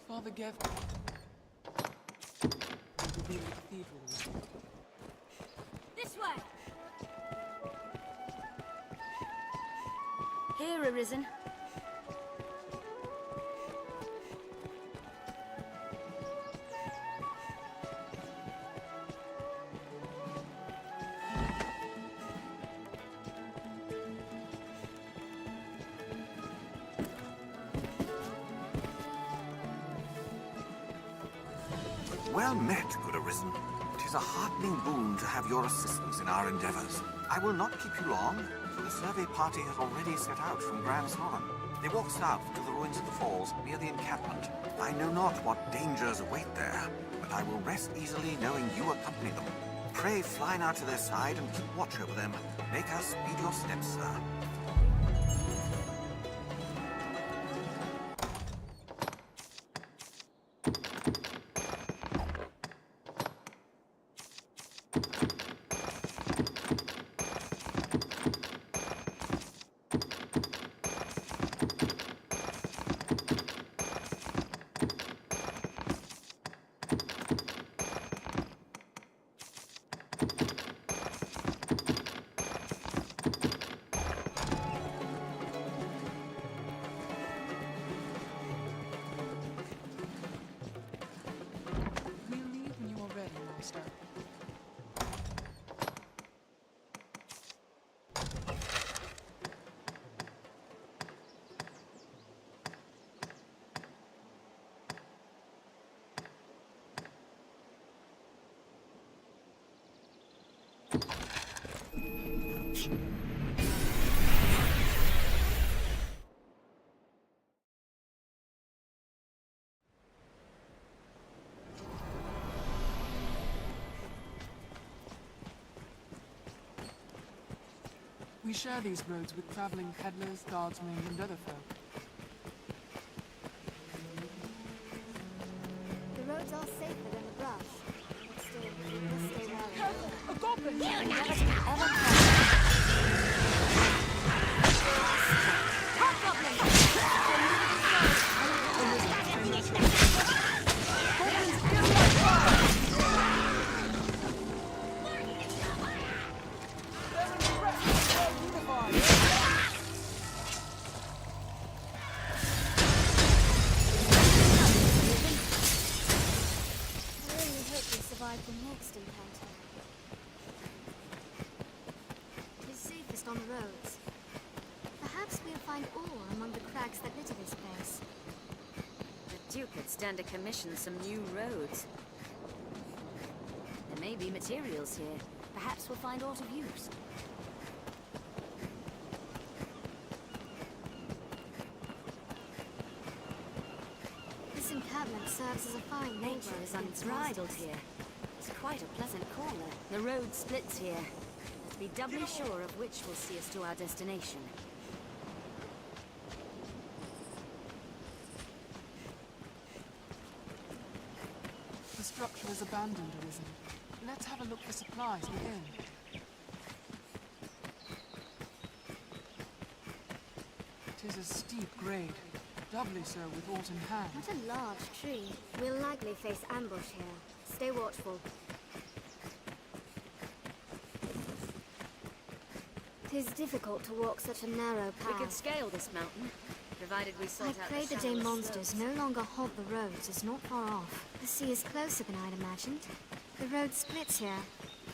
Father Gev will be the cathedral. This way! Here, Arisen. Well met, good Arisen. It is a heartening boon to have your assistance in our endeavors. I will not keep you long, for the survey party has already set out from Grand Soren. They walk south to the ruins of the falls near the encampment. I know not what dangers await there, but I will rest easily knowing you accompany them. Pray fly now to their side and keep watch over them. Make us speed your steps, sir. We share these roads with traveling peddlers, guardsmen, and other folk. The roads are safer than the brush. But still, we must stay well. Careful! A goblin! You never the next encounter. It is safest on the roads. Perhaps we'll find ore among the cracks that litter this place. The Duke could stand to commission some new roads. There may be materials here. Perhaps we'll find ore of use. settlement serves as a fine Nature is unbridled here. It's quite a pleasant corner. The road splits here. Let's be doubly sure of which will see us to our destination. The structure is abandoned, Arisen. Let's have a look for supplies within. It is a steep grade, doubly so with aught in hand. What a large tree. We'll likely face ambush here. Stay watchful. It is difficult to walk such a narrow path. We could scale this mountain, provided we sort I out pray the the day shallowest monsters slopes. no longer haunt the roads is not far off. The sea is closer than I'd imagined. The road splits here.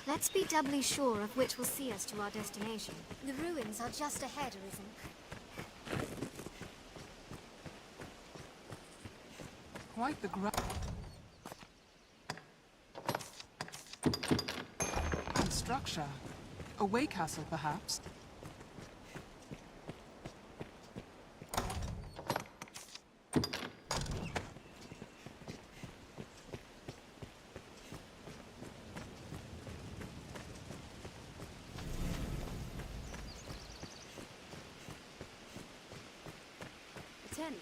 Let's be doubly sure of which will see us to our destination. The ruins are just ahead, Arisen. Quite the and structure. A way castle, perhaps? A tent.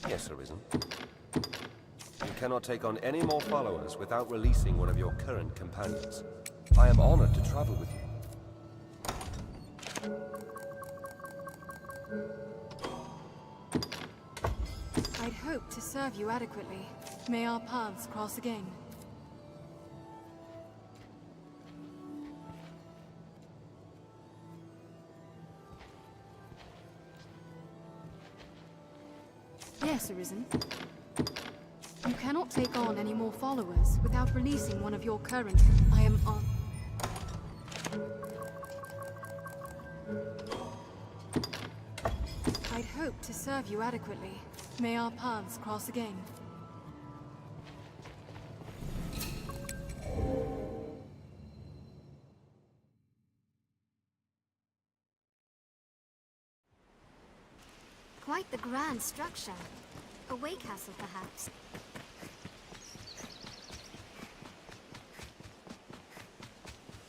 Yes, Arisen. You cannot take on any more followers without releasing one of your current companions. I am honored to travel with you. I'd hoped to serve you adequately. May our paths cross again. Yes, Arisen. You cannot take on any more followers without releasing one of your current... I am on... I'd hoped to serve you adequately. May our paths cross again. Quite the grand structure. A way castle, perhaps.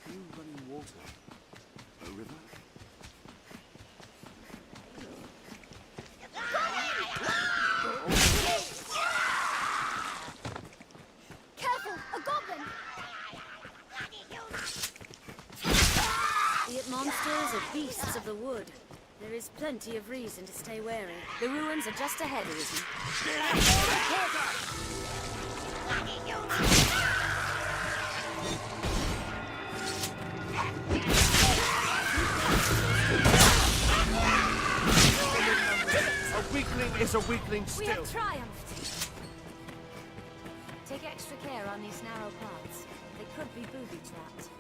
New running water. A river? Careful! A goblin! Be it monsters or beasts of the wood, there is plenty of reason to stay wary. The ruins are just ahead, Arisen. A weakling is a weakling We still. have triumphed! Take extra care on these narrow paths. They could be booby-trapped.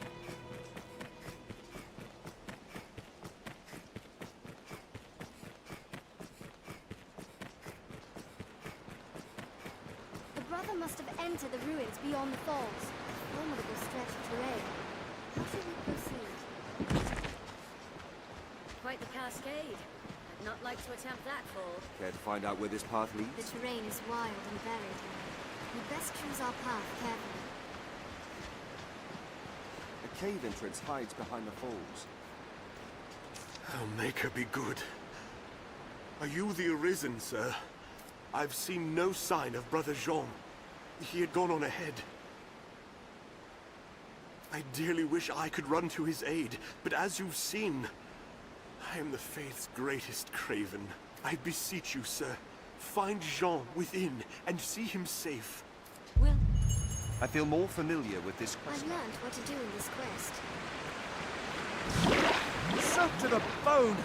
The brother must have entered the ruins beyond the falls. Formidable stretch of terrain. How should we proceed? Quite the cascade. I'd not like to attempt that fall. Care to find out where this path The leads? terrain is wild and varied here. We'd best choose our path carefully. The cave entrance hides behind the falls. Oh, make her be good. Are you the Arisen, sir? I've seen no sign of Brother Jean. He had gone on ahead. I dearly wish I could run to his aid, but as you've seen, I am the Faith's greatest craven. I beseech you, sir, find Jean within and see him safe. Will... I feel more familiar with this quest. I've learned what to do in this quest. Soaked to the bone!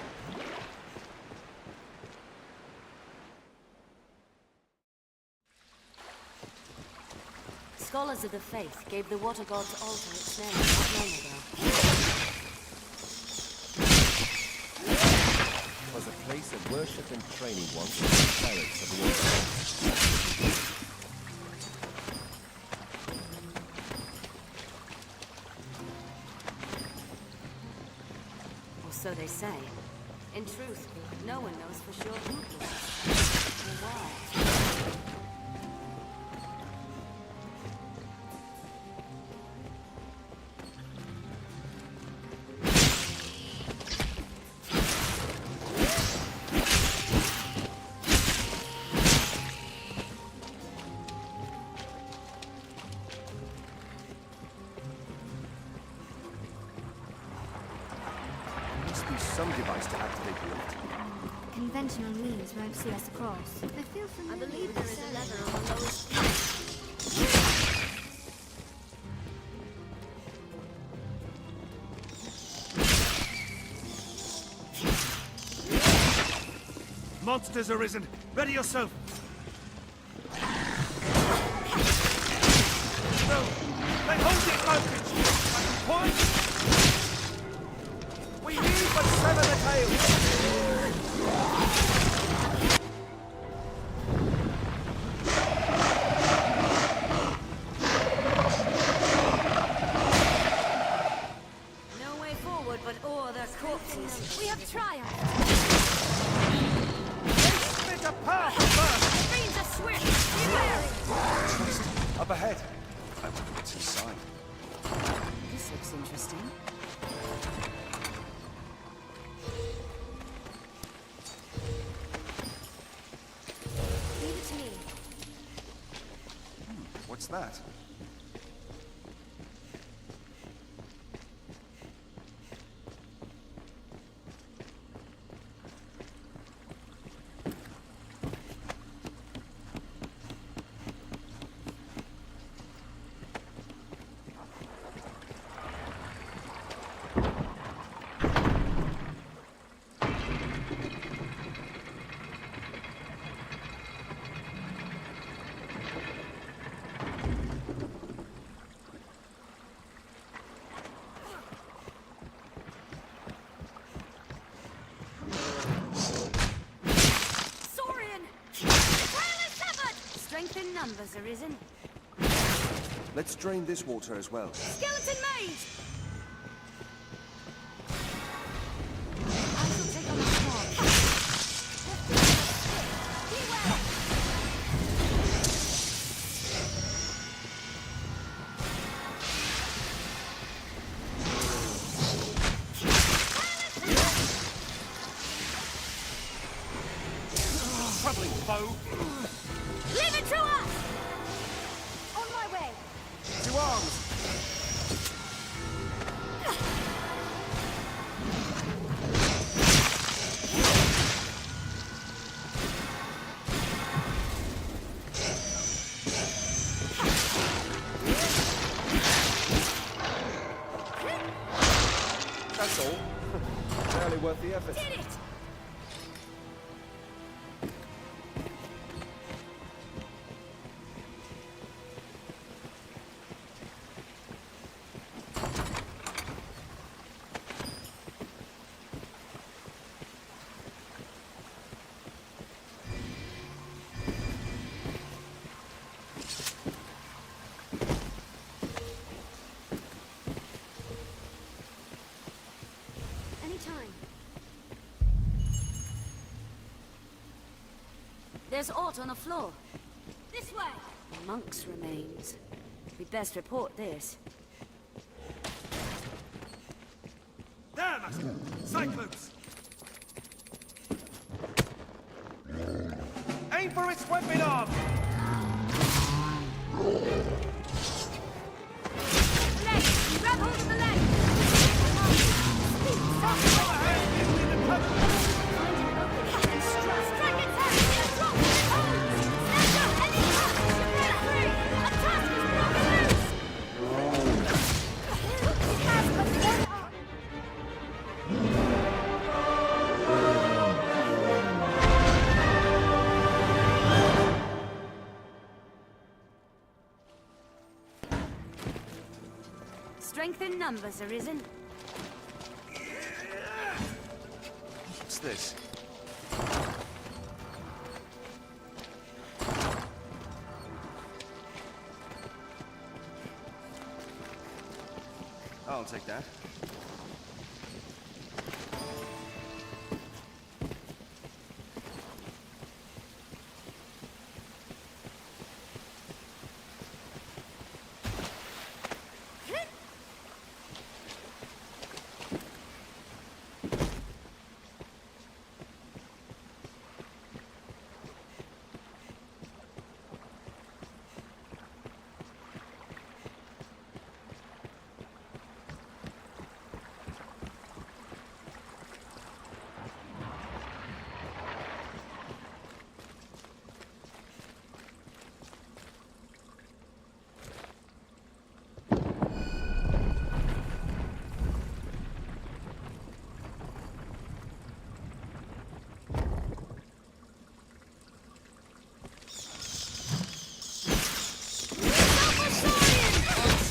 Scholars of the Faith gave the Water God's altar its name not long ago. It was a place of worship and training once for the clerics of the Order. Or so they say. In truth, no one knows for sure who did it, or why. Some device to activate the lift. Conventional means won't see us across. I feel I familiar believe with there the is a sound. lever on the lowest peak. Monsters Arisen! Ready yourself! No! They hold the advantage! Point! We need but sever the tails! No way forward but o'er their corpses. We have triumphed! Split apart first! The fiends are swift! Beware! Up ahead. I wonder what's inside. This looks interesting. Leave it to me. What's that? Strength in numbers, Arisen. Let's drain this water as well. Skeleton mage! I shall take on the swarm. Beware! Troubling foe! Leave it to us! On my way! To arms! That's all. Barely worth the effort. Did it! Anytime. There's aught on the floor. This way! A monk's remains. We'd best report this. There, Master! Cyclops! Aim for its weapon arm! Leg! Grab hold of the leg! Strike its head! Drop its arms! Snatch up any touch! Break free! A tusk is broken loose! It has but one arm! Strength in numbers, Arisen. What's this? I'll take that.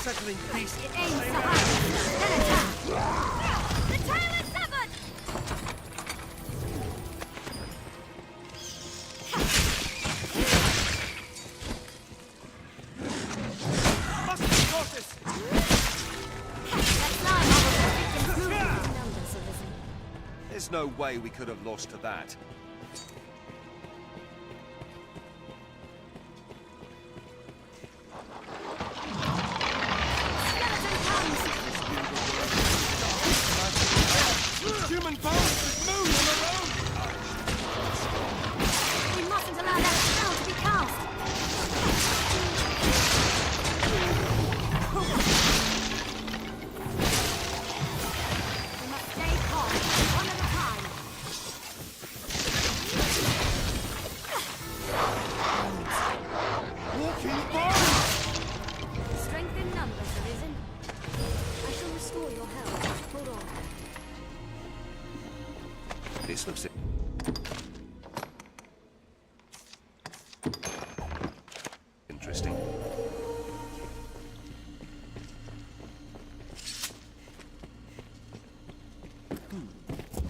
Settling beast. It aims to hide. Then attack. The tail is severed! Must be cautious! That line will improve in numbers, Arisen. There's no way we could have lost to that. Human bones move on their own! We mustn't allow that spell to be cast. We must stay calm, one at a time. Walking bones! Strength in numbers, Arisen. I shall restore your health. Hold on. This looks it. Interesting.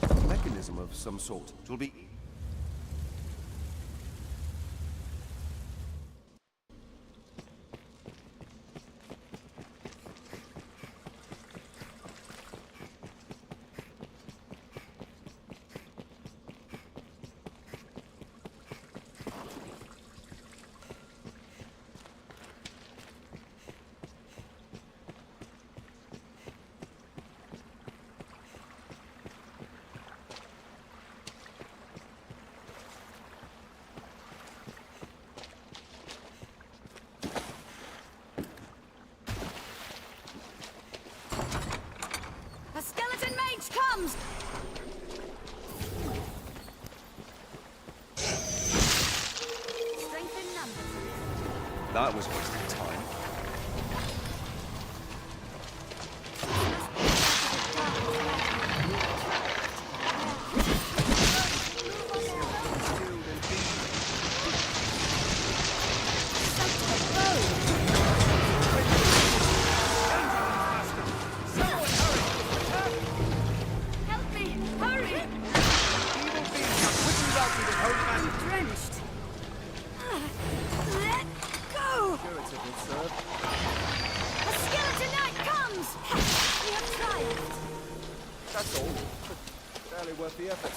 A mechanism of some sort. It will be. A skeleton mage comes! Strength in numbers, Arisen. That was wasted time. Help me! Hurry! I'm drenched. Let go! A skeleton knight comes! We have triumphed! That's all. Barely worth the effort.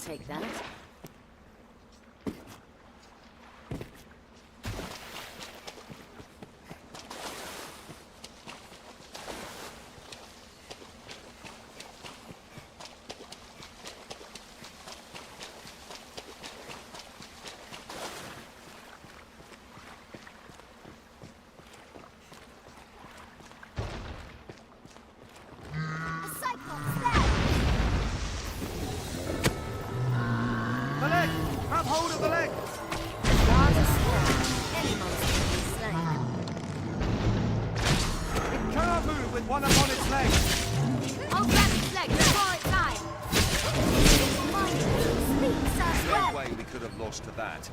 take that. The leg! Grab hold of the leg! Guard is slain. Any monster can be slain. It cannot move with one upon its leg! I'll grab its leg before it dies. Speaks us No well. way we could have lost to that.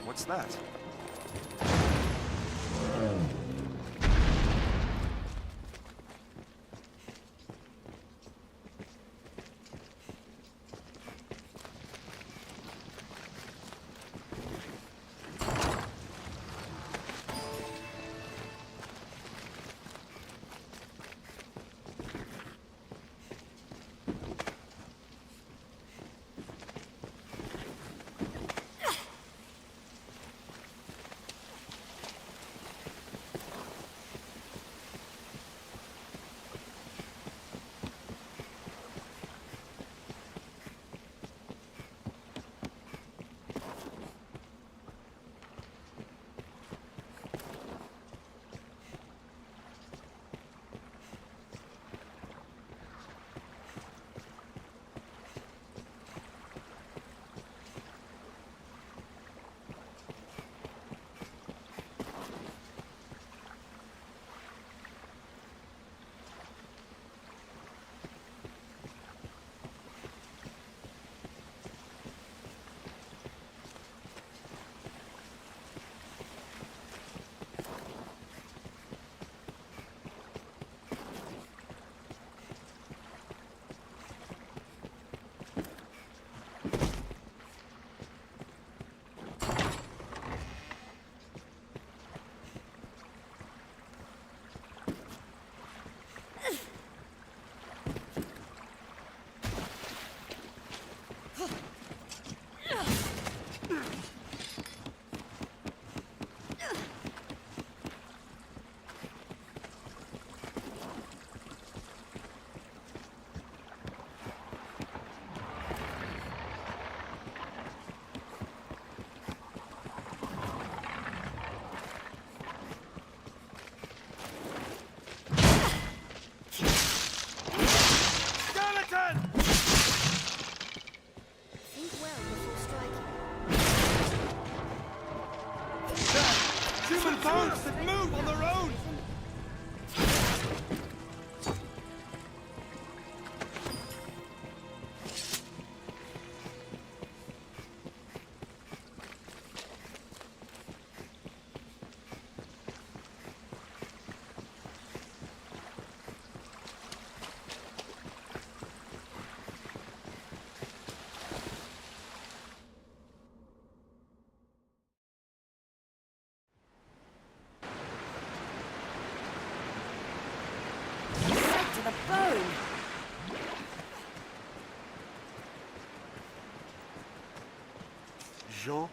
What's that? Think well before striking. Human bones that move on their own! Set to the bone. Jean?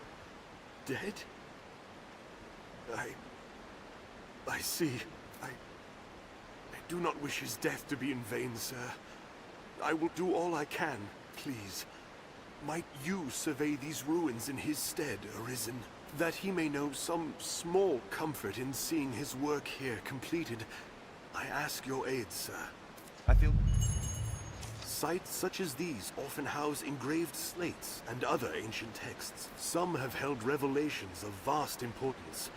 Dead? I see. I do not wish his death to be in vain, sir. I will do all I can, please. Might you survey these ruins in his stead, Arisen, that he may know some small comfort in seeing his work here completed. I ask your aid, sir. I feel... Sites such as these often house engraved slates and other ancient texts. Some have held revelations of vast importance.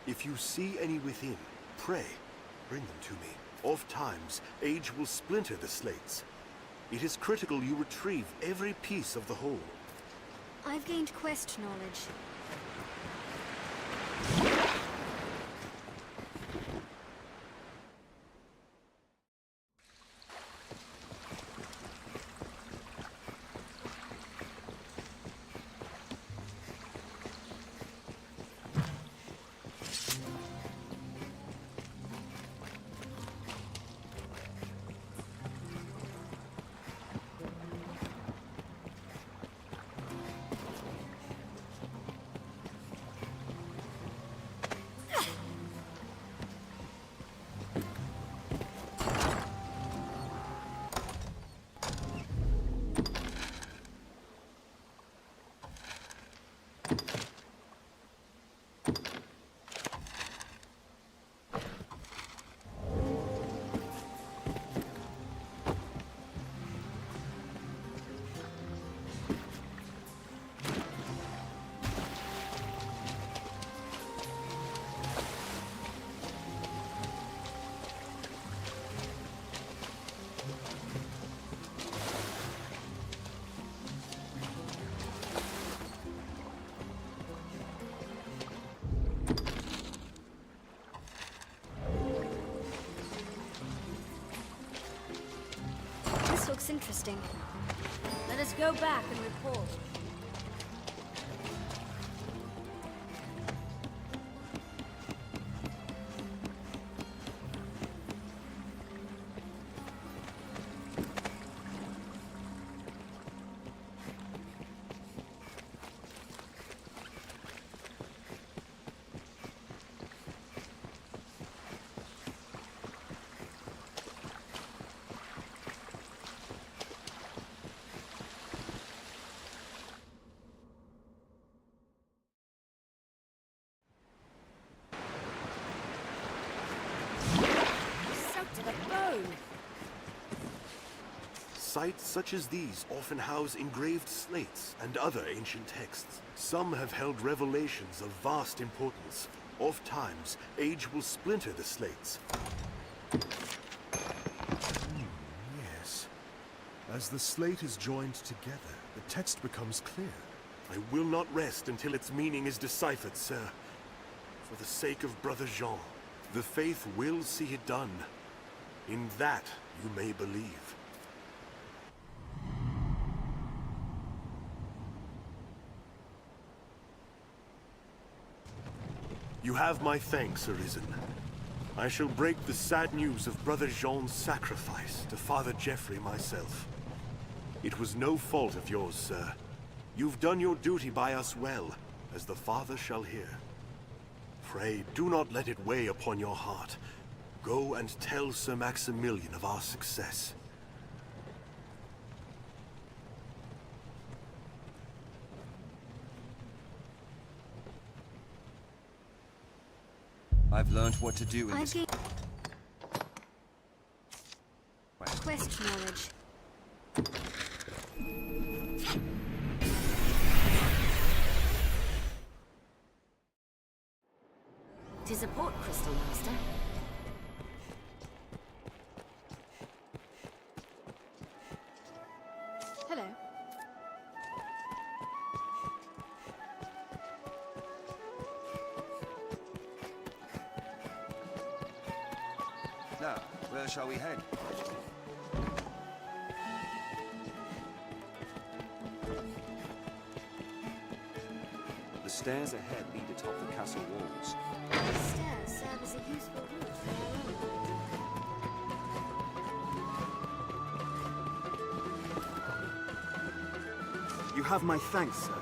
If you see any within, pray, bring them to me. Oft-times, age will splinter the slates. It is critical you retrieve every piece of the whole. I've gained quest knowledge. interesting. Let us go back and report. To the bone. Sites such as these often house engraved slates and other ancient texts. Some have held revelations of vast importance. Oftentimes, age will splinter the slates. Yes. As the slate is joined together, the text becomes clear. I will not rest until its meaning is deciphered, sir. For the sake of Brother Jean, the faith will see it done. In that you may believe. You have my thanks, Arisen. I shall break the sad news of Brother Jean's sacrifice to Father Geoffrey myself. It was no fault of yours, sir. You've done your duty by us well, as the Father shall hear. Pray, do not let it weigh upon your heart. Go and tell Sir Maximilian of our success. I've learned what to do in I've this... gained quest knowledge. Tis a port crystal, Master. Hello. Now, where shall we head? The stairs ahead lead atop the castle walls. The stairs serve as a useful route for our own. You have my thanks, sir.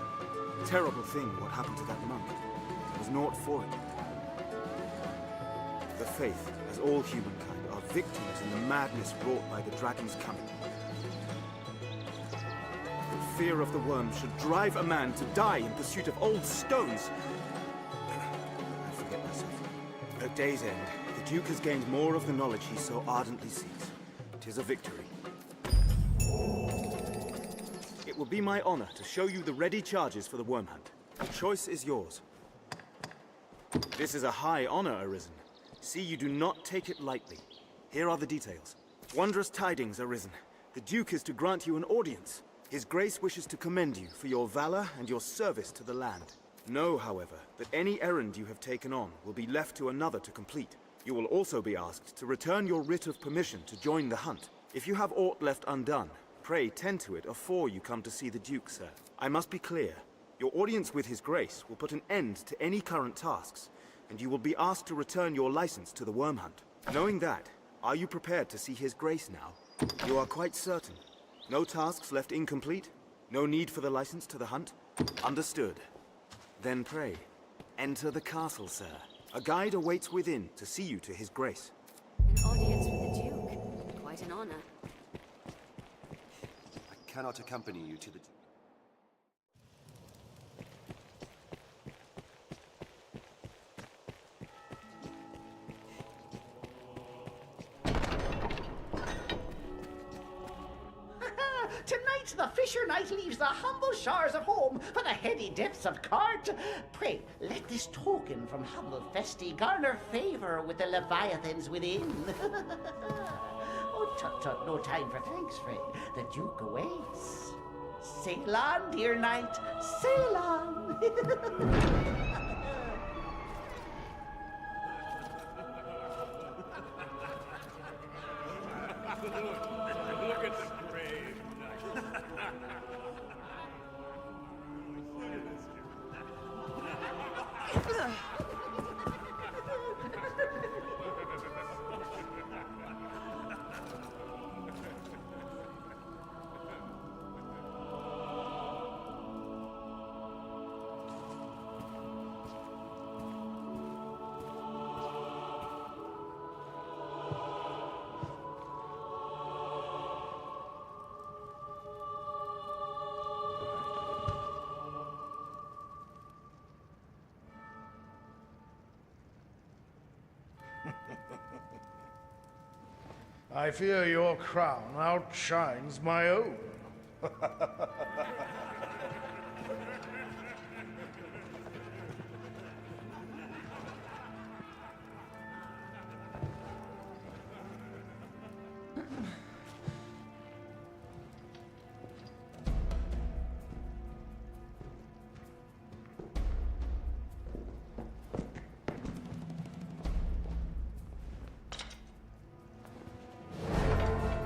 Terrible thing what happened to that monk. There was naught for it. The faith, as all humankind, are victims in the madness wrought by the dragon's coming. The fear of the worm should drive a man to die in pursuit of old stones. I forget myself. At day's end, the Duke has gained more of the knowledge he so ardently seeks. 'Tis a victory. It will be my honor to show you the ready charges for the worm hunt. The choice is yours. This is a high honor, Arisen. See you do not take it lightly. Here are the details. Wondrous tidings, Arisen. The Duke is to grant you an audience. His Grace wishes to commend you for your valor and your service to the land. Know, however, that any errand you have taken on will be left to another to complete. You will also be asked to return your writ of permission to join the hunt. If you have aught left undone, pray tend to it afore you come to see the Duke, sir. I must be clear. Your audience with His Grace will put an end to any current tasks, and you will be asked to return your license to the worm hunt. Knowing that, are you prepared to see His Grace now? You are quite certain? No tasks left incomplete? No need for the license to the hunt? Understood. Then pray, enter the castle, sir. A guide awaits within to see you to His Grace. An audience with the Duke. Quite an honor. I cannot accompany you to the... Tonight the fisher knight leaves the humble shores of home for the heady depths of Cart. Pray, let this token from humble Festi garner favor with the leviathans within. Oh, tut tut, no time for thanks, friend. The Duke awaits. Sail on, dear knight, sail on. Look at the grave. I fear your crown outshines my own.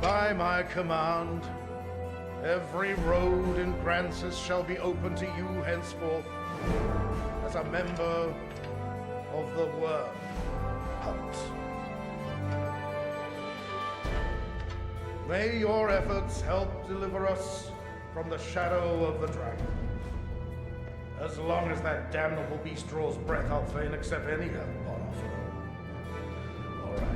By my command, every road in Grancis shall be open to you henceforth as a member of the Worm Hunt. May your efforts help deliver us from the shadow of the dragon. As long as that damnable beast draws breath, I'll fain accept any help on offer. All right.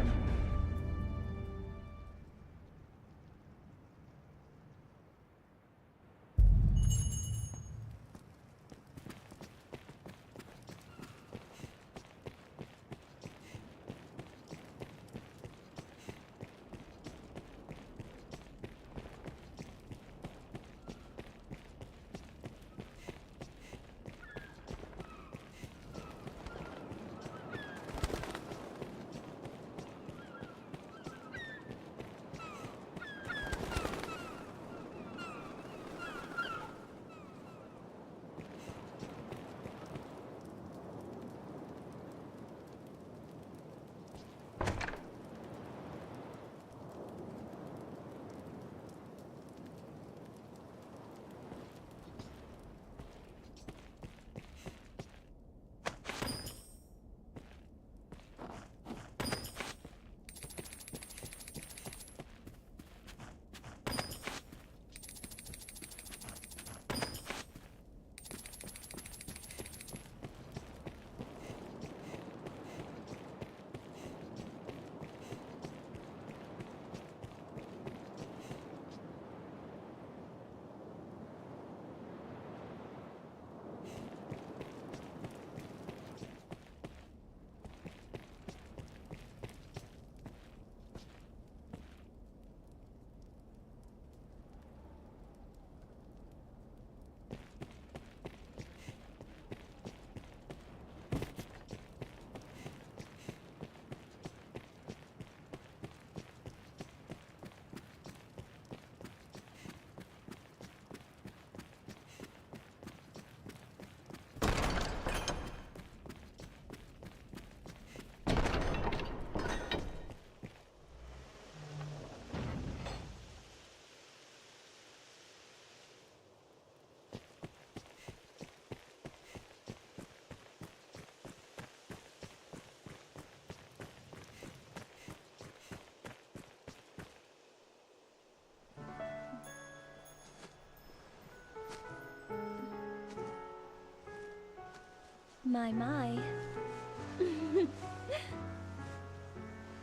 My.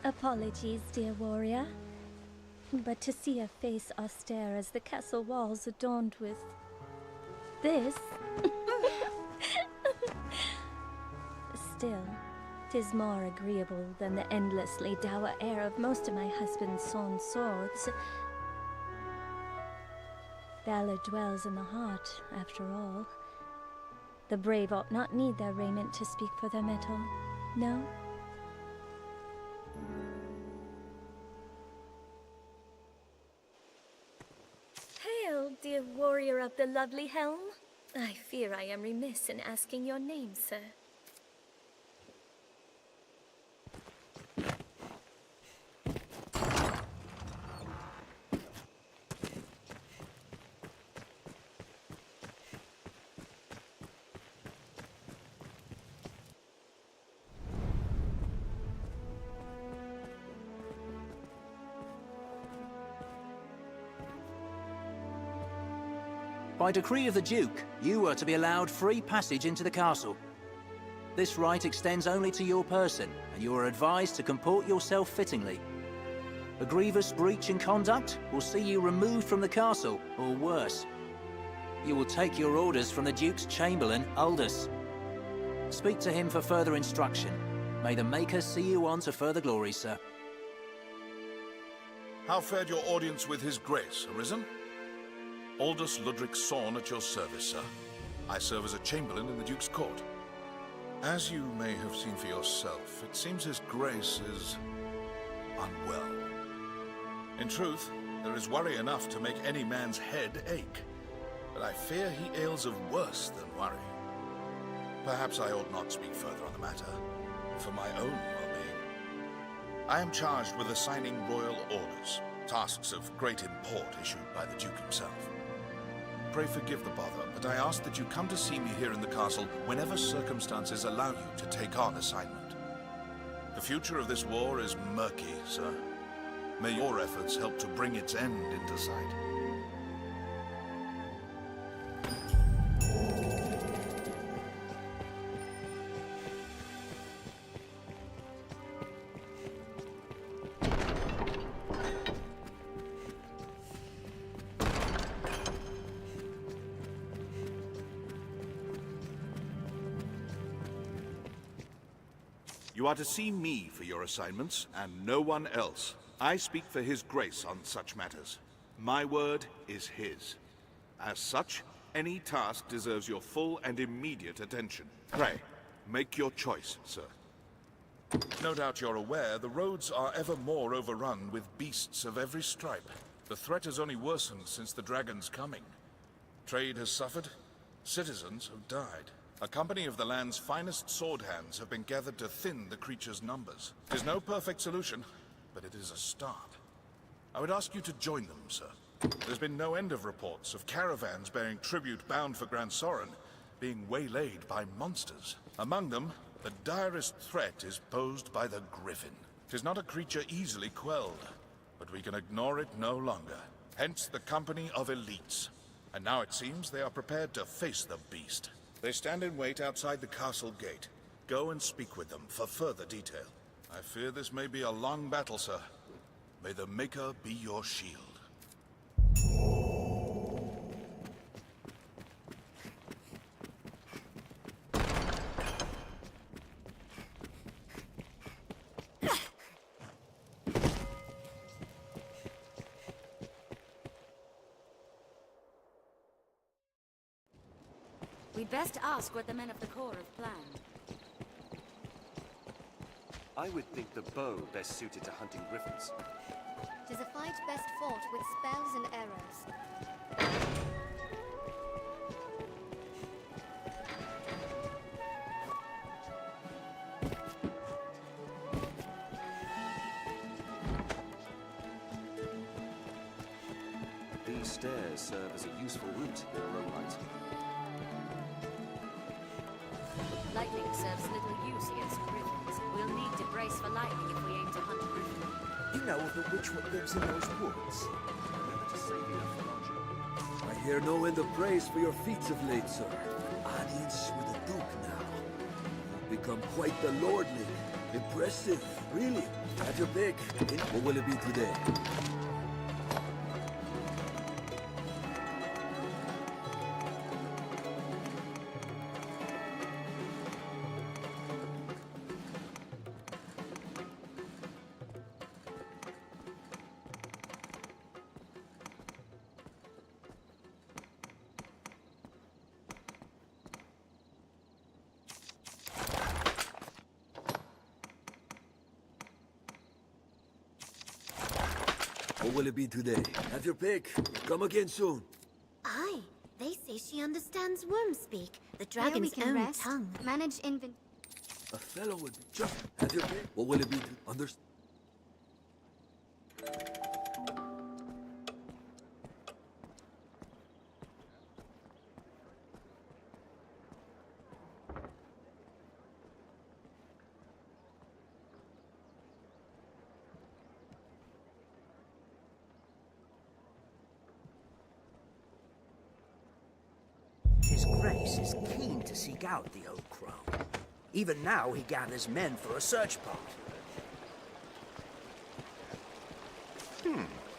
Apologies, dear warrior, but to see a face austere as the castle walls adorned with this... Still, 'tis more agreeable than the endlessly dour air of most of my husband's sawn swords. Valor dwells in the heart, after all. The brave ought not need their raiment to speak for their mettle, no? Hail, dear warrior of the lovely helm. I fear I am remiss in asking your name, sir. By decree of the Duke, you are to be allowed free passage into the castle. This right extends only to your person, and you are advised to comport yourself fittingly. A grievous breach in conduct will see you removed from the castle, or worse. You will take your orders from the Duke's Chamberlain, Aldous. Speak to him for further instruction. May the Maker see you on to further glory, sir. How fared your audience with His Grace, Arisen? Aldous Ludric Sorn at your service, sir. I serve as a chamberlain in the Duke's court. As you may have seen for yourself, it seems His Grace is unwell. In truth, there is worry enough to make any man's head ache. But I fear he ails of worse than worry. Perhaps I ought not speak further on the matter, for my own well-being. I am charged with assigning royal orders, tasks of great import issued by the Duke himself. Pray forgive the bother, but I ask that you come to see me here in the castle whenever circumstances allow you to take on assignment. The future of this war is murky, sir. May your efforts help to bring its end into sight. You are to see me for your assignments, and no one else. I speak for His Grace on such matters. My word is his. As such, any task deserves your full and immediate attention. Pray, make your choice, sir. No doubt you're aware the roads are ever more overrun with beasts of every stripe. The threat has only worsened since the dragon's coming. Trade has suffered, citizens have died. A company of the land's finest sword hands have been gathered to thin the creature's numbers. It is no perfect solution, but it is a start. I would ask you to join them, sir. There's been no end of reports of caravans bearing tribute bound for Grand Soren being waylaid by monsters. Among them, the direst threat is posed by the Griffin. 'Tis not a creature easily quelled, but we can ignore it no longer. Hence the company of elites. And now it seems they are prepared to face the beast. They stand in wait outside the castle gate. Go and speak with them for further detail. I fear this may be a long battle, sir. May the Maker be your shield. We'd best ask what the men of the Corps have planned. I would think the bow best suited to hunting griffins. 'Tis a fight best fought with spells and arrows. These stairs serve as a useful route in their own right. Lightning serves little use against griffins. We'll need to brace for lightning if we aim to hunt a griffin. You know of the witch what lives in those woods? Remember to save enough for lodging. I hear no end of praise for your feats of late, sir. Audience with the Duke now. You've become quite the lordly. Impressive, really. At your pick. What will it be today? What will it be today? Have your pick. Come again soon. Aye, they say she understands worm speak, the dragon's own rest, tongue. Manage A fellow would be just... Have your pick. What will it be to understand? His Grace is keen to seek out the old crone. Even now he gathers men for a search party.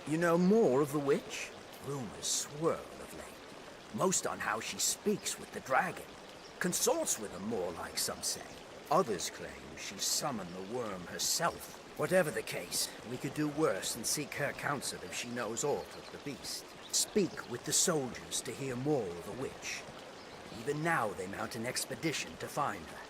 You know more of the witch? Rumors swirl of late. Most on how she speaks with the dragon. Consorts with him more like some say. Others claim she summoned the worm herself. Whatever the case, we could do worse than seek her counsel if she knows aught of the beast. Speak with the soldiers to hear more of the witch. Even now they mount an expedition to find her.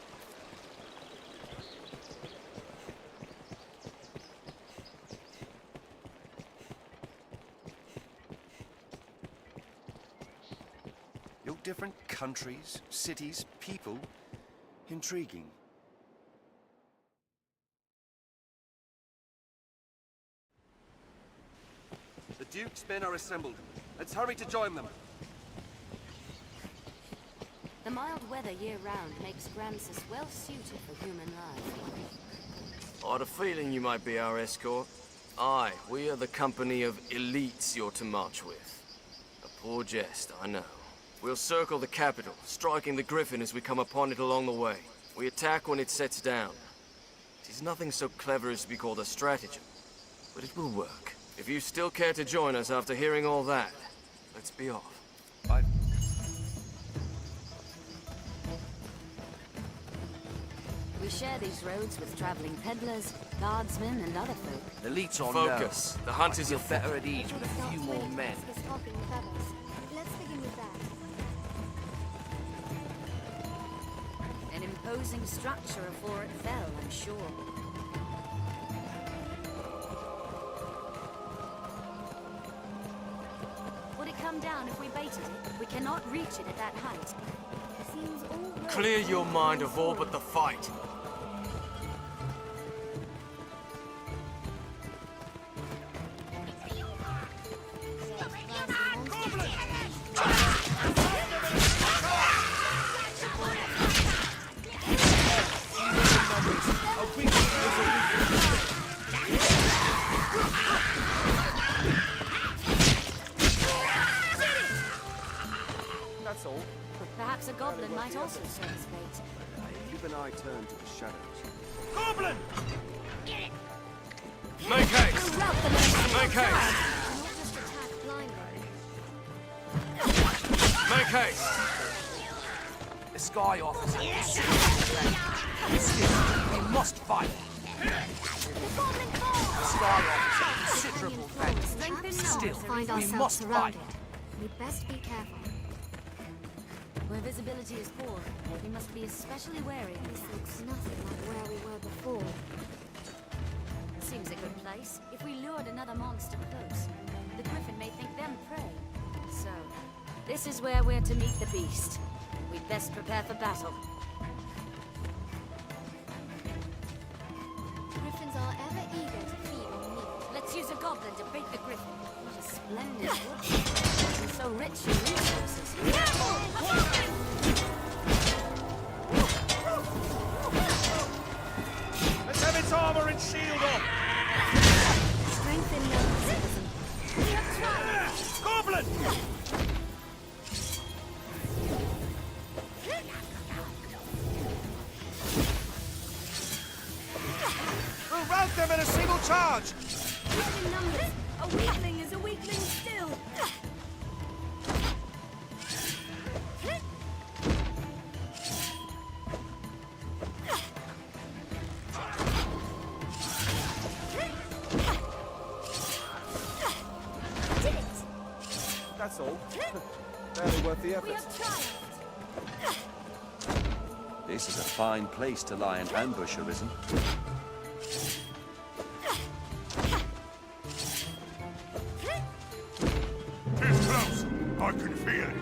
Your different countries, cities, people. Intriguing. The Duke's men are assembled. Let's hurry to join them. The mild weather year-round makes Grancis well suited for human life. I had a feeling you might be our escort. Aye, we are the company of elites you're to march with. A poor jest, I know. We'll circle the capital, striking the Griffin as we come upon it along the way. We attack when it sets down. It is nothing so clever as to be called a stratagem, but it will work. If you still care to join us after hearing all that, let's be off. We share these roads with traveling peddlers, guardsmen, and other folk. Elites on focus. The hunt is better at ease with a few more men. Let's begin with that. An imposing structure afore it fell, I'm sure. Would it come down if we baited it? We cannot reach it at that height. Seems all roads Clear your mind of all but the fight. That's all. Perhaps a goblin might also serve as bait. Keep an eye turned to the shadows. Goblin! Make haste! Make haste! Make haste! The Sky Officer is we must fight. The Sky Officer considerable advantage. Still, Find we ourselves must fight. surrounded. We'd best be careful. Where visibility is poor, we must be especially wary of This attacks. looks nothing like where we were before. Seems a good place. If we lured another monster close, the Griffin may think them prey. So, this is where we're to meet the beast. We'd best prepare for battle. Griffins are ever eager to feed on meat. Let's use a goblin to bait the Griffin. What a splendid wood. And so rich in resources. Let's have its armor and shield off! Strength in numbers. We have tried. Goblin! We'll rout them in a single charge! Strength in numbers. A weakling is a weakling still. That's all. Barely worth the We effort. have triumphed. This is a fine place to lie in ambush, Arisen. It's close. I can feel it.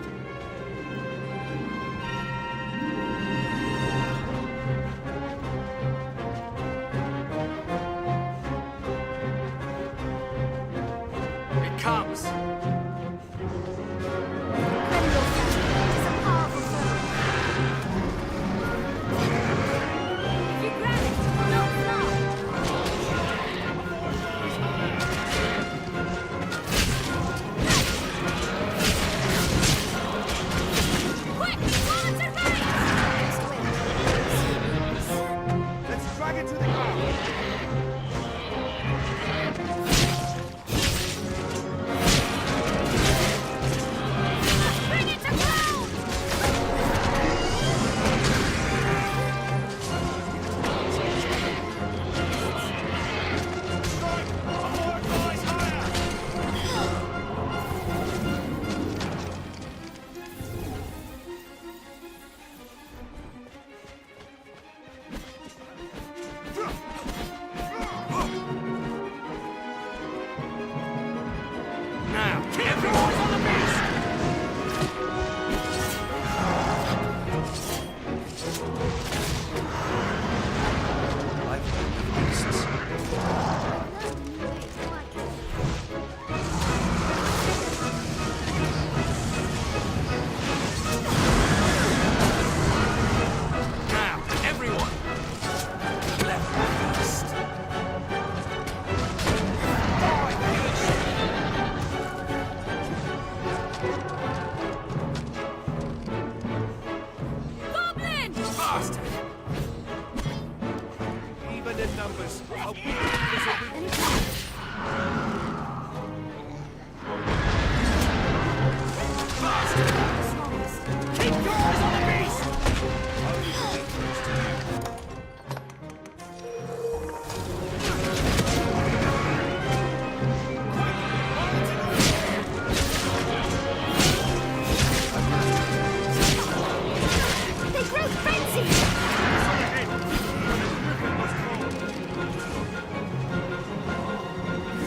It comes! Let's drag it to the ground!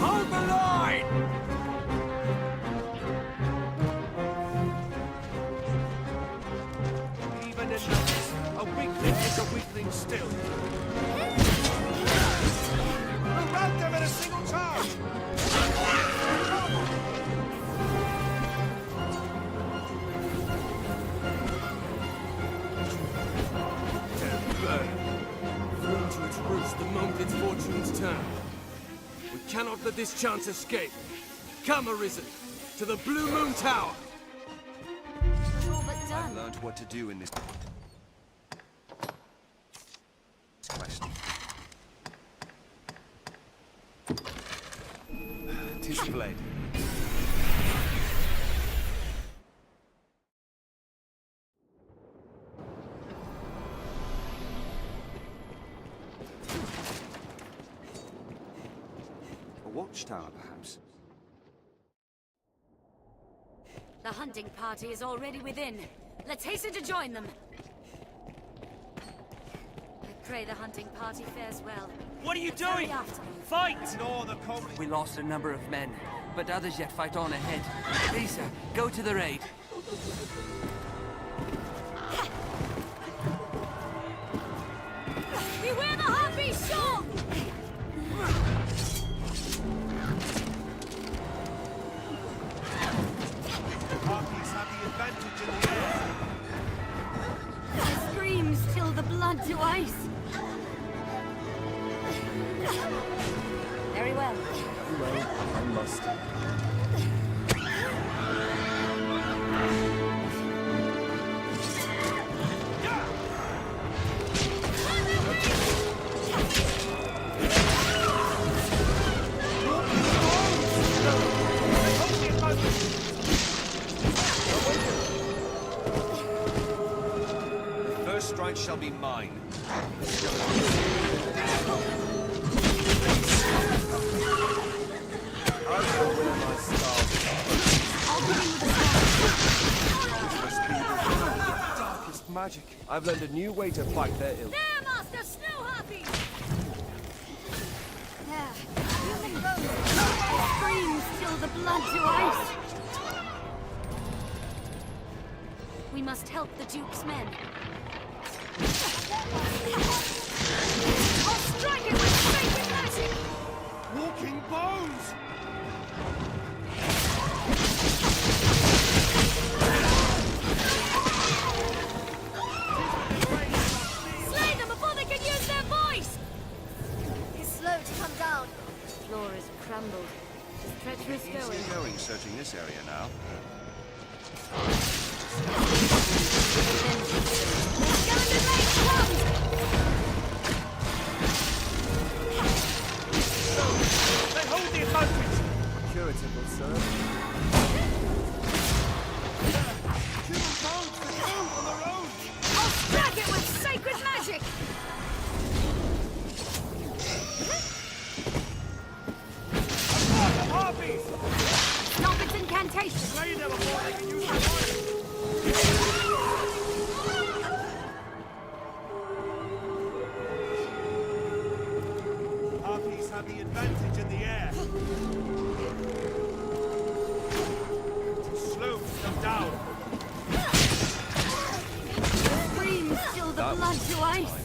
Hold the line! Even in numbers, a weakling is a weakling still. We'll rout them in a single charge! Thrown to its roots the moment its fortunes turn. We cannot let this chance escape. Come, Arisen, to the Blue Moon Tower! All but done. I've learned what to do in this quest. 'Tis fled. A watchtower, perhaps? The hunting party is already within. Let's hasten to join them. I pray the hunting party fares well. What are you Let's hurry doing? after them. Fight! Ignore the cold. We lost a number of men, but others yet fight on ahead. Lisa, go to the raid. Beware the harpy shore! Harpies have the advantage in the air. The screams chill the blood to ice. Very well. Very well, I must. The first strike shall be mine. I shall wear my scarf. Must be the darkest magic. I've learned a new way to fight their ill. There, Master Snow Harpy! There, human bones. Screams chill the blood to ice. We must help the Duke's men. I'll strike it with sacred magic! Walking bones! Slay them before they can use their voice! It's slow to come down. The floor is crumbled. It's treacherous going. Easy going searching this area now. Skeleton Lake comes! They hold the advantage! Curative will serve. Human bones that move on their own! I'll strike it with sacred magic! The harpies! Stop its incantation! Slay them before they can use their voice! Harpies have the advantage in the air. Too slow to come down. Screams chill the blood to ice.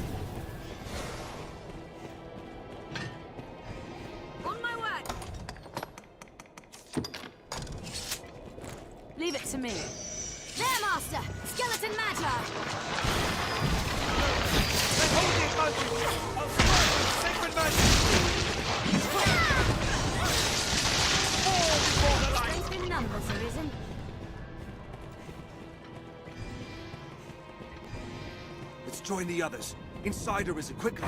On my way. Leave it to me. There, Master! Skeleton Magi! They hold the advantage! I'll strike with sacred magic! Fall before the light! Strength in numbers, Arisen. Let's join the others. Inside Arisen, quickly.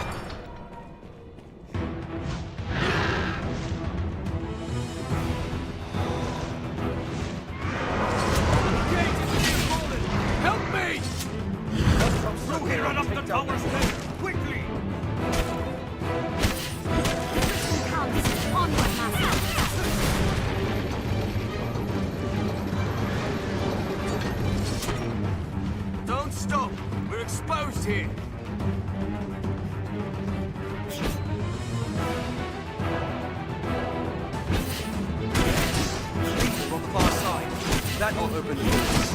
here. On the far side. That will open the doors.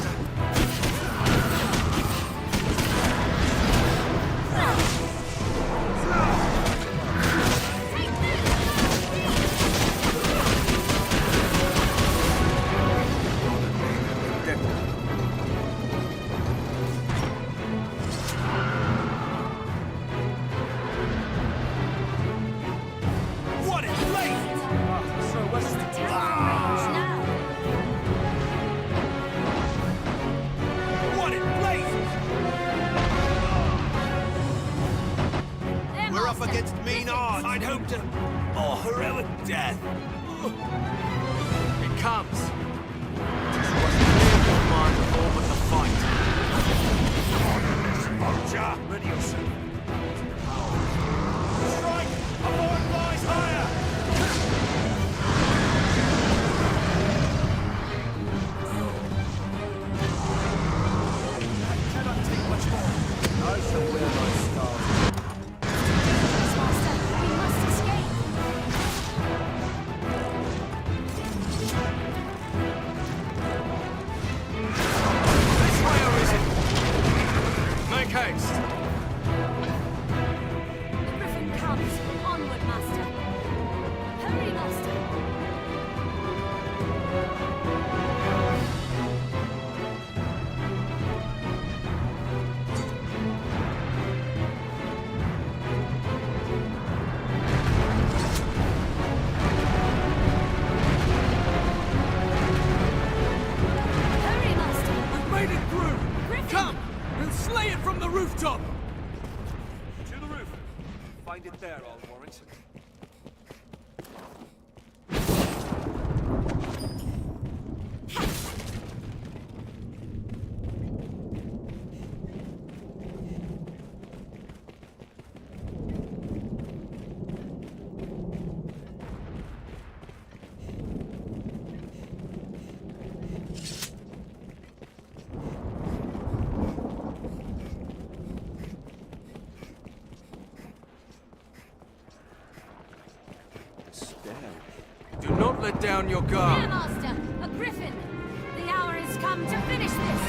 What in blazes? So what's the What in blazes? We're up against mean odds. I'd hoped a more heroic death. It comes. Just wasn't clear in your mind of all but the fight. Vulture, ready yourself. Strike! Aboard flies higher! I cannot take much more. I shall wear my scars. Master, we must escape. This way, Arisen! Make haste! The Griffin comes. Onward, Master. Hurry, Master. Hurry, Master. We've made it through! Griffin! Come! We'll slay it from the rooftop! To the roof. Find it there, I'll warrant. Do not let down your Here, guard. Master. A Griffin. The hour has come to finish this.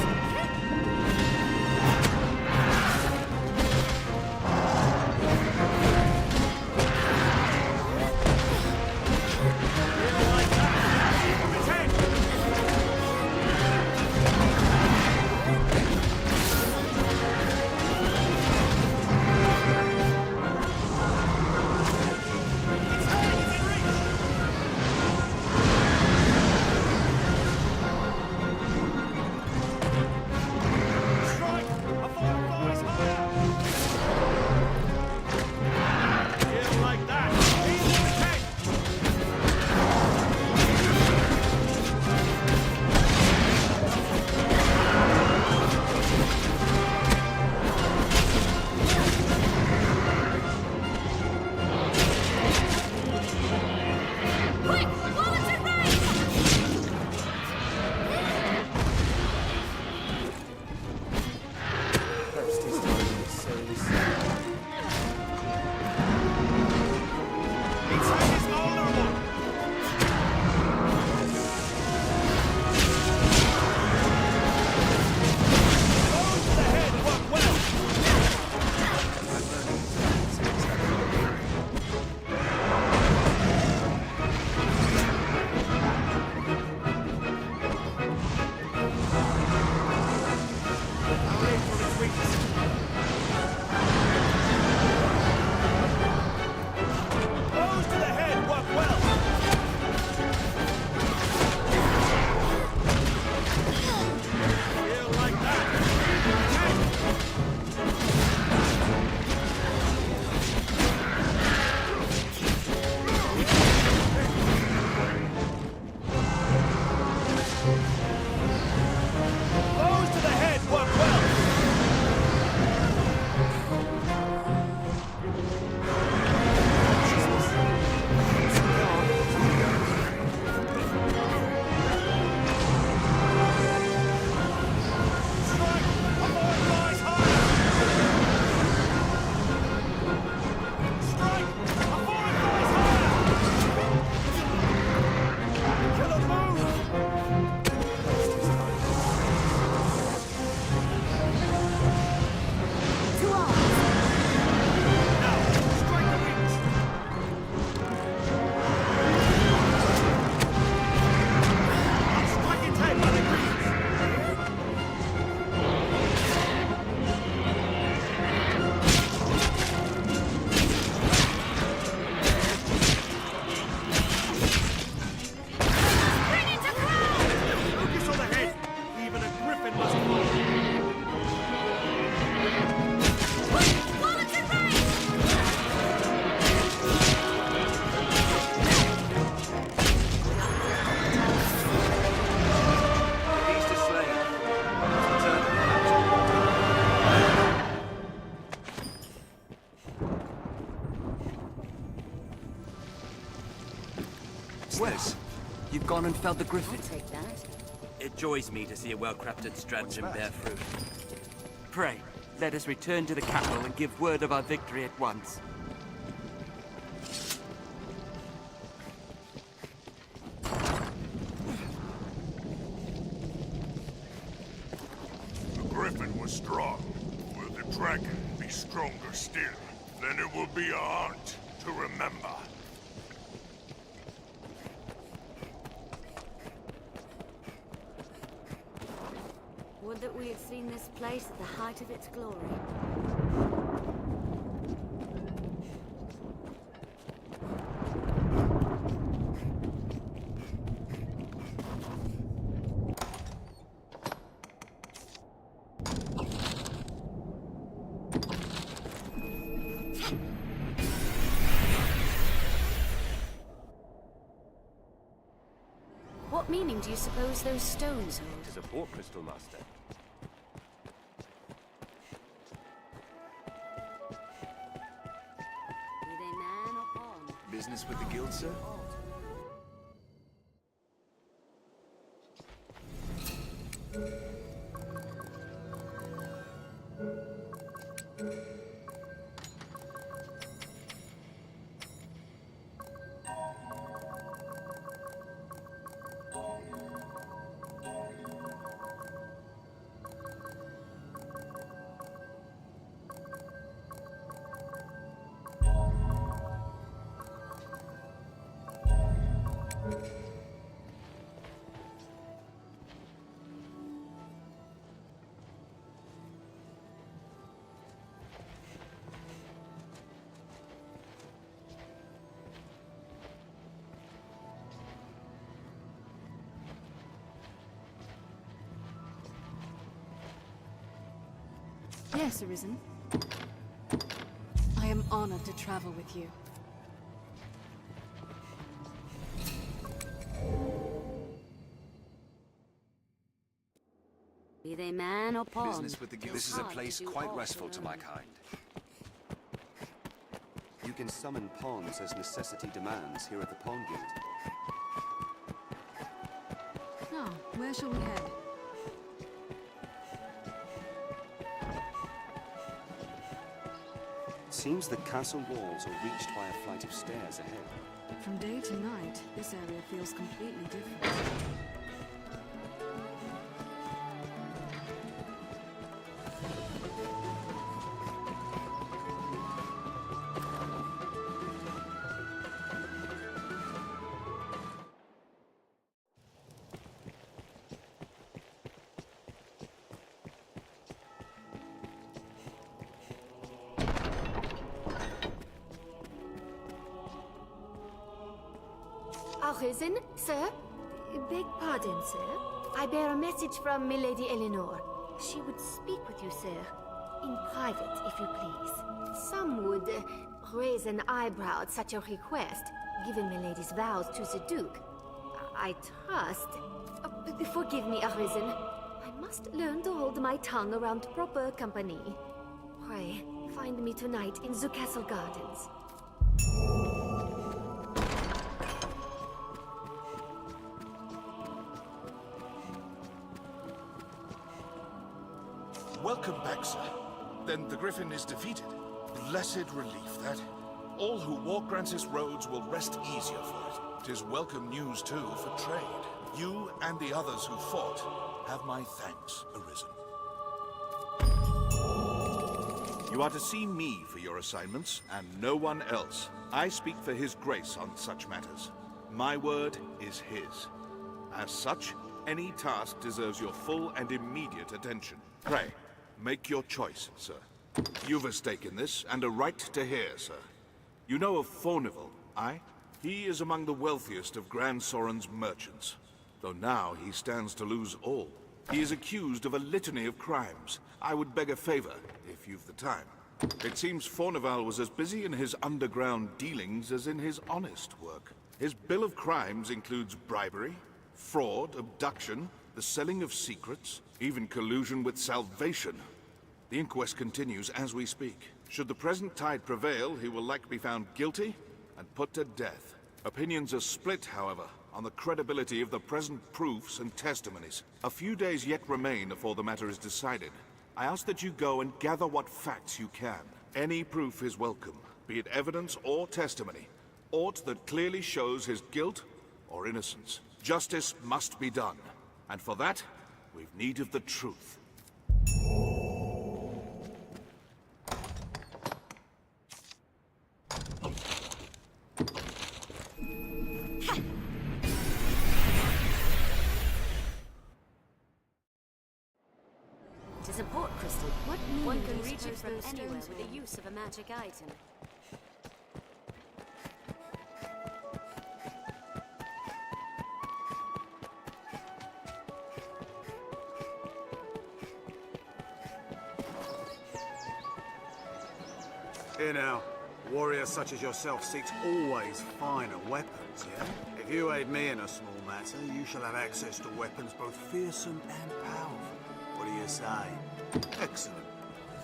What's this? You've gone and felled the griffin. I'll take that. It joys me to see a well-crafted stratagem bear fruit. Pray, let us return to the capital and give word of our victory at once. The griffin was strong. Will the dragon be stronger still? Then it will be a haunt to remember. Would that we had seen this place at the height of its glory. What meaning do you suppose those stones hold? It is a port crystal, Master. Be they man or pawn? Business with the guild, sir? Yes, Arisen. I am honored to travel with you. Be they man or pawn? Business with the guild. This is a place quite restful to my kind. You can summon pawns as necessity demands here at the Pawn Guild. Now, where shall we head? It seems the castle walls are reached by a flight of stairs ahead. From day to night, this area feels completely different. Arisen, sir? Beg pardon, sir. I bear a message from Milady Eleanor. She would speak with you, sir. In private, if you please. Some would raise an eyebrow at such a request, given Milady's vows to the Duke. I trust... forgive me, Arisen. I must learn to hold my tongue around proper company. Pray, find me tonight in the castle gardens. Welcome back, sir. Then the Griffin is defeated. Blessed relief, that. All who walk Grancis roads will rest easier for it. 'Tis welcome news, too, for trade. You and the others who fought have my thanks, Arisen. You are to see me for your assignments, and no one else. I speak for His Grace on such matters. My word is his. As such, any task deserves your full and immediate attention. Pray, make your choice, sir. You've a stake in this, and a right to hear, sir. You know of Fornival, aye? He is among the wealthiest of Grand Soren's merchants, though now he stands to lose all. He is accused of a litany of crimes. I would beg a favor, if you've the time. It seems Fornival was as busy in his underground dealings as in his honest work. His bill of crimes includes bribery, fraud, abduction, the selling of secrets, even collusion with Salvation. The inquest continues as we speak. Should the present tide prevail, he will likely be found guilty and put to death. Opinions are split, however, on the credibility of the present proofs and testimonies. A few days yet remain before the matter is decided. I ask that you go and gather what facts you can. Any proof is welcome, be it evidence or testimony. Aught that clearly shows his guilt or innocence. Justice must be done, and for that, we've need of the truth. It is a port crystal. What One meaning can do you reach it suppose from those anywhere stones with the hold? use of a magic item. Here now, warrior such as yourself seeks always finer weapons, yeah? If you aid me in a small matter, you shall have access to weapons both fearsome and powerful. What do you say? Excellent.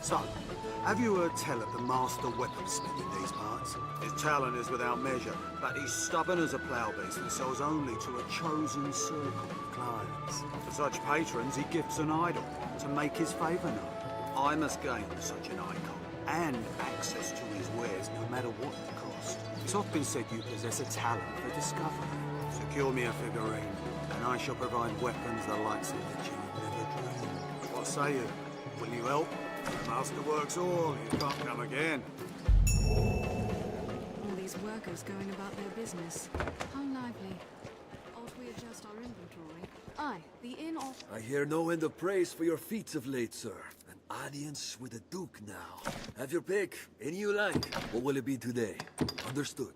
So, have you heard tell of the master weaponsmith in these parts? His talent is without measure, but he's stubborn as a plough beast and sells only to a chosen circle of clients. For such patrons, he gifts an idol to make his favour known. I must gain such an icon and access to his wares no matter what the cost. It's often said you possess a talent for discovery. Secure me a figurine, and I shall provide weapons the likes of which you would never dream. What say you? Will you help? The master works all, you can't come again. All these workers going about their business. How lively. Ought we adjust our inventory? Aye, the inn of... I hear no end of praise for your feats of late, sir. An audience with the Duke now. Have your pick. Any you like. What will it be today? Understood.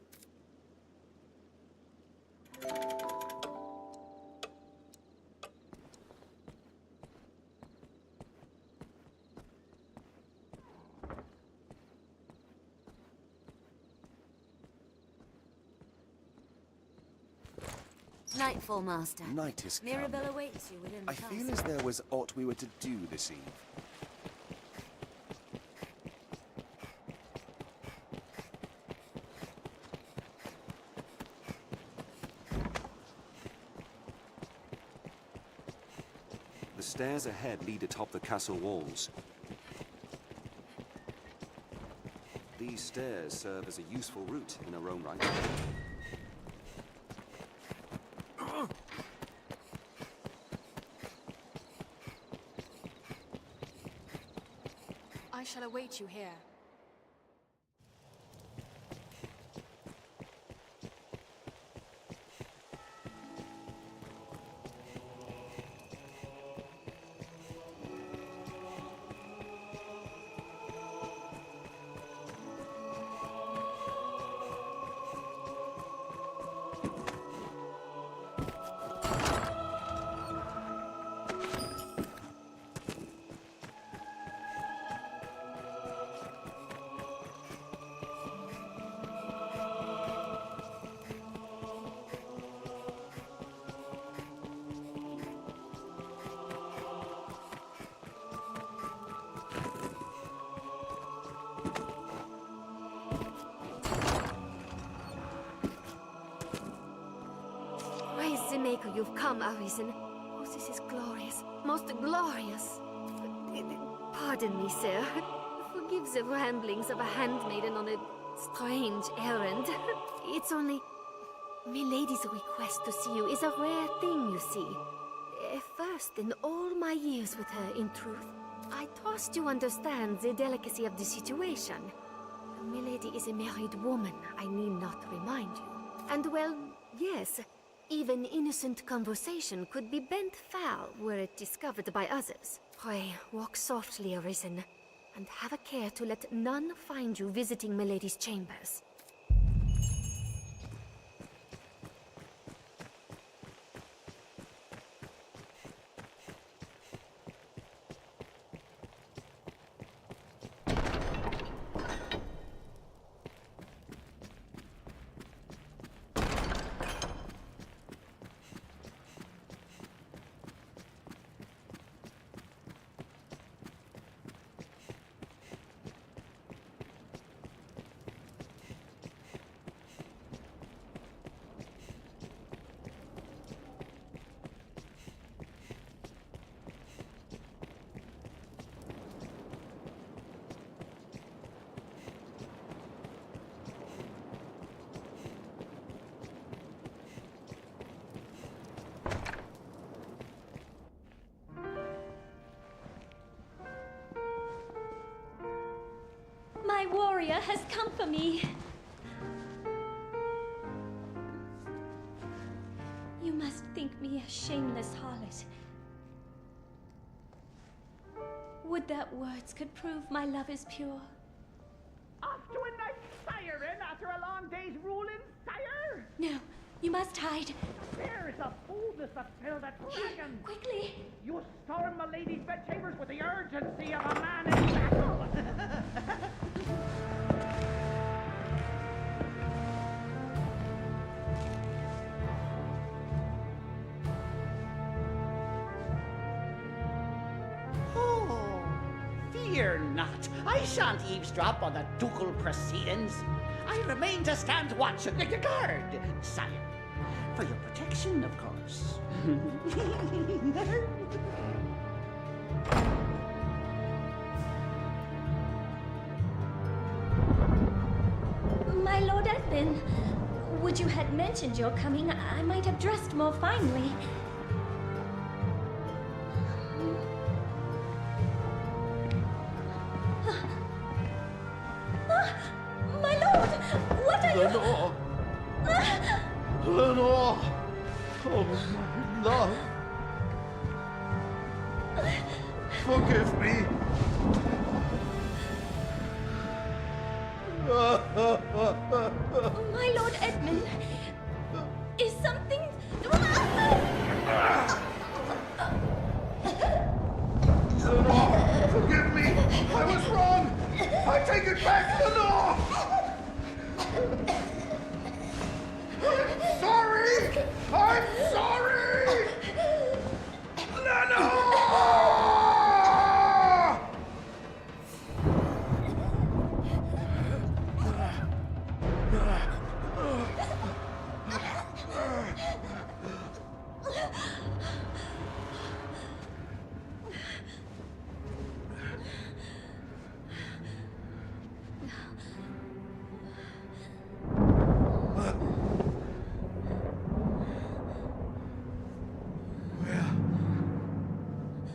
Nightfall, Master. Night is come. Mirabelle awaits you within the I castle. feel as there was aught we were to do this eve. The stairs ahead lead atop the castle walls. These stairs serve as a useful route in their own right. I shall await you here. Praise the Maker, you've come, Arisen. Oh, this is glorious. Most glorious. Pardon me, sir. Forgive the ramblings of a handmaiden on a strange errand. It's only... Milady's request to see you is a rare thing, you see. First in all my years with her, in truth, I trust you understand the delicacy of the situation. Milady is a married woman, I need not remind you. And well, yes, even innocent conversation could be bent foul were it discovered by others. Pray, walk softly, Arisen, and have a care to let none find you visiting Milady's chambers. warrior has come for me. You must think me a shameless harlot. Would that words could prove my love is pure. Off to a nice siren after a long day's ruling, sire? No, you must hide. There is a boldness that fill that dragon. Quickly! You storm my lady's bedchambers with the urgency of a man in battle. Oh, fear not. I shan't eavesdrop on the ducal proceedings. I remain to stand watch and guard, sire. For your protection, of course. My Lord Edmund, would you had mentioned your coming, I might have dressed more finely. My lord, what are Lenore! Lenore! Oh, my love! Forgive me! My Lord Edmund, is something... Lenore! Forgive me! I was wrong! I take it back, Lenore! I'm sorry! I'm sorry! Lenore!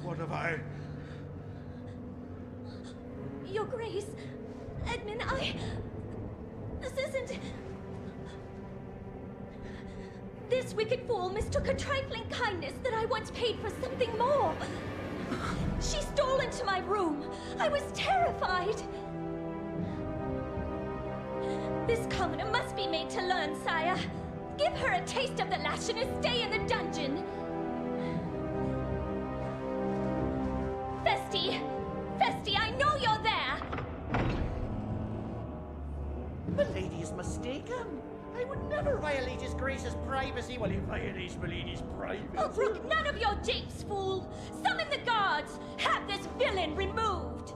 What have I... Your Grace, Edmund, This isn't... This wicked fool mistook a trifling kindness that I once paid for something more. She stole into my room. I was terrified. This commoner must be made to learn, sire. Give her a taste of the lash and a stay in the dungeon. Festi, I know you're there! Milady is mistaken. I would never violate his grace's privacy while he violates Milady's privacy. Oh, brook none of your japes, fool! Summon the guards! Have this villain removed!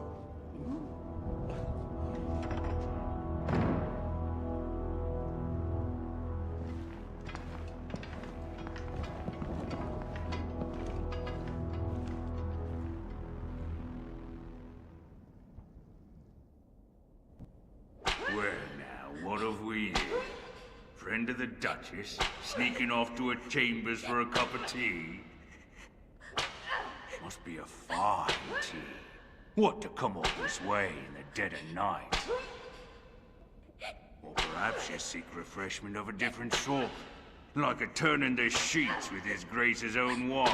Well now, what have we here? Friend of the Duchess, sneaking off to her chambers for a cup of tea? Must be a fine tea. What to come all this way in the dead of night? Or perhaps you seek refreshment of a different sort, like a turn in the sheets with his Grace's own wife.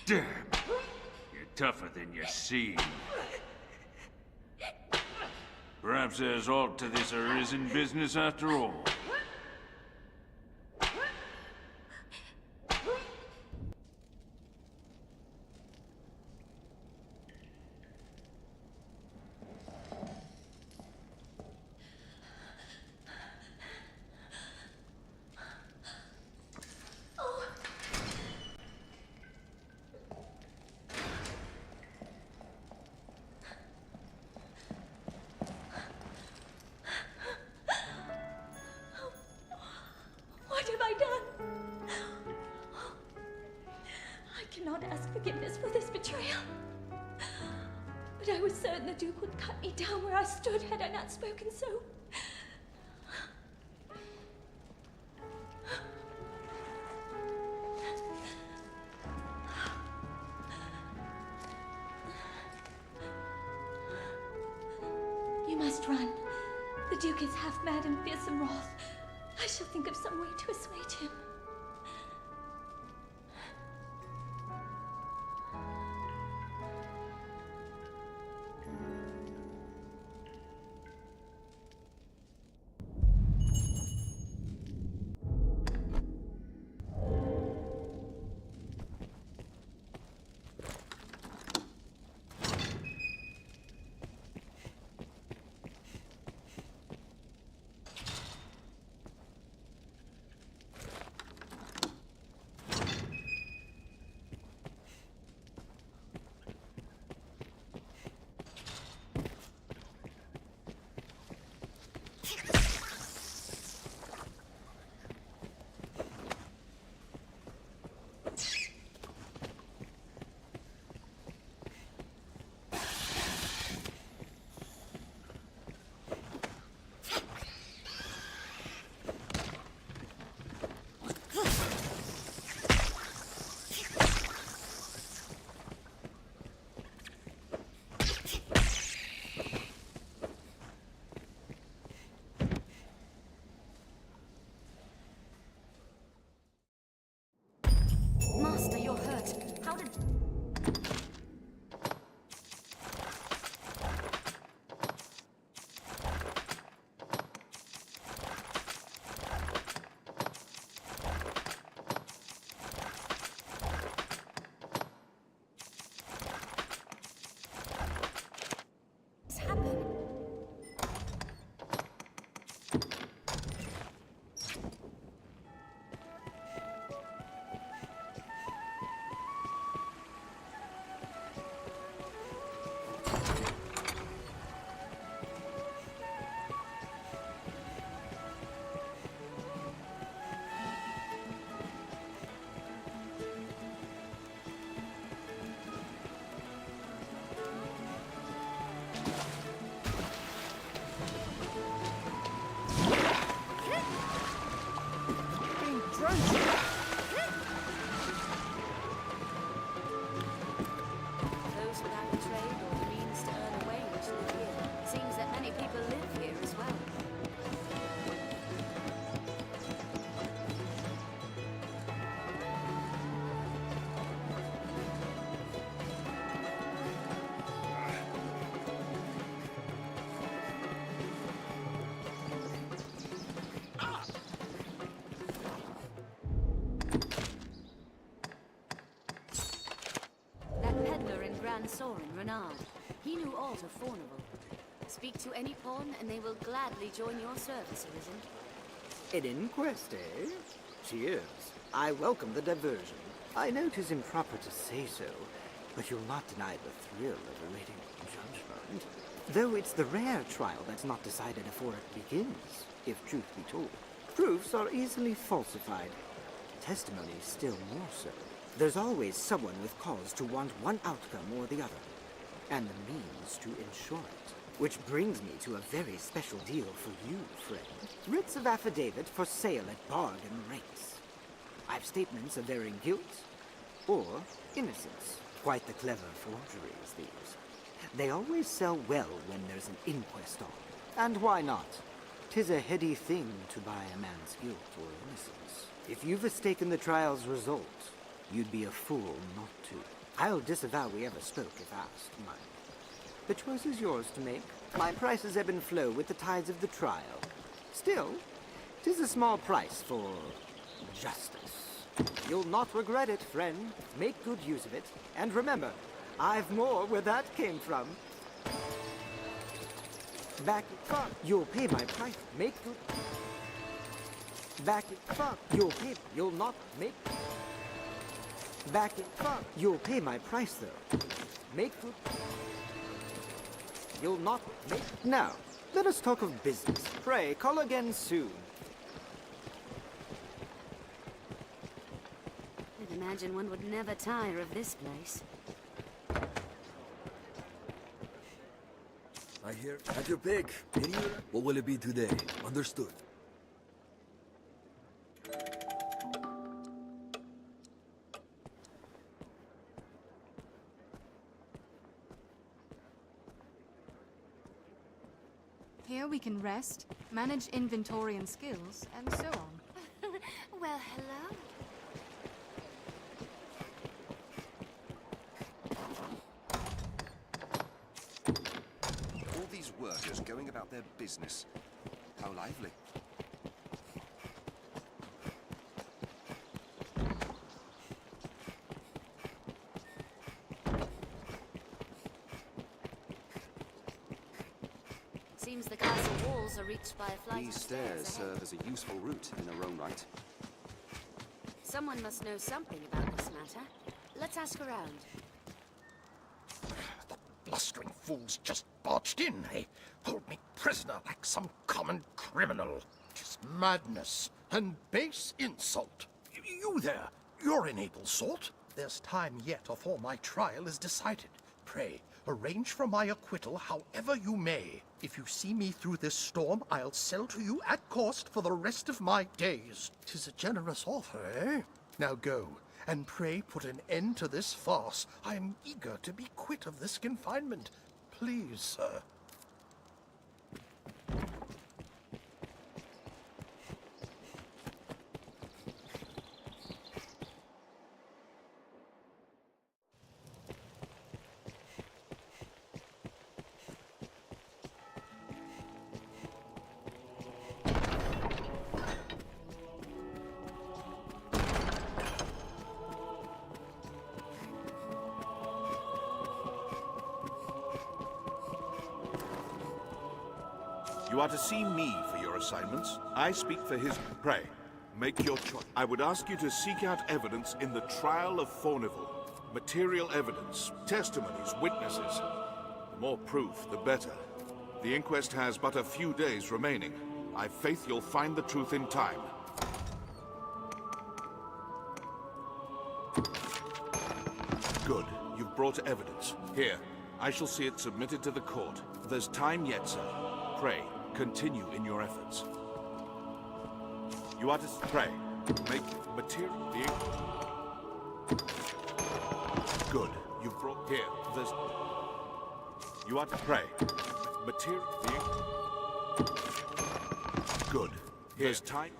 Damn, you're tougher than you seem. Perhaps there's aught to this Arisen business after all. What have I done? I cannot ask forgiveness for this betrayal. But I was certain the Duke would cut me down where I stood had I not spoken so. half-mad and fearsome wrath. I shall think of some way to assuage him. Master, you're hurt. How did... What's happened? Those without a trade or the means to earn a wage live here. Seems that many people live here as well. That peddler in Grand Sorin, Renard, he knew all of Fornival. Speak to any pawn and they will gladly join your service, Arisen. An inquest, eh? Cheers. I welcome the diversion. I know 'tis improper to say so, but you'll not deny the thrill of awaiting judgment. Though it's the rare trial that's not decided before it begins, if truth be told. Proofs are easily falsified. Testimony still more so. There's always someone with cause to want one outcome or the other, and the means to ensure it. Which brings me to a very special deal for you, friend. Writs of affidavit for sale at bargain rates. I've statements of varying guilt or innocence. Quite the clever forgeries, these. They always sell well when there's an inquest on. And why not? 'Tis a heady thing to buy a man's guilt or innocence. If you've mistaken the trial's result, you'd be a fool not to. I'll disavow we ever spoke if asked, mind. The choice is yours to make. My prices ebb and flow with the tides of the trial. Still, 'tis a small price for justice. You'll not regret it, friend. Make good use of it. And remember, I've more where that came from. Back fuck, you'll pay my price. Make good. Back fuck, you'll not make. Back fuck, you'll pay my price though. Make good. You'll not make. Now, let us talk of business. Pray, call again soon. I'd imagine one would never tire of this place. I hear at your pick. Any order? What will it be today? Understood. Here we can rest, manage inventory and skills, and so on. Well, hello. All these workers going about their business. How lively. Seems the castle walls are reached by a flight These of stairs stairs ahead. serve as a useful route in their own right. Someone must know something about this matter. Let's ask around. Blustering fools just barged in. They hold me prisoner like some common criminal. 'Tis madness and base insult. You there, you're an able sort. There's time yet afore my trial is decided. Pray, arrange for my acquittal however you may. If you see me through this storm, I'll sell to you at cost for the rest of my days. 'Tis a generous offer, eh? Now go, and pray put an end to this farce. I am eager to be quit of this confinement. Please, sir. You are to see me for your assignments. I speak for his... Pray, make your choice. I would ask you to seek out evidence in the trial of Fornival. Material evidence, testimonies, witnesses. The more proof, the better. The inquest has but a few days remaining. I've faith you'll find the truth in time. Good. You've brought evidence. Here, I shall see it submitted to the court. There's time yet, sir. Pray, continue in your efforts. You are to pray. Make material... Good. You've brought... Here, there's... You are to pray. Material... Good. Here's time...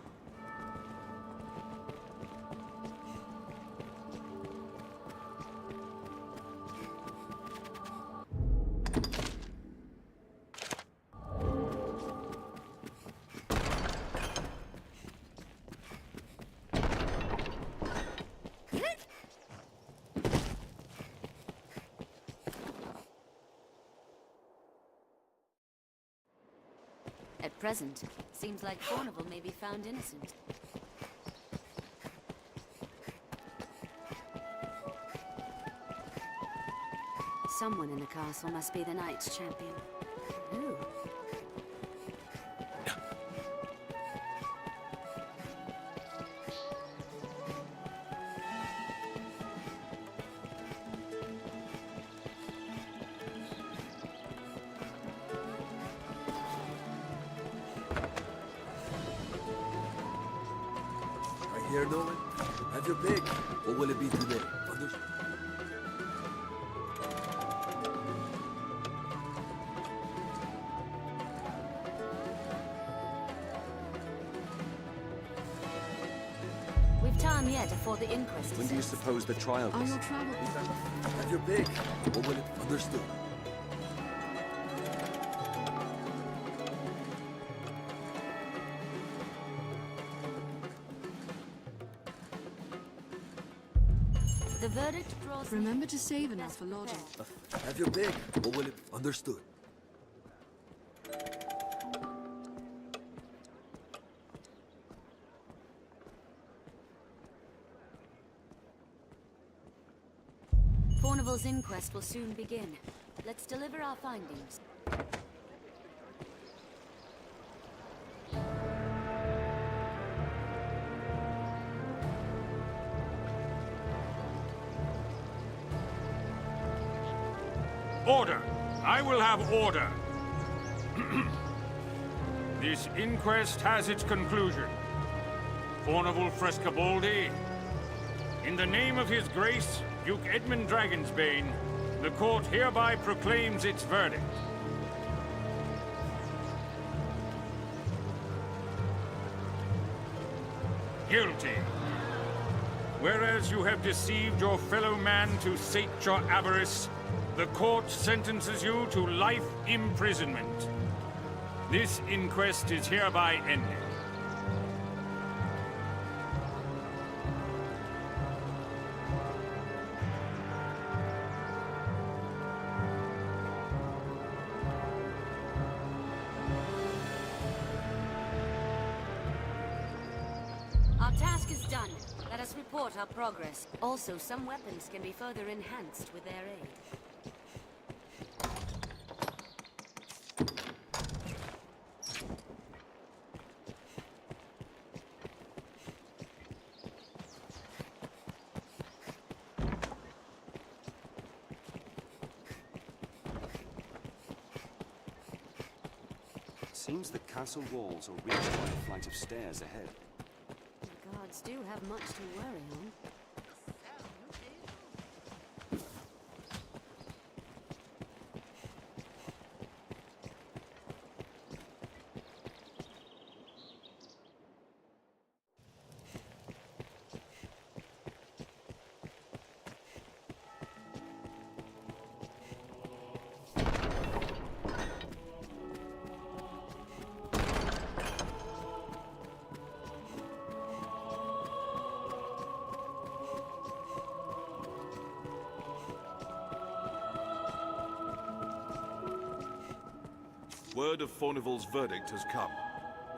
At present, seems like Fornival may be found innocent. Someone in the castle must be the Knight's champion. Who? Here, Nolan? Have your pick. What will it be today? We've time yet before the inquest. When do you suppose the trial Are is? your travel... Have your pick. What will it... Understood. The verdict draws... Remember to save enough for lodging. Have your pick. What will it... Understood. Fornival's inquest will soon begin. Let's deliver our findings. Order! I will have order! This inquest has its conclusion. Fornival Frescobaldi, in the name of His Grace, Duke Edmund Dragonsbane, the court hereby proclaims its verdict. guilty. Whereas you have deceived your fellow man to sate your avarice, the court sentences you to life imprisonment. This inquest is hereby ended. Our task is done. Let us report our progress. Also, some weapons can be further enhanced with their aid. Seems the castle walls are reached by a flight of stairs ahead. The guards do have much to worry on. Word of Fornival's verdict has come.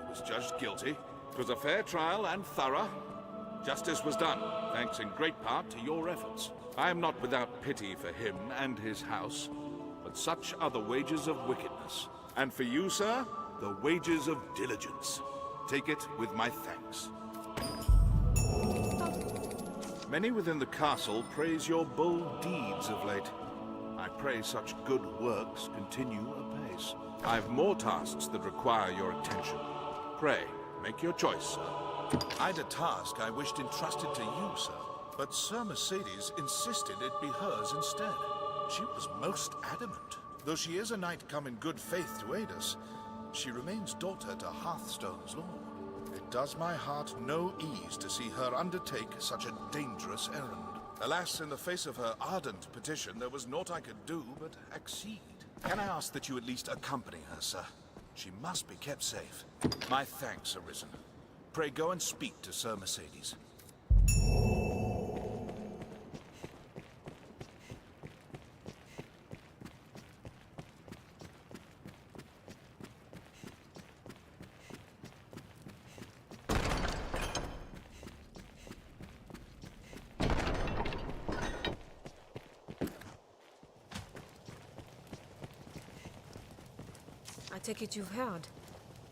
He was judged guilty. It was a fair trial and thorough. Justice was done, thanks in great part to your efforts. I am not without pity for him and his house, but such are the wages of wickedness. And for you, sir, the wages of diligence. Take it with my thanks. Many within the castle praise your bold deeds of late. I pray such good works continue apace. I've more tasks that require your attention. Pray, make your choice, sir. I'd a task I wished entrusted to you, sir, but Sir Mercedes insisted it be hers instead. She was most adamant. Though she is a knight come in good faith to aid us, she remains daughter to Hearthstone's lord. It does my heart no ease to see her undertake such a dangerous errand. Alas, in the face of her ardent petition, there was naught I could do but accede. Can I ask that you at least accompany her, sir? She must be kept safe. My thanks, Arisen. Pray go and speak to Sir Mercedes. I take it you've heard.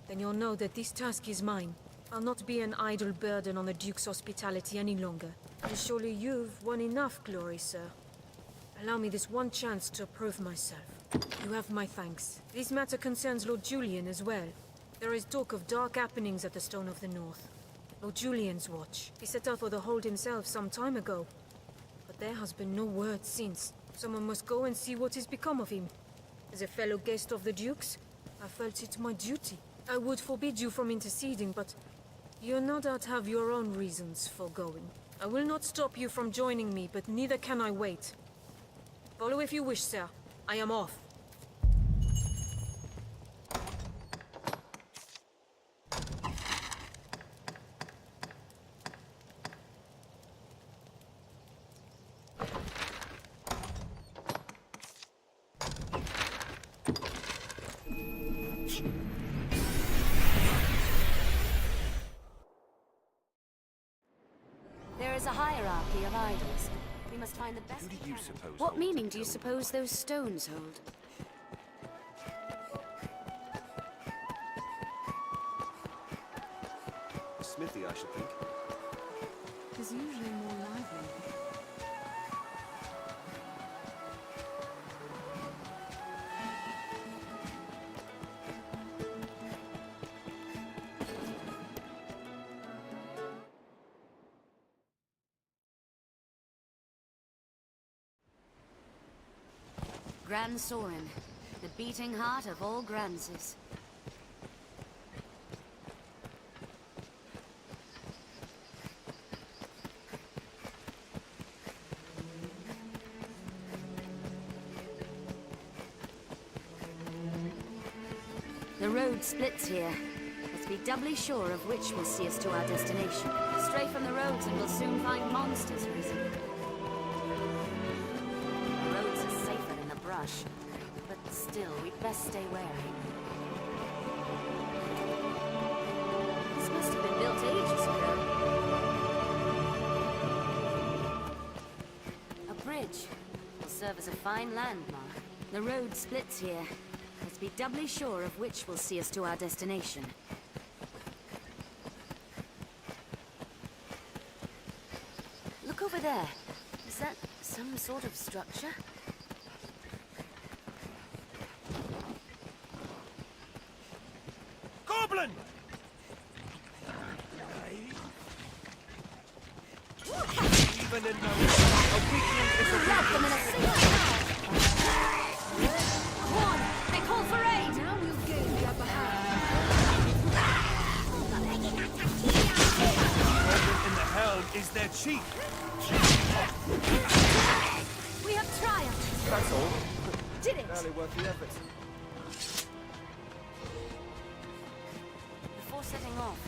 Then you'll know that this task is mine. I'll not be an idle burden on the Duke's hospitality any longer. And surely you've won enough glory, sir. Allow me this one chance to prove myself. You have my thanks. This matter concerns Lord Julian as well. There is talk of dark happenings at the Stone of the North. Lord Julian's watch. He set out for the hold himself some time ago. But there has been no word since. Someone must go and see what has become of him. As a fellow guest of the Duke's, I felt it my duty. I would forbid you from interceding, but you no doubt have your own reasons for going. I will not stop you from joining me, but neither can I wait. Follow if you wish, sir. I am off. There is a hierarchy of idols. We must find the best. Who do you suppose? What meaning do you suppose those stones hold? A smithy, I should think. It's usually more lively. Grand Sorin, the beating heart of all Granses. road splits here. Let's be doubly sure of which will see us to our destination. Stray from the roads and we'll soon find monsters, Arisen. The roads are safer than the brush, but still, we'd best stay wary. This must have been built ages ago. A bridge will serve as a fine landmark. The road splits here. Let's be doubly sure of which will see us to our destination. Look over there. Is that some sort of structure? Goblin! Even in no a weakling is a Love them in a single round. One, they call for aid. Now we'll gain the upper hand. in the helm is their chief. We have triumphed. That's all. Did it? Barely worth the effort. Before setting off,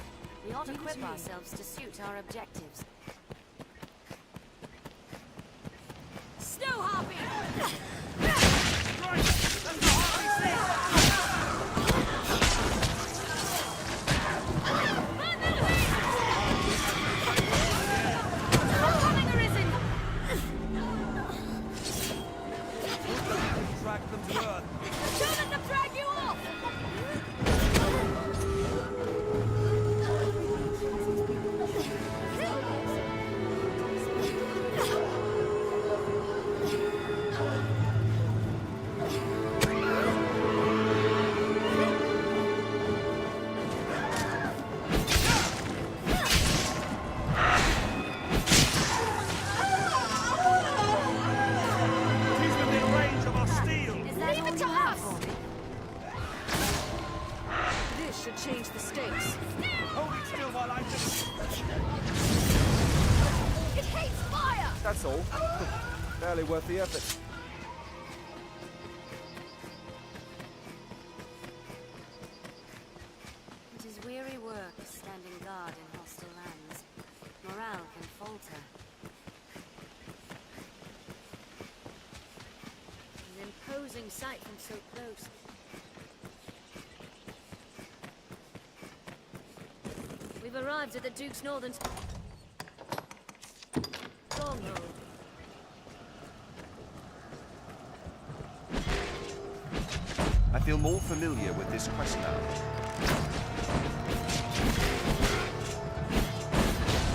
we ought to equip ourselves to suit our objectives. Snow harpy! Coming, Arisen! Drag them to earth. Don't let them drag you off! He's within range of our steel. Leave it to us! This should change the stakes. Hold it still while I finish. It hates fire! That's all. Barely worth the effort. It is weary work standing guard in hostile lands. Morale can falter. An imposing sight from so close. We've arrived at the Duke's northern stronghold. I feel more familiar with this quest now.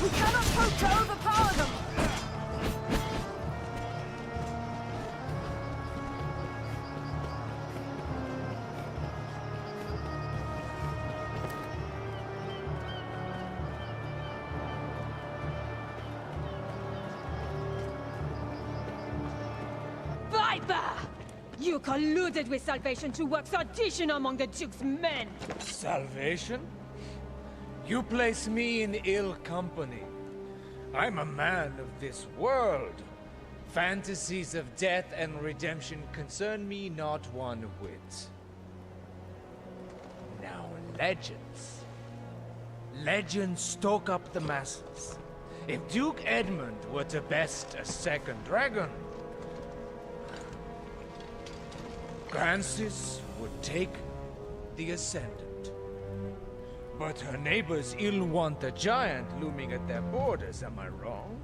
We cannot hope to overpower them! Viper! You colluded with Salvation to work sedition among the Duke's men! Salvation? You place me in ill company. I'm a man of this world. Fantasies of death and redemption concern me not one whit. Now, legends. Legends stoke up the masses. If Duke Edmund were to best a second dragon, Francis would take the Ascendant. But her neighbors ill want a giant looming at their borders, am I wrong?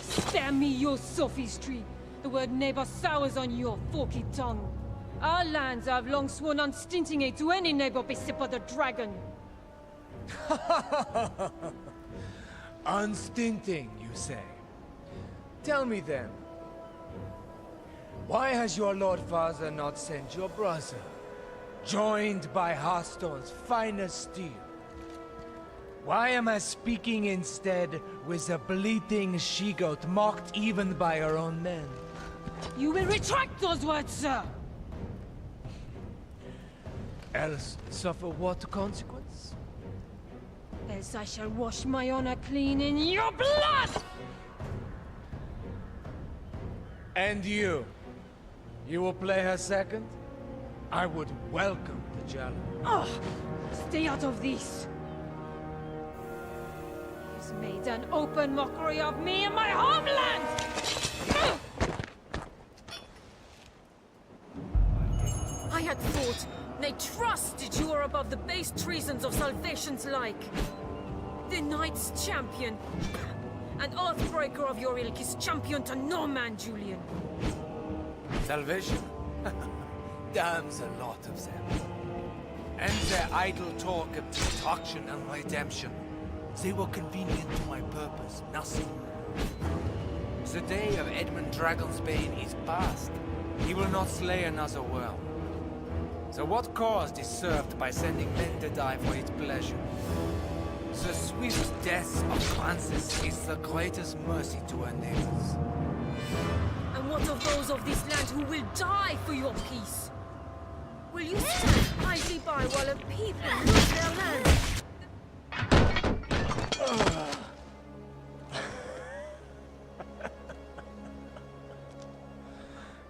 Spare me your sophistry! The word neighbor sours on your forky tongue. Our lands have long sworn unstinting aid to any neighbor beset by the dragon. Unstinting, you say? Tell me then, why has your Lord Father not sent your brother, joined by Hearthstone's finest steel? Why am I speaking instead with a bleating she-goat mocked even by her own men? You will retract those words, sir! Else suffer what consequence? Else I shall wash my honor clean in your blood! And you? You will play her second? I would welcome the Jal. Oh, stay out of this! He's made an open mockery of me and my homeland! I had thought, nay trusted you were above the base treasons of Salvation's like. The Knight's champion. And Oathbreaker of your ilk is champion to no man, Julian. Salvation? Damns a lot of them. And their idle talk of destruction and redemption. They were convenient to my purpose, nothing. The day of Edmund Dragonsbane is past. He will not slay another world. So what cause is served by sending men to die for his pleasure? The swift death of Francis is the greatest mercy to our neighbors. And what of those of this land who will die for your peace? Will you stand idly by while a people lose their land?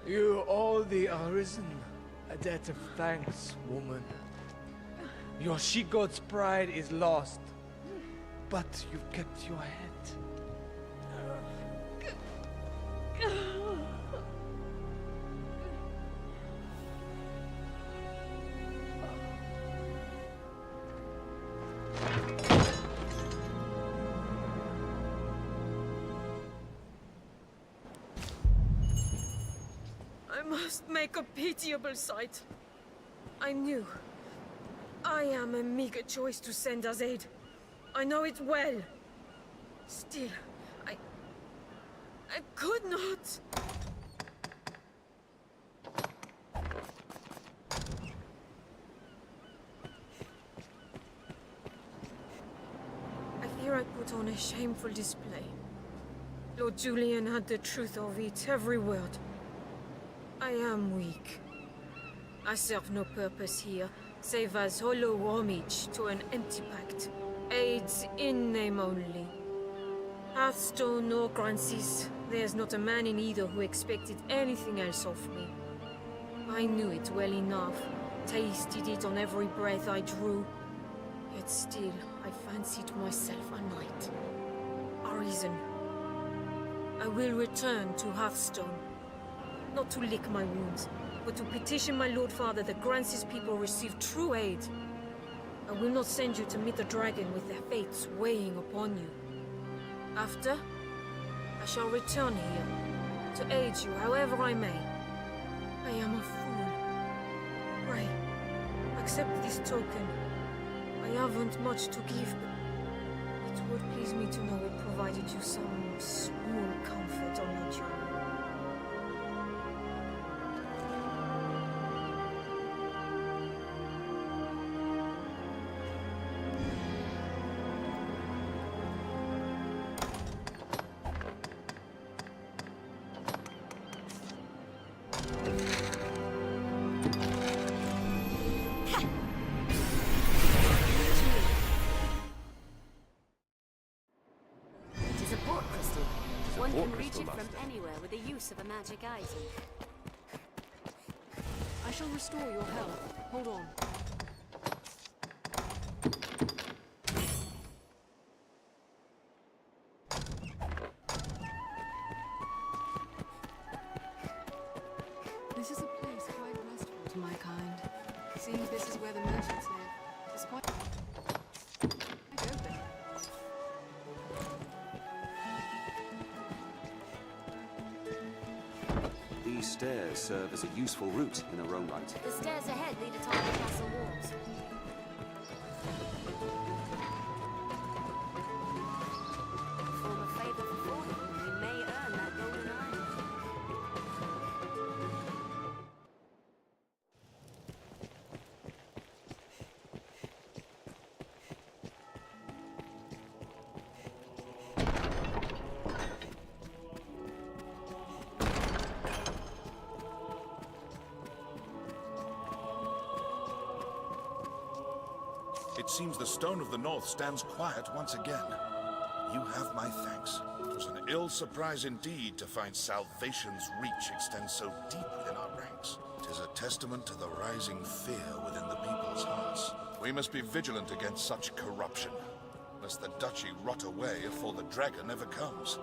You owe the Arisen a debt of thanks, woman. Your she-goat's pride is lost, but you've kept your head. I must make a pitiable sight. I knew. I am a meager choice to send as aid. I know it well. Still, I could not. I fear I put on a shameful display. Lord Julian had the truth of it, every word. I am weak. I serve no purpose here, save as hollow homage to an empty pact. Aids in name only. Hearthstone or Grancis, there's not a man in either who expected anything else of me. I knew it well enough, tasted it on every breath I drew. Yet still, I fancied myself a knight. Arisen. I will return to Hearthstone. Not to lick my wounds, but to petition my Lord Father that Grancis people receive true aid. I will not send you to meet the dragon with their fates weighing upon you. After, I shall return here, to aid you however I may. I am a fool. Pray, accept this token. I haven't much to give, but it would please me to know it provided you some small comfort on your journey. One can reach it from anywhere with the use of a magic item. I shall restore your health. Hold on. This is a place quite restful to my kind. Seems this is where the merchants live. It's quite open. These stairs serve as a useful route in their own right. The stairs ahead lead atop the castle walls. Form a favor for falling, we may earn that golden iron. It seems the Stone of the North stands quiet once again. You have my thanks. It was an ill surprise indeed to find salvation's reach extends so deep within our ranks. 'Tis a testament to the rising fear within the people's hearts. We must be vigilant against such corruption, lest the duchy rot away before the dragon ever comes.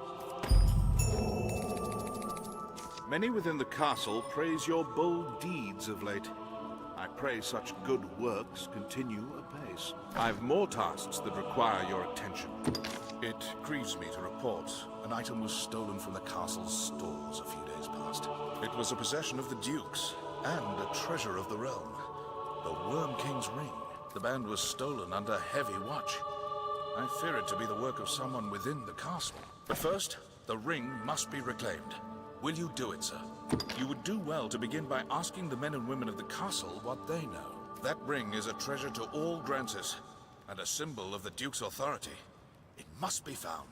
Many within the castle praise your bold deeds of late. I pray such good works continue apace. I've more tasks that require your attention. It grieves me to report an item was stolen from the castle's stores a few days past. It was a possession of the Duke's and a treasure of the realm. The Worm King's ring. The band was stolen under heavy watch. I fear it to be the work of someone within the castle. But first, the ring must be reclaimed. Will you do it, sir? You would do well to begin by asking the men and women of the castle what they know. That ring is a treasure to all Grancis, and a symbol of the Duke's authority. It must be found.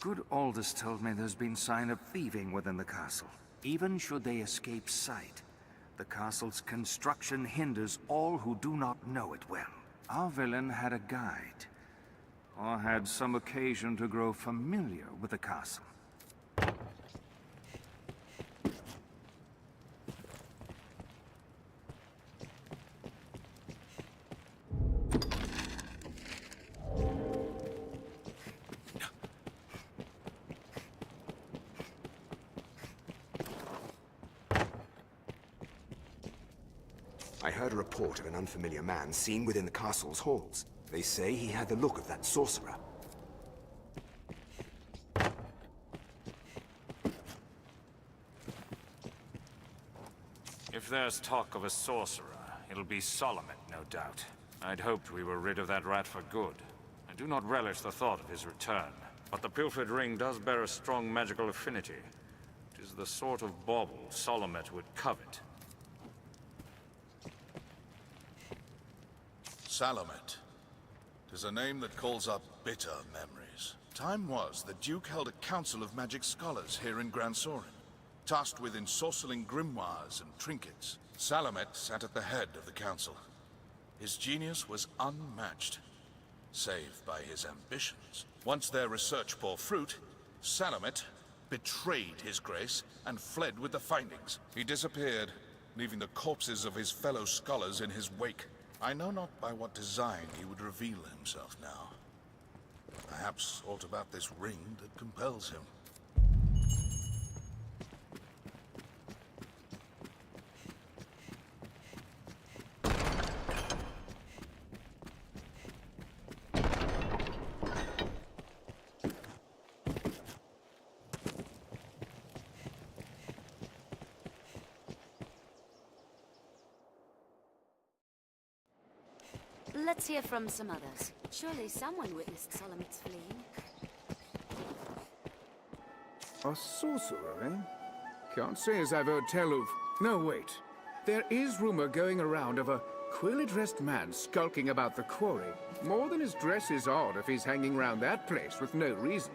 Good Aldous told me there's been sign of thieving within the castle. Even should they escape sight, the castle's construction hinders all who do not know it well. Our villain had a guide, or had some occasion to grow familiar with the castle. I heard a report of an unfamiliar man seen within the castle's halls. They say he had the look of that sorcerer. If there's talk of a sorcerer, it'll be Solomon, no doubt. I'd hoped we were rid of that rat for good. I do not relish the thought of his return. But the pilfered ring does bear a strong magical affinity. It is the sort of bauble Solomon would covet. Salamet. 'Tis a name that calls up bitter memories. Time was the Duke held a council of magic scholars here in Gran Soren, tasked with ensorceling grimoires and trinkets. Salamet sat at the head of the council. His genius was unmatched, save by his ambitions. Once their research bore fruit, Salamet betrayed his grace and fled with the findings. He disappeared, leaving the corpses of his fellow scholars in his wake. I know not by what design he would reveal himself now. Perhaps aught about this ring that compels him. Let's hear from some others. Surely someone witnessed Solomon's fleeing. A sorcerer, eh? Can't say as I've heard tell of... No, wait. There is rumor going around of a queerly-dressed man skulking about the quarry. More than his dress is odd if he's hanging around that place with no reason.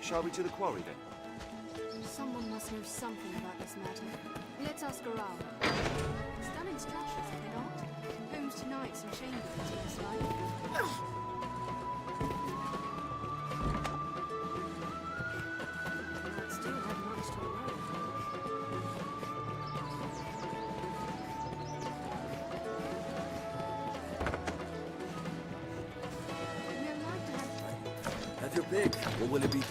Shall we to the quarry then? Someone must know something about this matter. Let's ask around. Stunning structures, are they not? Homes to knights and chamberlains in this life. Still have much to learn. Have your pick. What will it be?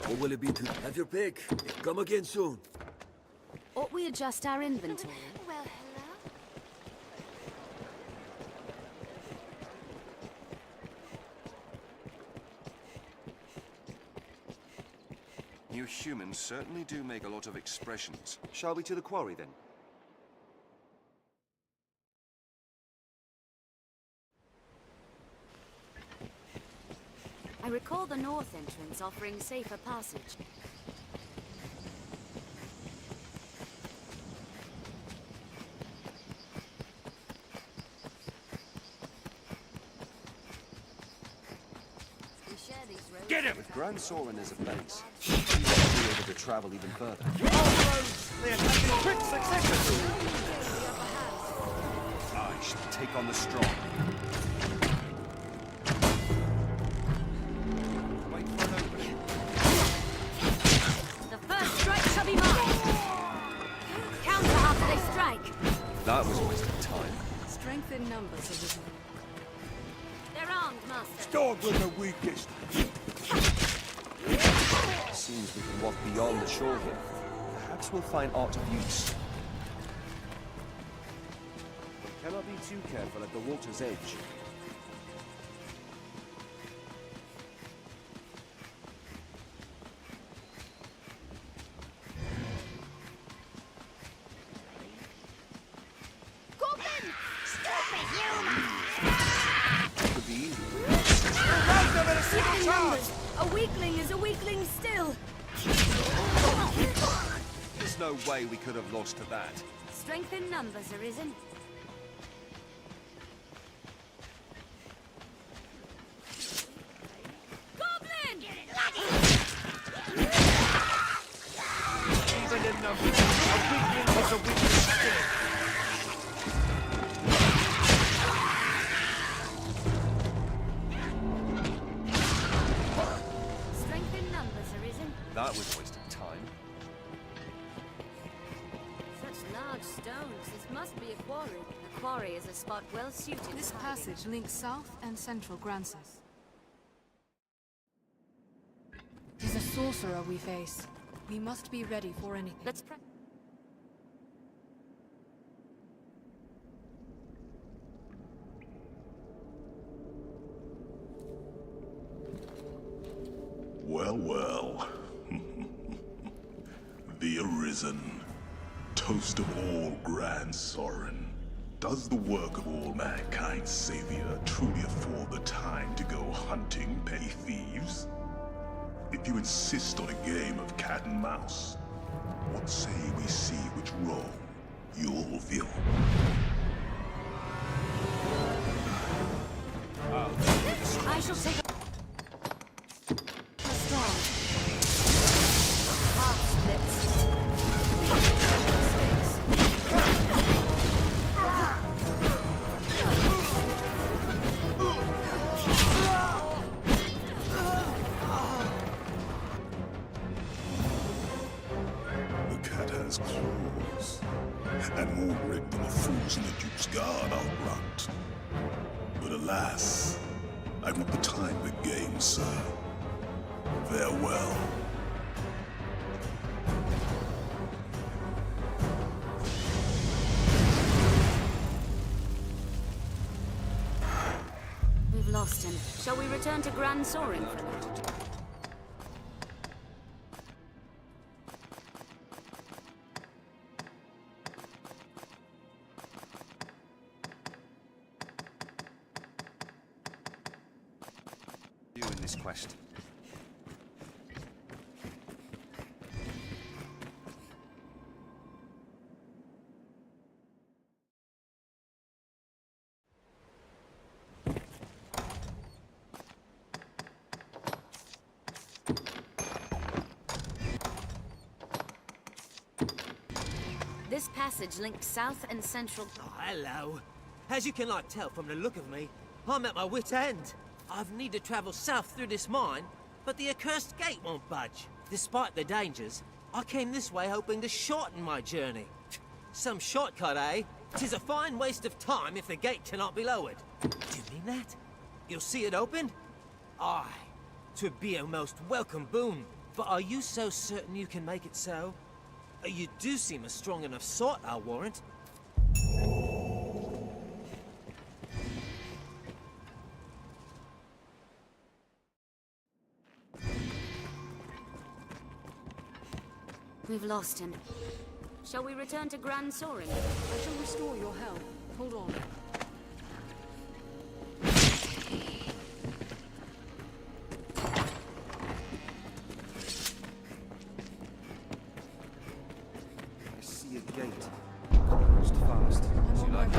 What will it be to have your pick? Come again soon. Ought we adjust our inventory? Well, hello? You humans certainly do make a lot of expressions. Shall we to the quarry then? I recall the north entrance offering safer passage. We share these roads. Get him! With Grand Soren as a base, we might be able to travel even further. They are taking in quick succession! I should take on the strong. Wait for an opening. The first strike shall be mine! Counter after they strike! That was a waste of time. Strength in numbers, Arisen. They're armed, Master. Start with the weakest. Seems we can walk beyond the shore here. Perhaps we'll find aught of use. We cannot be too careful at the water's edge. Goblin! Stupid human! Could be easy. Round them in a single charge! A weakling is a weakling still! There's no way we could have lost to that. Strength in numbers, Arisen. Goblin! Even in numbers, a weakling is a weakling still. Strength in numbers, Arisen. That was a waste of time. Such large stones. This must be a quarry. A quarry is a spot well suited. This for hiding. passage links south and central Gransus. Tis a sorcerer we face. We must be ready for anything. Let's prep. Well, well. The Arisen, toast of all Grand Soren. Does the work of all mankind's savior truly afford the time to go hunting petty thieves? If you insist on a game of cat and mouse, what say we see which role you'll fill? I shall take a strong. Heart splits. The cat has claws, and more rigged than the fools in the Duke's Guard, I'll grant. But alas, I've not the time for games, sir. Farewell. We've lost him. Shall we return to Grand Soren for that? do in this quest. This passage links south and central... Oh, hello. As you can tell from the look of me, I'm at my wit's end. I've need to travel south through this mine, but the accursed gate won't budge. Despite the dangers, I came this way hoping to shorten my journey. Some shortcut, eh? 'Tis a fine waste of time if the gate cannot be lowered. Do you mean that? You'll see it opened? Aye. 'Twould be a most welcome boon. But are you so certain you can make it so? You do seem a strong enough sort, I'll warrant. We've lost him. Shall we return to Grand Sorin? I shall restore your health. Hold on. I see a gate. Closed fast. As you like.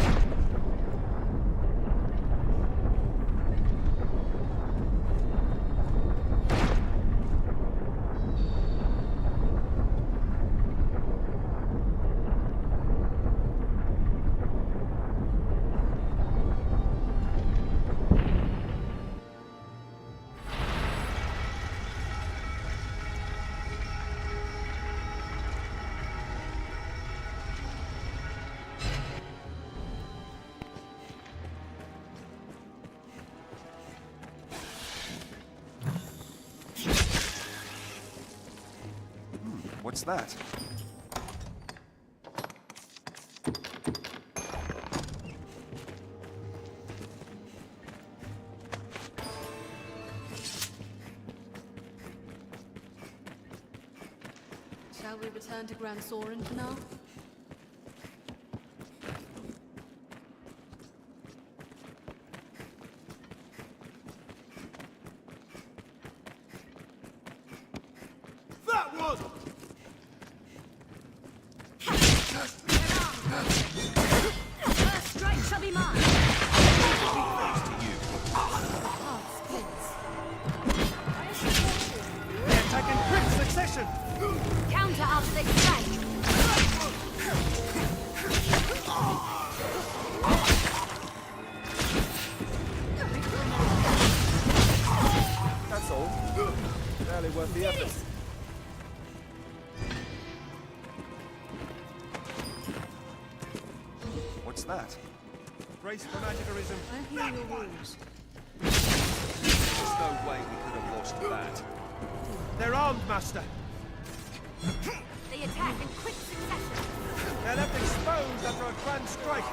What's that? Shall we return to Grand Sorin for now? That one! First strike shall be mine! They're attacking quick succession! Counter outfit strike! That's all. Barely worth the effort. What's that? Brace for magic Arisen. I'm healing your wounds. There's no way we could have lost that. They're armed, Master. They attack in quick succession! They're left exposed after a grand strike.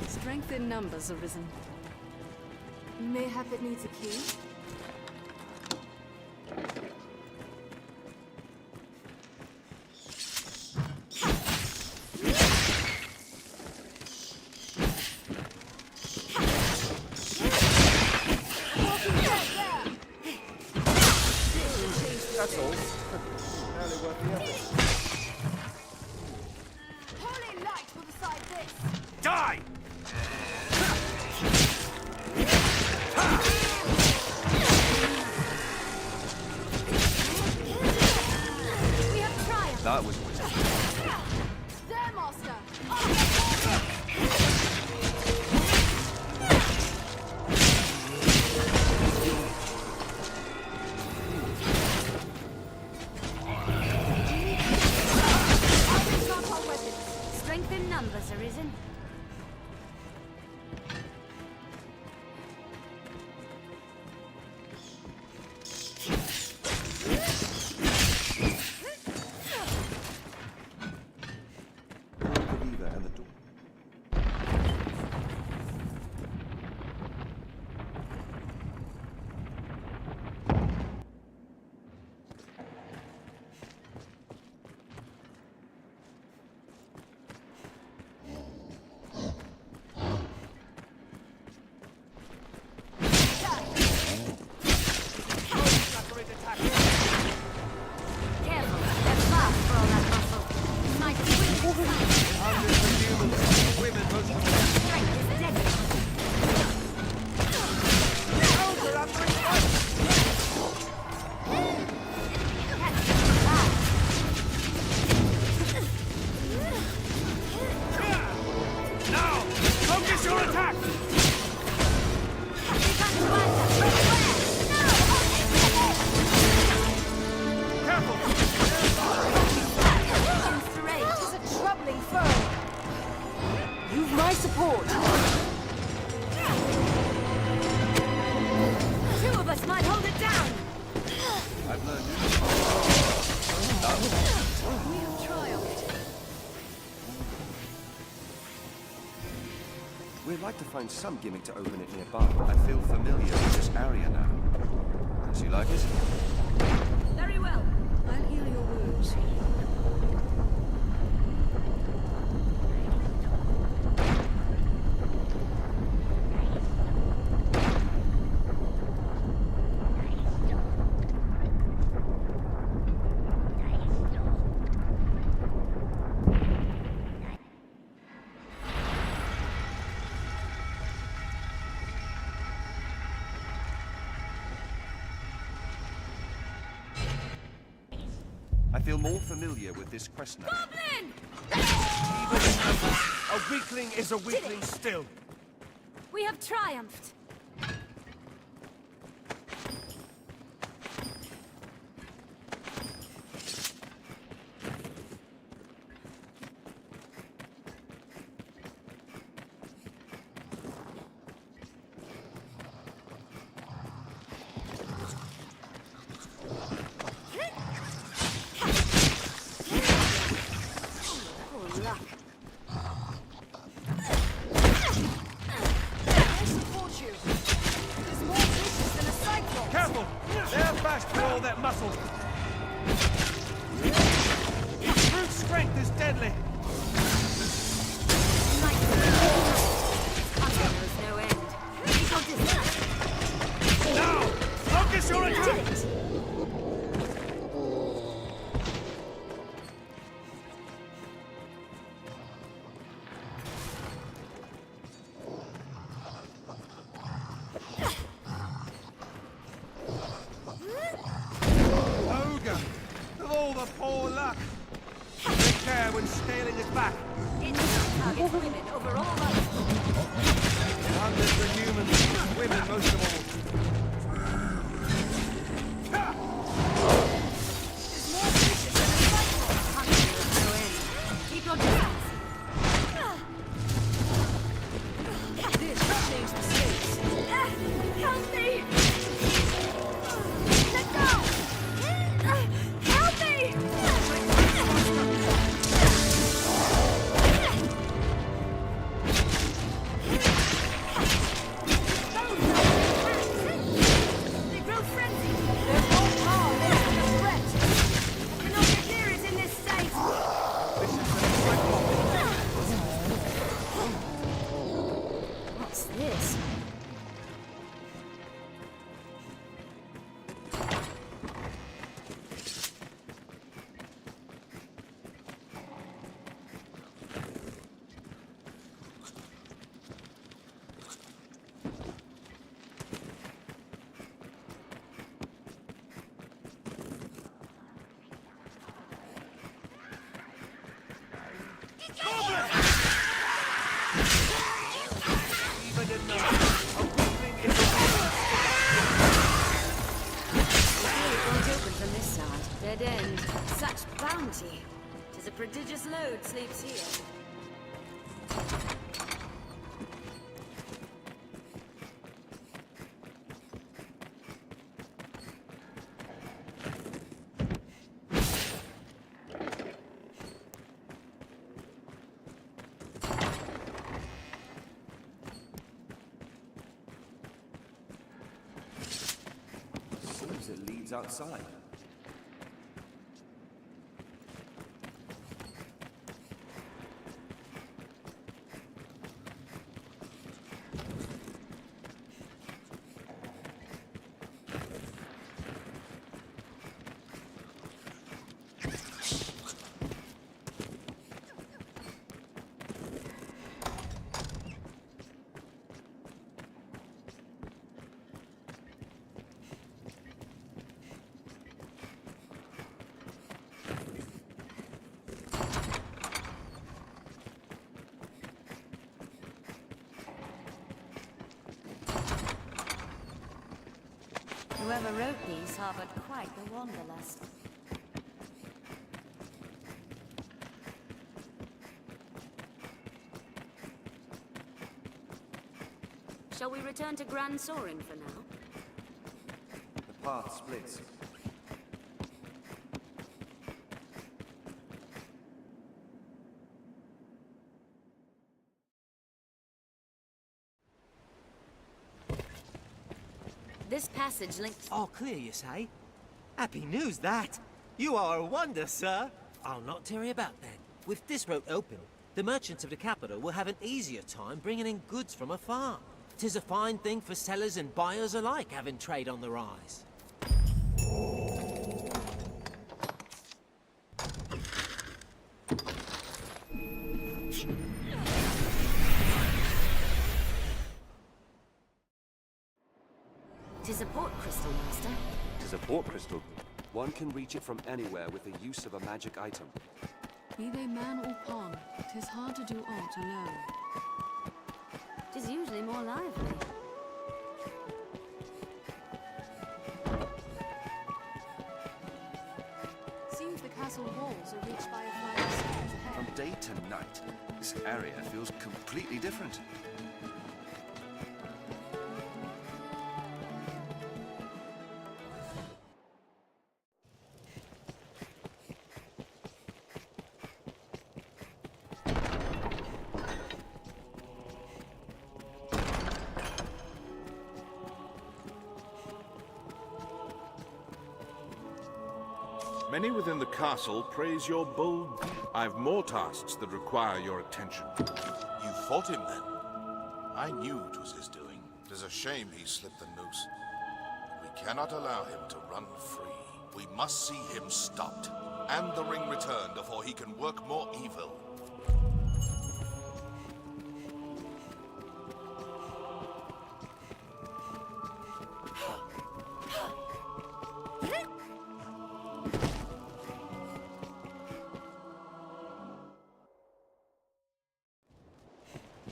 Strength in numbers, Arisen. Mayhap it needs a key? That's all. Barely worth the effort. Holy light will decide this! Die! We have triumphed! That was There, Master! Strength in numbers, Arisen. I'd like to find some gimmick to open it nearby. I feel familiar with this area now. Does you like it? Very well. I'll heal your wounds. I feel more familiar with this quest now. Goblin! A weakling is a weakling still. We have triumphed. Careful! They're fast with all that muscle. Its brute strength is deadly. No end. Now! Focus your attack! All the poor luck. Take care when scaling it back. It targets women over all others. Hundreds of humans, women most of all. It's more vicious than a cycle. Hunting with no end. Keep your distance. This will change the stakes. Help me! Let go! Help me! They grow frenzied. There's no power left in the threat. I cannot get near it in this state. What's this? Dead end. Such bounty. 'Tis a prodigious load sleeps here. Seems it leads outside. Whoever wrote these harbored quite the wanderlust. Shall we return to Grand Sorin for now? The path splits. This passage links... All clear, you say? Happy news, that! You are a wonder, sir! I'll not tarry about then. With this road open, the merchants of the capital will have an easier time bringing in goods from afar. 'Tis a fine thing for sellers and buyers alike, having trade on the rise. Tis a port crystal, Master. Tis a port crystal. One can reach it from anywhere with the use of a magic item. Be they man or pawn, 'tis hard to do aught alone. Tis usually more lively. Seems the castle walls are reached by a flight of stairs ahead. From day to night, this area feels completely different. Many within the castle praise your bold... I've more tasks that require your attention. You fought him then? I knew it was his doing. It is a shame he slipped the noose. We cannot allow him to run free. We must see him stopped, and the ring returned before he can work more evil.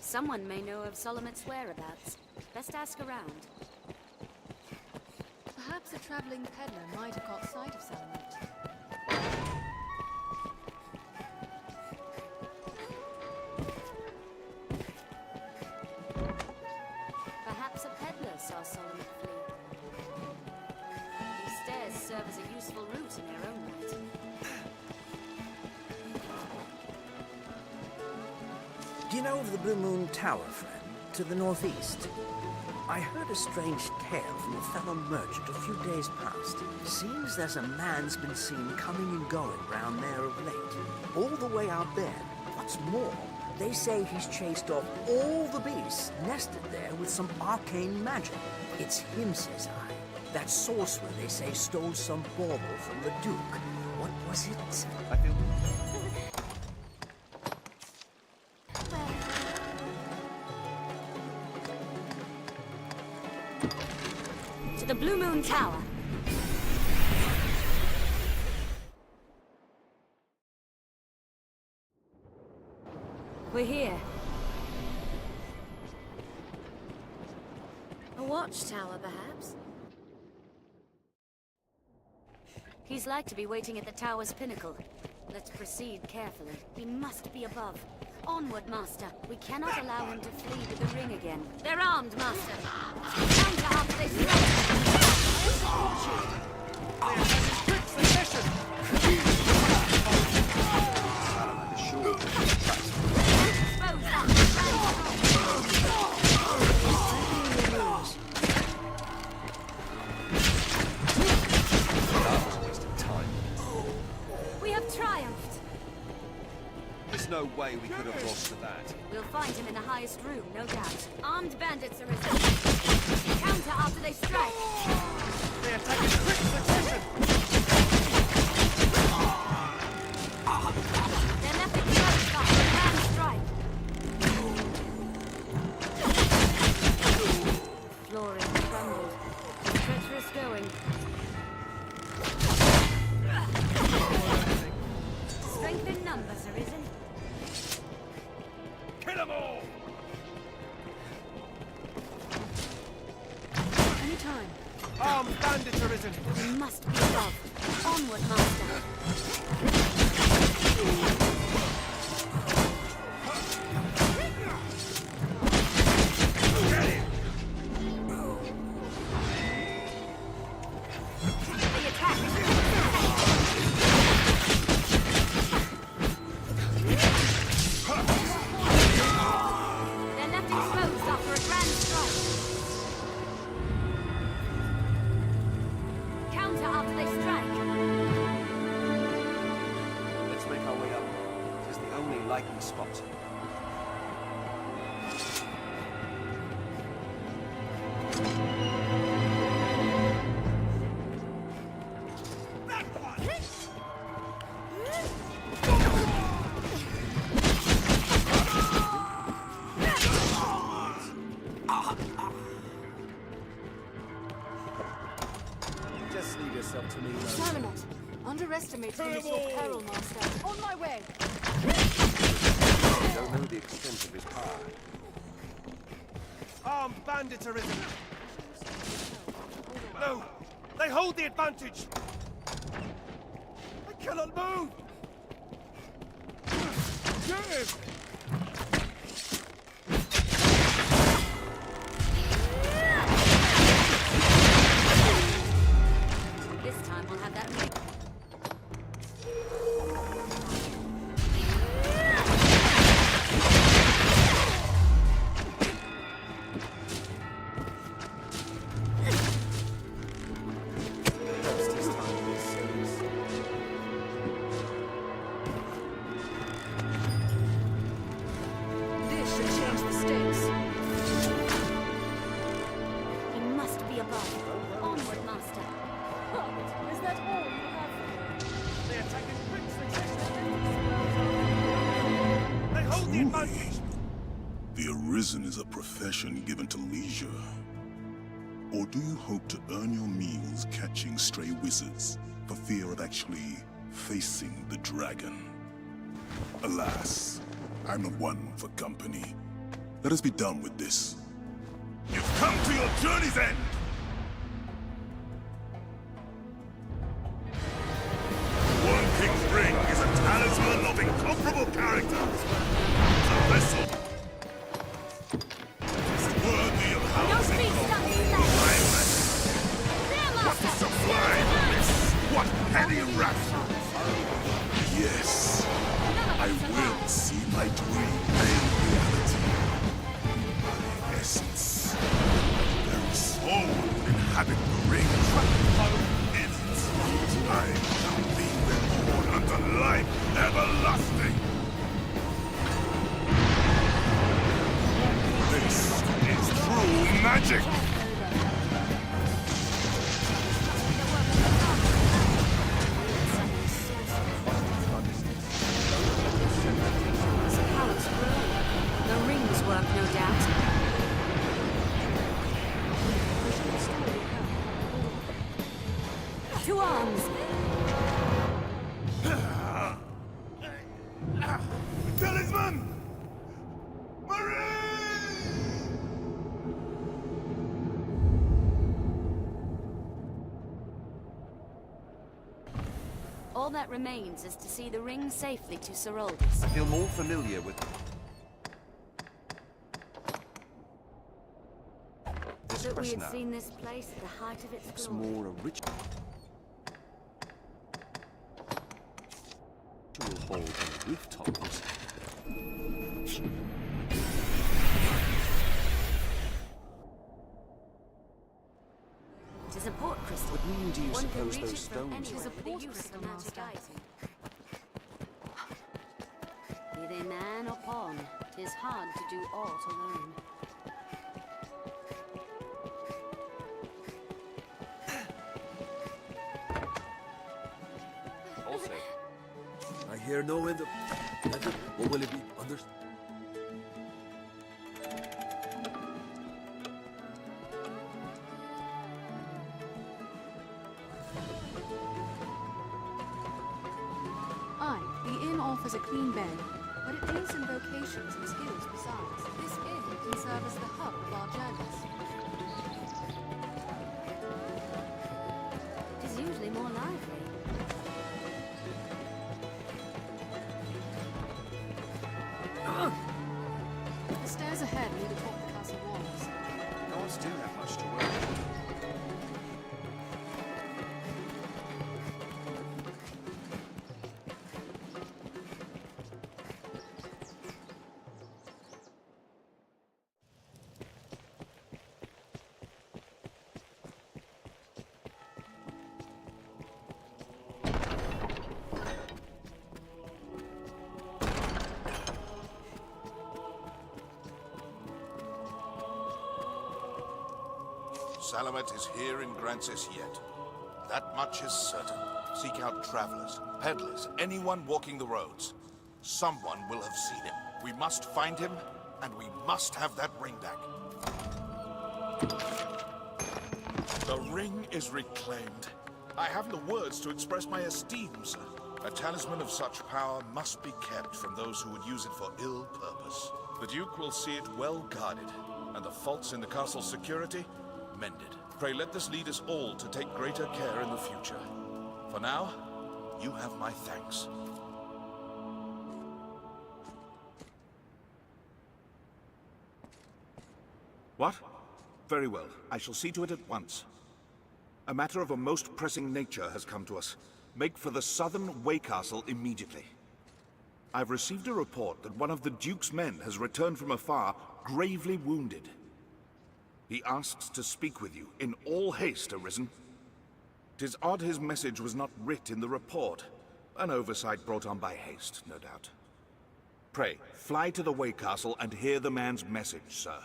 Someone may know of Solomon's whereabouts. Best ask around. Perhaps a traveling peddler might have caught sight of Solomon. Perhaps a peddler saw Solomon flee. These stairs serve as a useful route in their own right. Do you know of the Blue Moon Tower, friend? To the northeast? I heard a strange tale from a fellow merchant a few days past. Seems there's a man's been seen coming and going round there of late. All the way out there. What's more, they say he's chased off all the beasts nested there with some arcane magic. It's him, says I. That sorcerer, they say, stole some bauble from the Duke. What was it? I feel... To the Blue Moon Tower. We're here. A watchtower, perhaps? He's like to be waiting at the tower's pinnacle. Let's proceed carefully. He must be above. Onward, Master. We cannot allow him to flee with the ring again. They're armed, Master. Counter after they We have triumphed. There's no way we could have lost to that. We'll find him in the highest room, no doubt. Armed bandits Arisen. Counter after they strike. They attack in quick succession! They're left exposed after a grand strike. Flooring crumbled. Treacherous going. Strength in numbers, Arisen. Kill them all! Anytime. Armed bandits Arisen! We must be above. Onward, Master. The attack is They're left exposed after a grand strike. likely spot. Just leave yourself to me. Salamat, underestimated him at your peril, Master. On my way! I don't know the extent of his power. Armed bandits arisen. No! They hold the advantage! I cannot move! Yes! This time we'll have that ring. Perhaps this time it is serious. This should change the stakes. He must be above. Onward, Master. Is that all you have? They attack in quick succession! They hold the advantage! The Arisen is a profession given to leisure. Or do you hope to earn your meals catching stray wizards for fear of actually facing the dragon? Alas, I'm the one for company. Let us be done with this. You've come to your journey's end! One King's Ring is a talisman of incomparable character. It's a vessel worthy of housing what sublime bliss! What heady rapture! Yes, I will see my dream made reality. My essence, my very soul will inhabit the ring. In time shall be reborn unto life everlasting. This is true magic! The rings work, no doubt. To arms! Talisman! All that remains is to see the ring safely to Seroldis. I feel more familiar with this That we quest had now. seen this place at the height of its It's glory. more a ritual hall than a rooftop. It is a port crystal. What meaning do you One can suppose reach those it from stones anywhere It is a with the port use of crystal, the magic Master. item. Be they man or pawn, 'tis hard to do aught alone. Also, I hear no end of... What will it be? Aye, the inn offers a clean bed, but it deals in vocations and skills besides. This inn can serve as the hub of our journeys. It is usually more lively. The stairs ahead lead atop the castle walls. guards do have much to work with. Salamet is here in Grancis yet. That much is certain. Seek out travelers, peddlers, anyone walking the roads. Someone will have seen him. We must find him, and we must have that ring back. The ring is reclaimed. I haven't the words to express my esteem, sir. A talisman of such power must be kept from those who would use it for ill purpose. The Duke will see it well guarded, and the faults in the castle's security mended. Pray let this lead us all to take greater care in the future. For now, you have my thanks. What? Very well. I shall see to it at once. A matter of a most pressing nature has come to us. Make for the southern Way Castle immediately. I've received a report that one of the Duke's men has returned from afar, gravely wounded. He asks to speak with you, in all haste, Arisen. 'Tis odd his message was not writ in the report. An oversight brought on by haste, no doubt. Pray, fly to the Way Castle and hear the man's message, sir.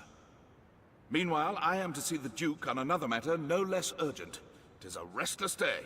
Meanwhile, I am to see the Duke on another matter no less urgent. 'Tis a restless day.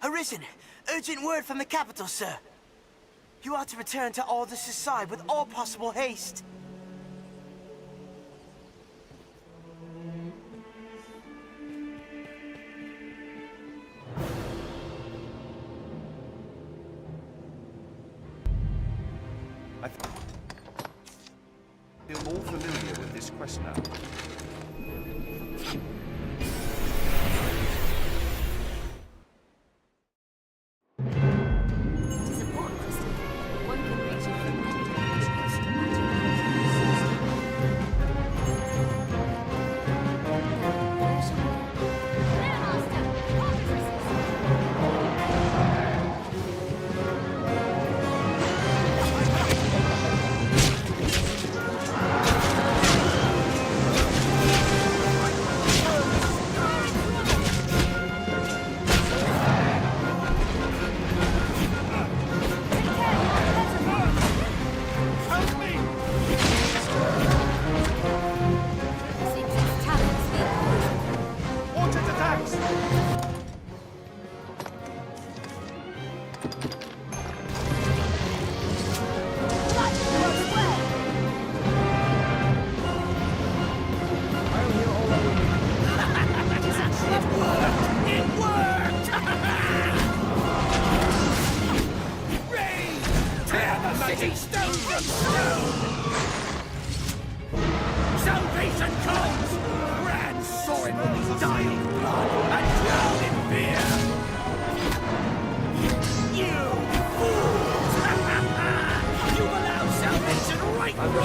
Arisen! Urgent word from the capital, sir. You are to return to Aldous' side with all possible haste. I feel more familiar with this quest now. Salvation comes! Grand Sorin will be dying in blood and drowned in fear! You fools! You've allowed salvation right from the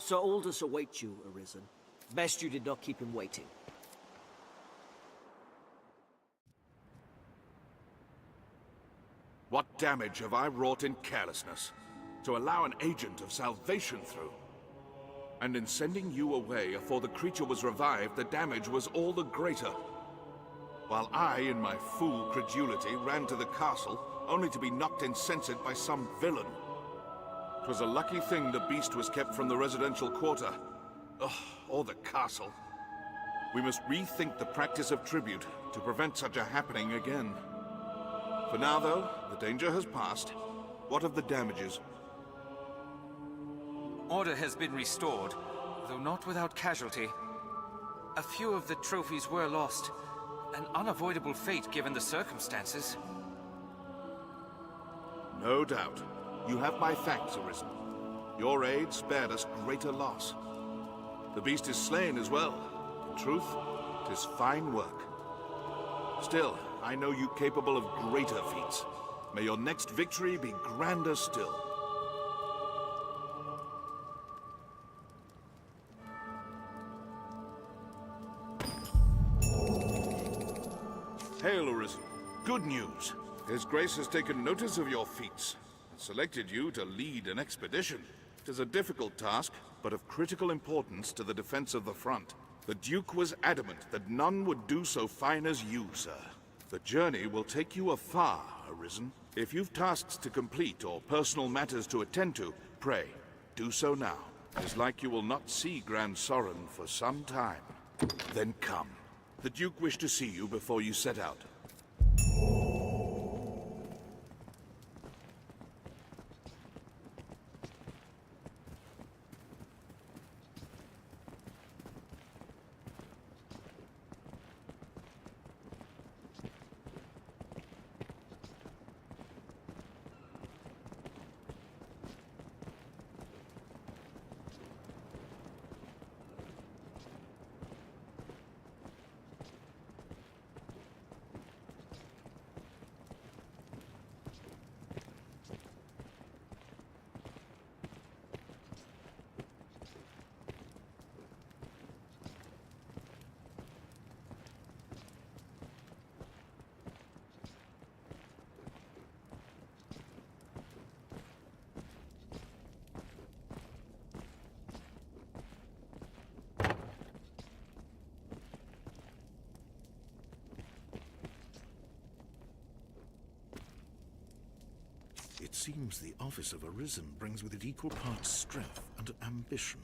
Sir Aldous awaits you, Arisen. Best you did not keep him waiting. What damage have I wrought in carelessness to allow an agent of salvation through? And in sending you away afore the creature was revived, the damage was all the greater. While I, in my fool credulity, ran to the castle, only to be knocked insensate by some villain. 'Twas a lucky thing the beast was kept from the residential quarter. Ugh, or the castle. We must rethink the practice of tribute to prevent such a happening again. For now, though, the danger has passed. What of the damages? Order has been restored, though not without casualty. A few of the trophies were lost. An unavoidable fate given the circumstances. No doubt. You have my thanks, Arisen. Your aid spared us greater loss. The beast is slain as well. In truth, 'tis fine work. Still, I know you capable of greater feats. May your next victory be grander still. Hail, Arisen. Good news. His Grace has taken notice of your feats and selected you to lead an expedition. It is a difficult task, but of critical importance to the defense of the front. The Duke was adamant that none would do so fine as you, sir. The journey will take you afar, Arisen. If you've tasks to complete or personal matters to attend to, pray, do so now. It is like you will not see Grand Sorin for some time. Then come. The Duke wished to see you before you set out. It seems the office of Arisen brings with it equal parts strength and ambition.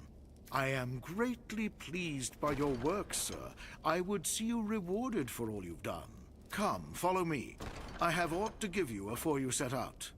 I am greatly pleased by your work, sir. I would see you rewarded for all you've done. Come, follow me. I have aught to give you afore you set out.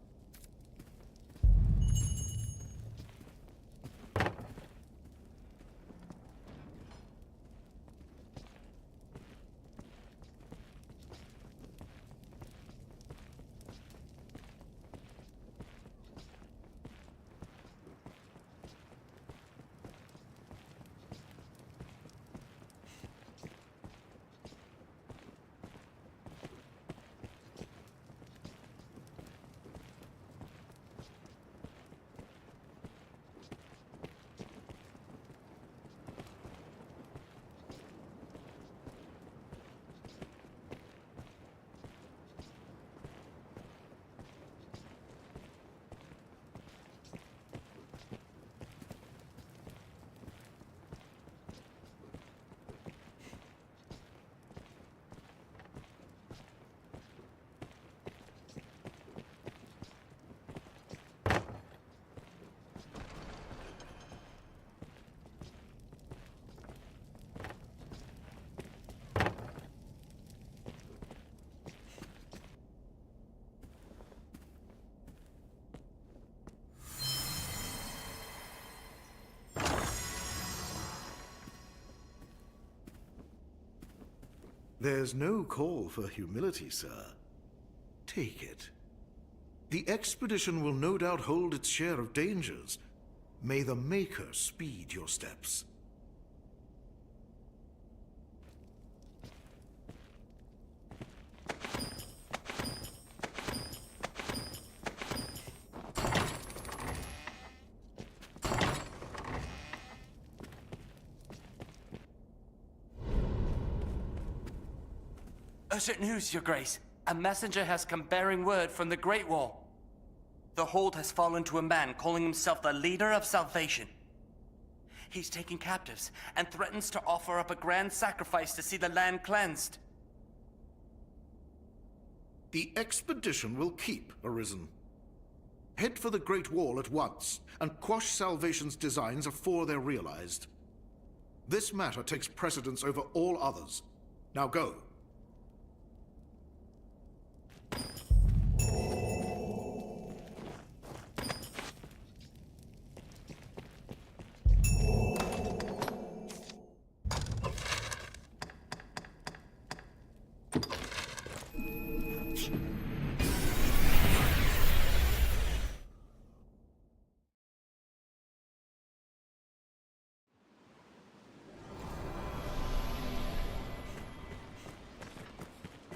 There's no call for humility, sir. Take it. The expedition will no doubt hold its share of dangers. May the Maker speed your steps. Urgent news, Your Grace. A messenger has come bearing word from the Great Wall. The hold has fallen to a man calling himself the leader of salvation. He's taking captives and threatens to offer up a grand sacrifice to see the land cleansed. The expedition will keep, Arisen. Head for the Great Wall at once, and quash Salvation's designs afore they're realized. This matter takes precedence over all others. Now go.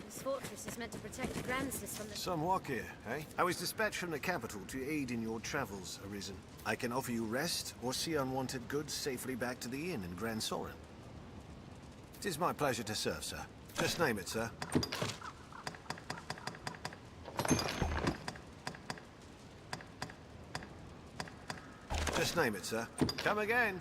This fortress is meant to protect the Grandsters from the... Some walk here, eh? I was dispatched from the capital to aid in your travels, Arisen. I can offer you rest, or see unwanted goods safely back to the inn in Grand Soren. It is my pleasure to serve, sir. Just name it, sir. Just name it, sir. Come again.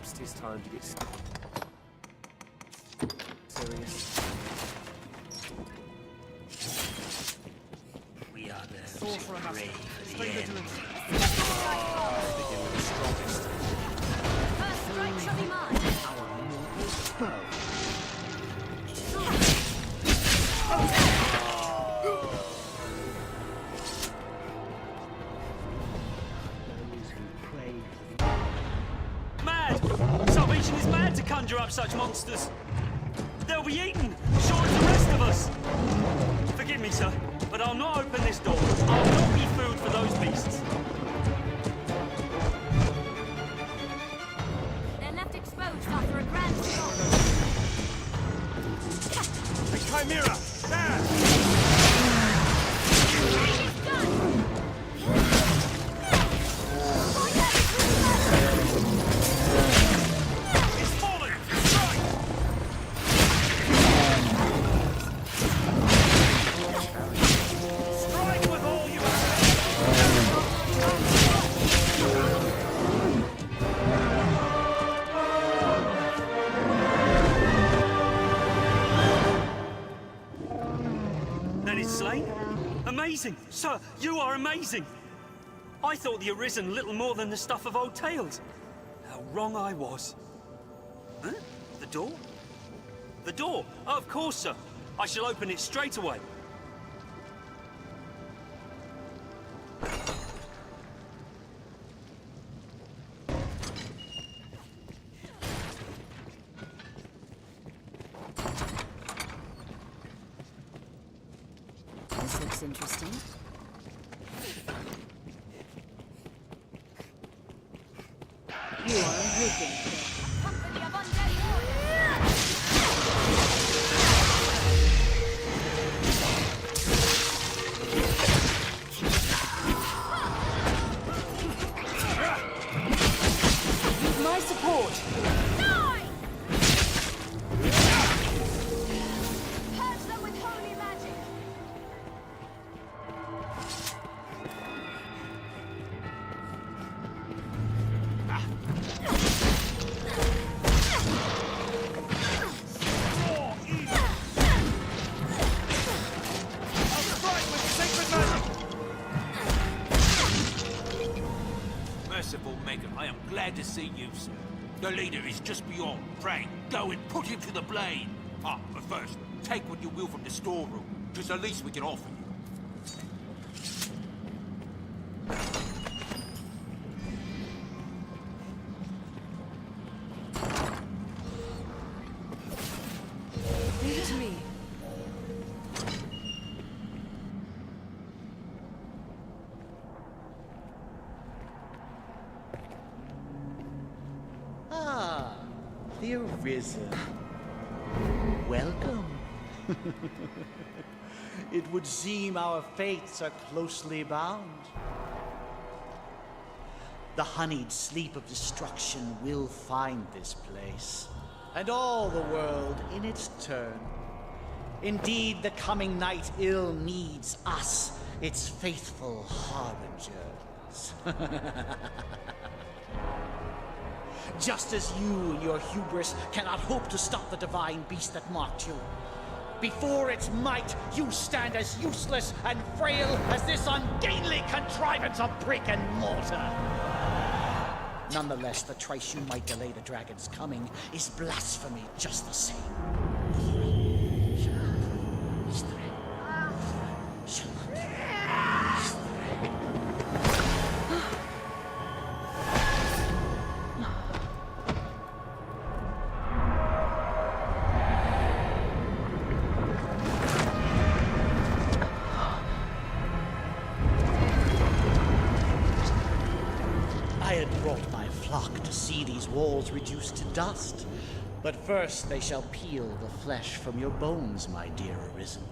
Perhaps it is time to get serious. We are the Sorcerer brave Master. for the Stay end. vigilant. Begin with the strongest. First strike shall be mine. Our mortal foe. Those who pray for the Mad! Salvation is mad to conjure up such monsters. They'll be eaten, sure as the rest of us. Forgive me, sir, but I'll not open this door. I'll not be food for those beasts. They're left exposed after a grand storm. The Chimera! There! It's fallen! Strike! Strike with all you That is slain? Amazing! Sir, you are amazing! I thought the Arisen little more than the stuff of old tales. How wrong I was. Huh? The door? The door? Oh, of course, sir. I shall open it straight away. This looks interesting. You are a hoping. Company of undead warriors. With my support! Die! Purge them with holy magic. Merciful Megan, I am glad to see you, sir. The leader is just beyond. Pray, go and put him to the blade. Ah, but first, take what you will from the storeroom. Just the least we can offer you. Leave it to me. Ah, the Arisen. Welcome. It would seem our fates are closely bound. The honeyed sleep of destruction will find this place, and all the world in its turn. Indeed, the coming night ill needs us, its faithful harbingers. Just as you and your hubris cannot hope to stop the divine beast that mocked you. Before its might, you stand as useless and frail as this ungainly contrivance of brick and mortar. Nonetheless, the trice you might delay the dragon's coming is blasphemy just the same. I had brought my flock to see these walls reduced to dust. But first they shall peel the flesh from your bones, my dear Arisen.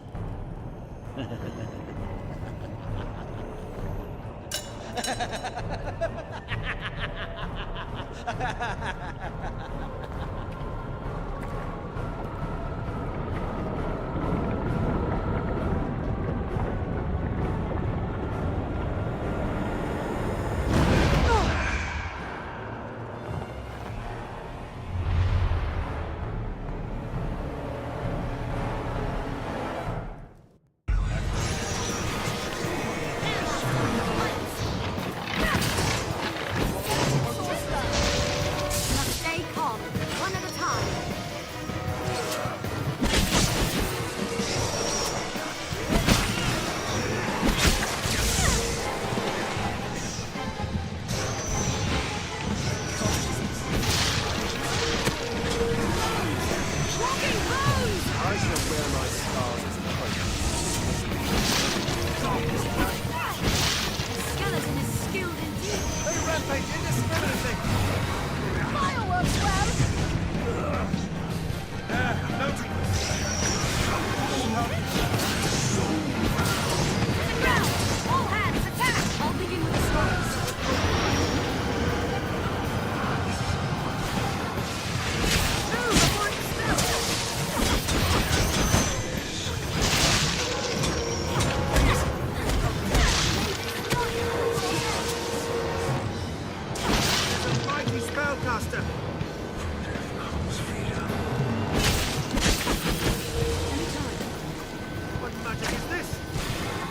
Fireworks, well! To the ground! All hands, attack! I'll begin with the slaughter. Spellcaster! What magic is this?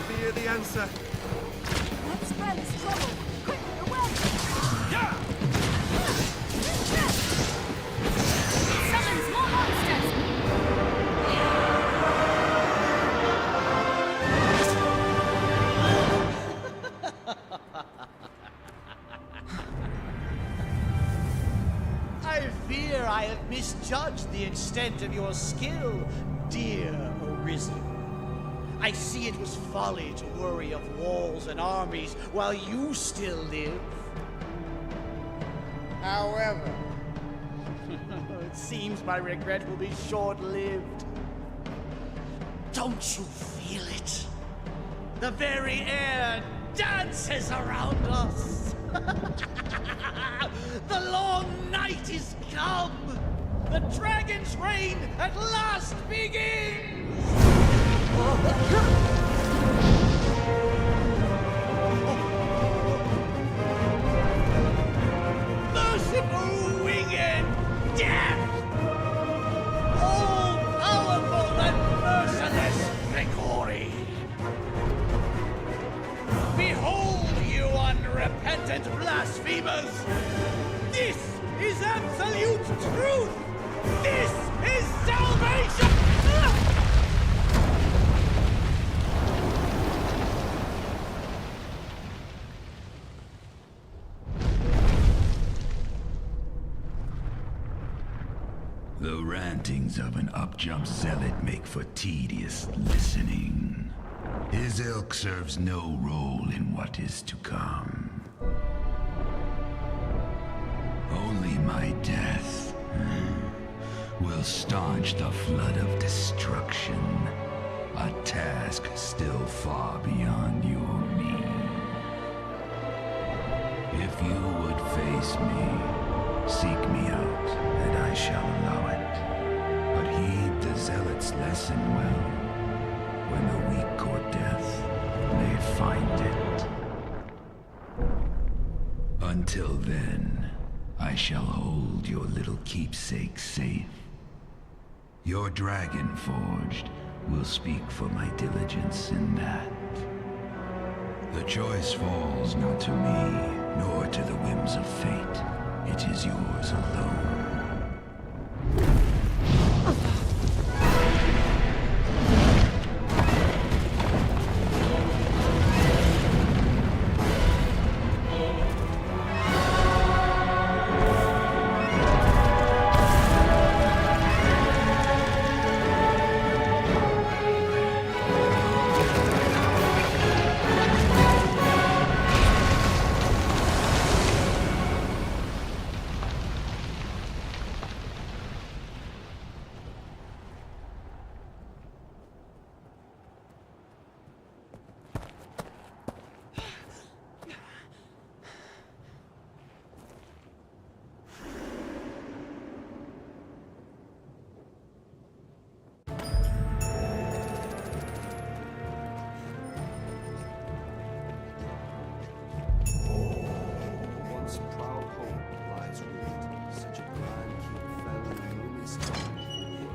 Fear the answer. Let's spread this trouble! Quickly, away! Summons more monsters! I fear I have misjudged the extent of your skill, dear Arisen. I see it was folly to worry of walls and armies while you still live. However, it seems my regret will be short-lived. Don't you feel it? The very air dances around us. The long night is come. The dragon's reign at last begins. Merciful winged death! All-powerful and merciless Grigori! Behold, you unrepentant blasphemers! This is absolute truth! This is salvation! The rantings of an up-jump zealot make for tedious listening. His ilk serves no role in what is to come. Only my death will staunch the flood of destruction. A task still far beyond your means. If you would face me, seek me out, and I shall allow it. But heed the zealot's lesson well. When the weak court death, they find it. Until then, I shall hold your little keepsake safe. Your dragon forged will speak for my diligence in that. The choice falls not to me, nor to the whims of fate. It is yours alone.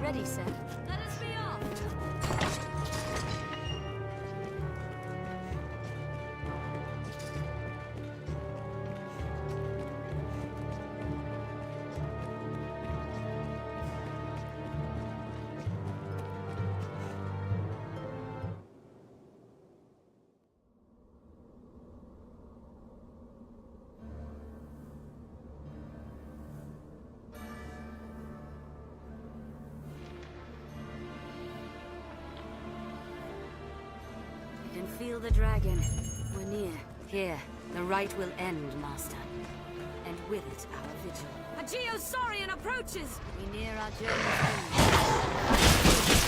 Ready, sir. Let us be off! I can feel the dragon. We're near. Here, the right will end, Master. with it our vigil. A Geosaurian approaches! We near our journey's end.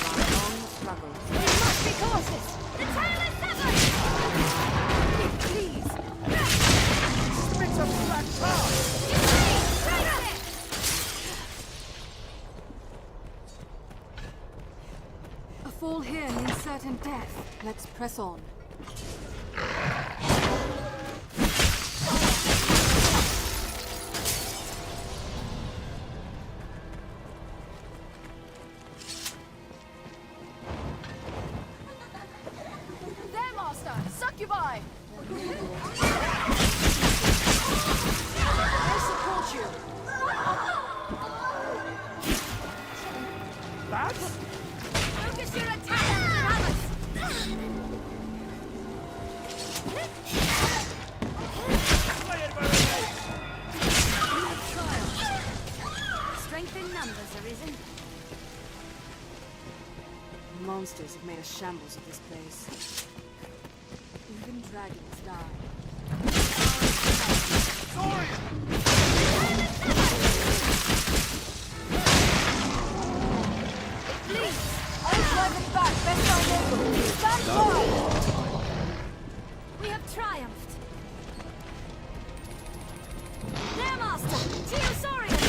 Our long struggles. We must be cautious! The tail is severed! Please! Spits of black tar! A fall here means certain death. Let's press on. There, Master! Succubi! I support you! Bats? Focus your attack! Travis! Strength in numbers, Arisen. Monsters have made a shambles of this place. Even dragons die. Please! I'll drive them back best I know! Stand by! We have triumphed! There, Master! Geosaurian!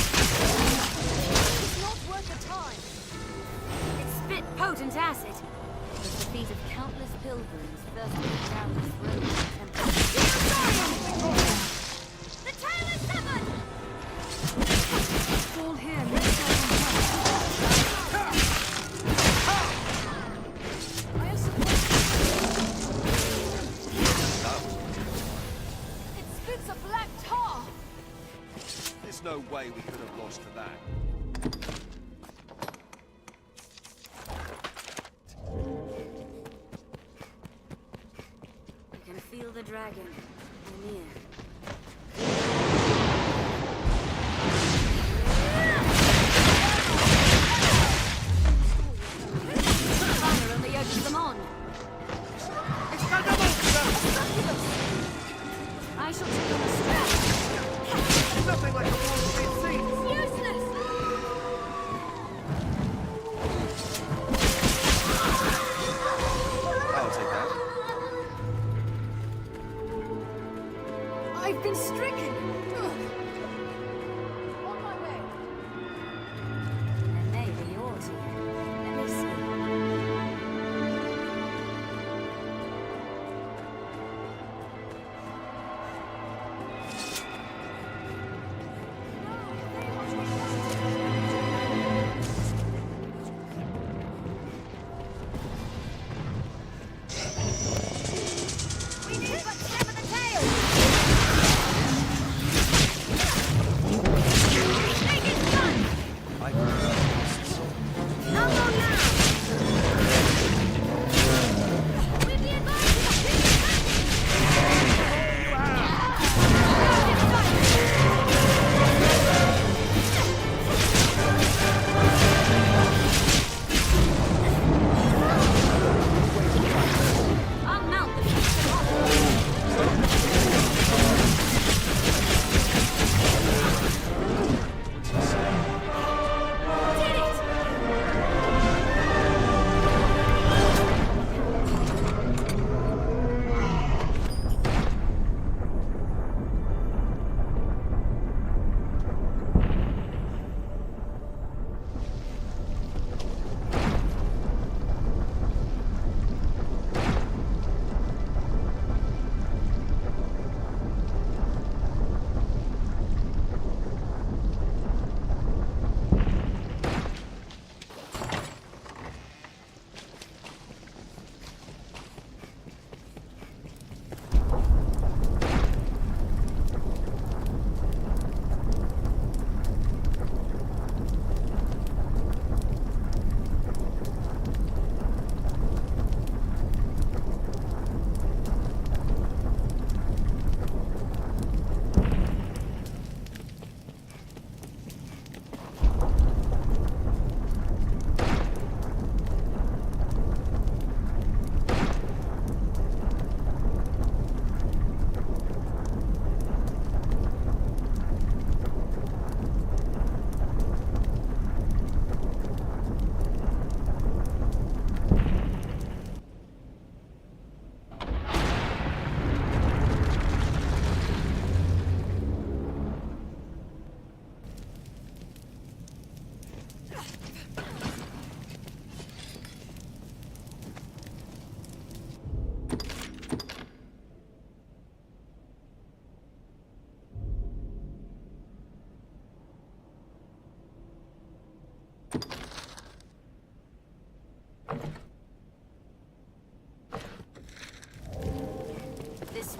It's not worth the time! It spit potent acid. It was the feet of countless pilgrims first moved down this road to the temple. Geosaurian! The tail is severed! Fall here means certain death. I am supposed It spits a black tar! There's no way we could have lost to that. I can feel the dragon. We're near. Fire only urges them on. I shall take on a strap. Nothing like a Wall Street scene! It's useless! I'll take that.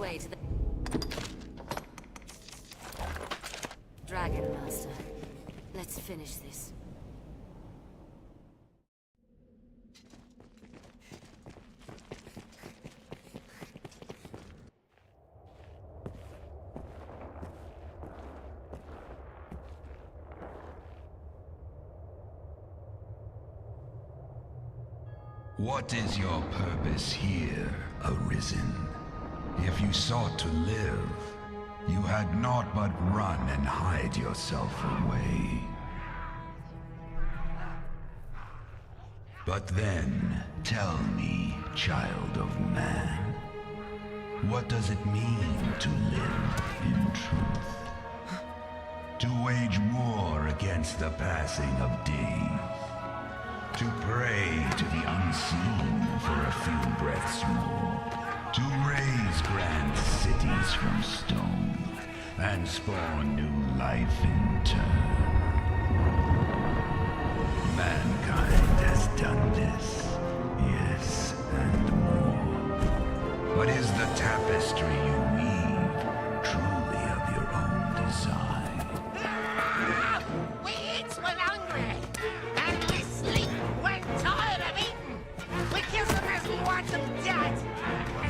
way to the Dragon Master. Let's finish this. What is your purpose here, Arisen? If you sought to live, you had naught but run and hide yourself away. But then, tell me, child of man, what does it mean to live in truth? To wage war against the passing of days? To pray to the unseen for a few breaths more? To raise grand cities from stone and spawn new life in turn? Mankind has done this, yes, and more. But is the tapestry you weave truly of your own design? We eat when hungry, and we sleep when tired of eating. We kiss them as we want them dead.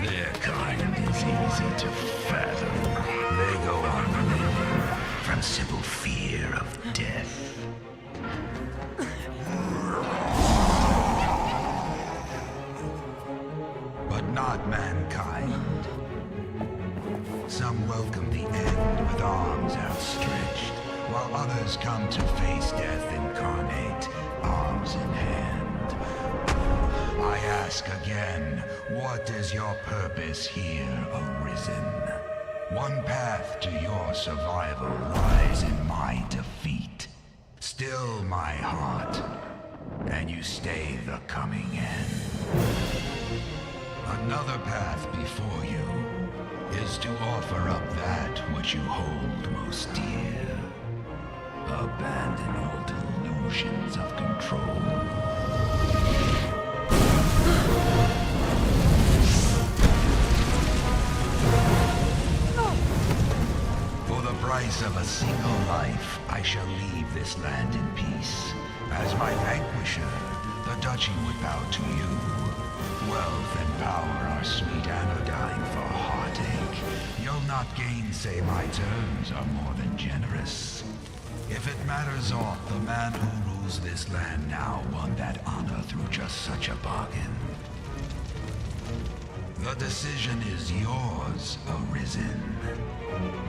Their kind is easy to fathom. They go on living from simple fear of death. But not mankind. Some welcome the end with arms outstretched, while others come to face death incarnate, arms in hand. I ask again, what is your purpose here, Arisen? One path to your survival lies in my defeat. Still my heart, and you stay the coming end. Another path before you is to offer up that which you hold most dear. Abandon all delusions of control. For the price of a single life, I shall leave this land in peace. As my vanquisher, the duchy would bow to you. Wealth and power are sweet anodyne for heartache. You'll not gainsay my terms are more than generous. If it matters aught, the man who rules this land now won that honor through just such a bargain. The decision is yours, Arisen.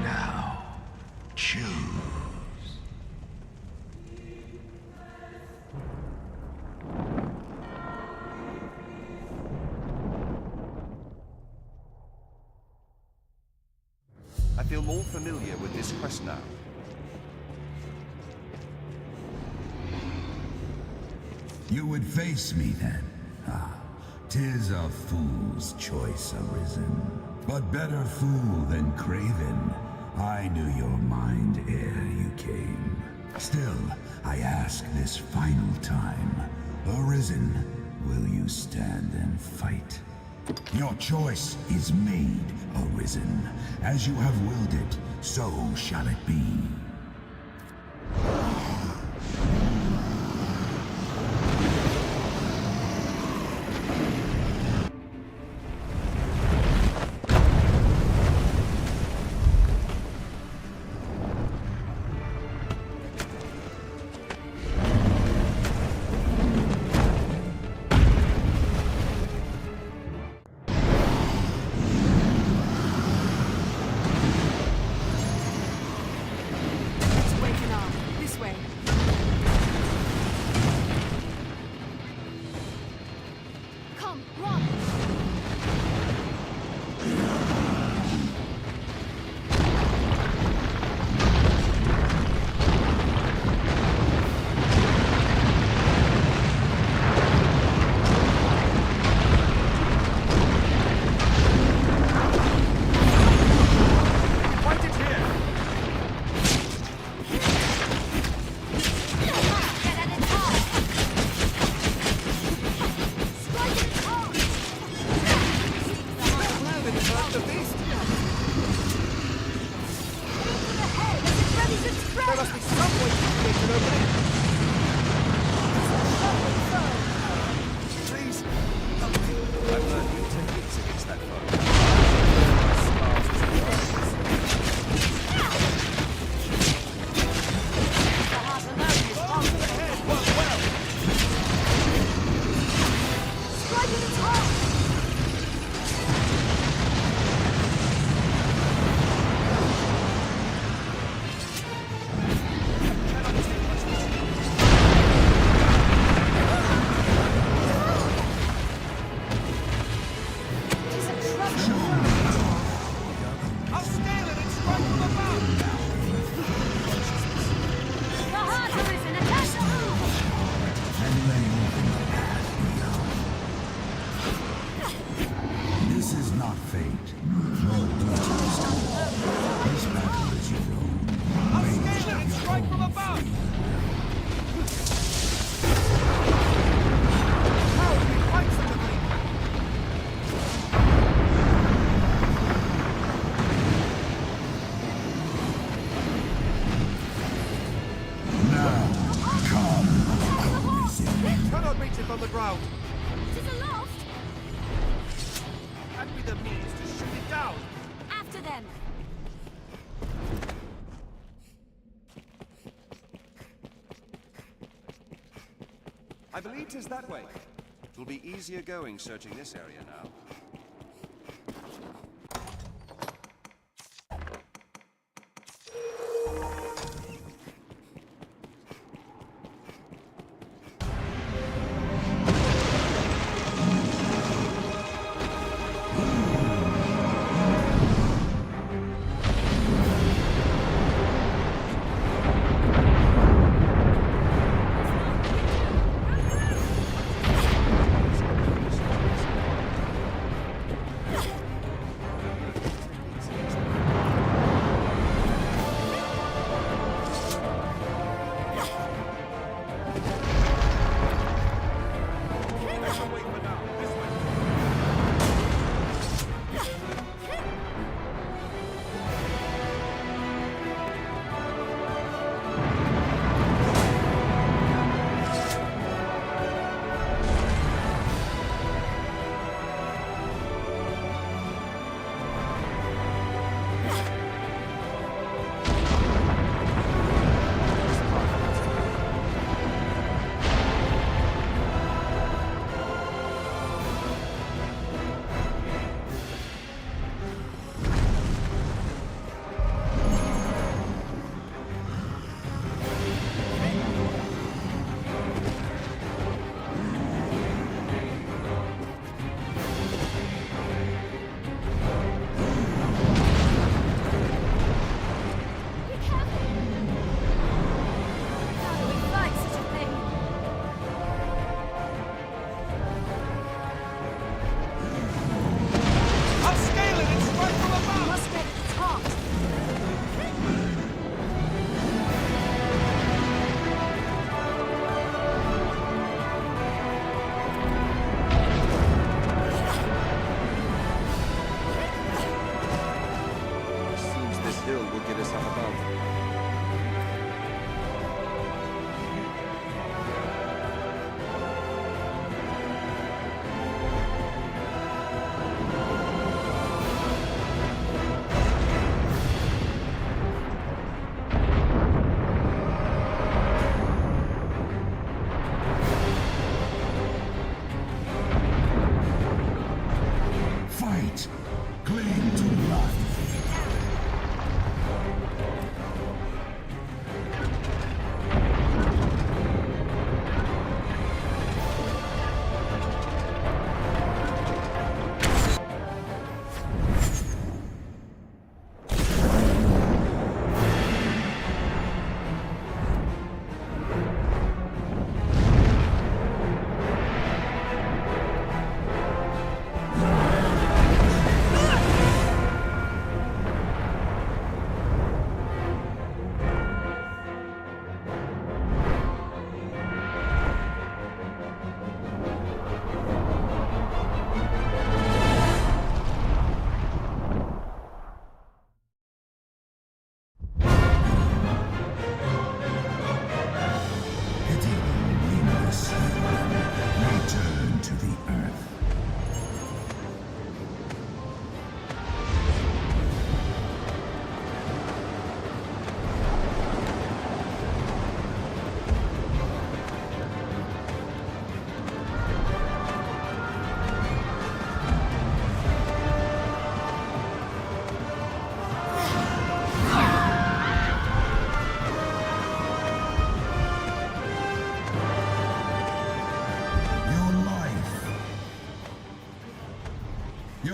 Now, choose. I feel more familiar with this quest now. You would face me then? Ah, 'tis a fool's choice, Arisen. But better fool than craven. I knew your mind ere you came. Still, I ask this final time, Arisen, will you stand and fight? Your choice is made, Arisen. As you have willed it, so shall it be. There must be some way we can open it. Please, help me. I've learned new techniques against that foe. This is not fate, nor duties. This battle is your own. I'll scale it and strike from above! How do we fight from the green? Now, come, Arisen. Cannot reach it on the ground. It is aloft! Hand me the means to shoot it down. After them! I believe 'tis that way. It will be easier going searching this area now.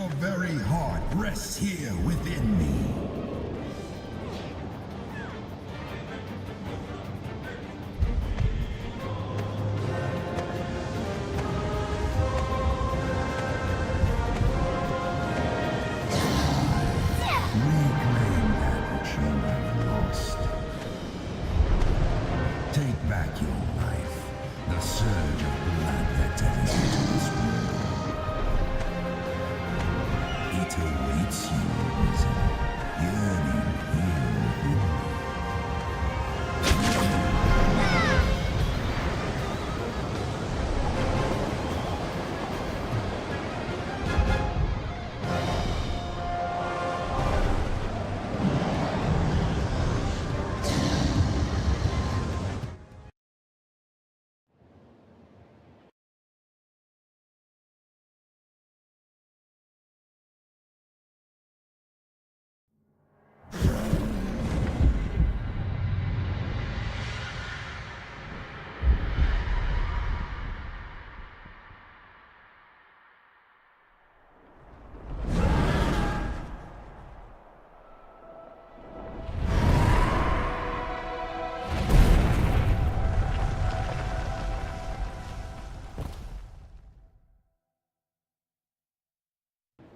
Your very heart rests here within me. Reclaim that which you have lost. Take back your life, the surge of blood that tells into this world. It awaits you, Arisen, yearning here within me.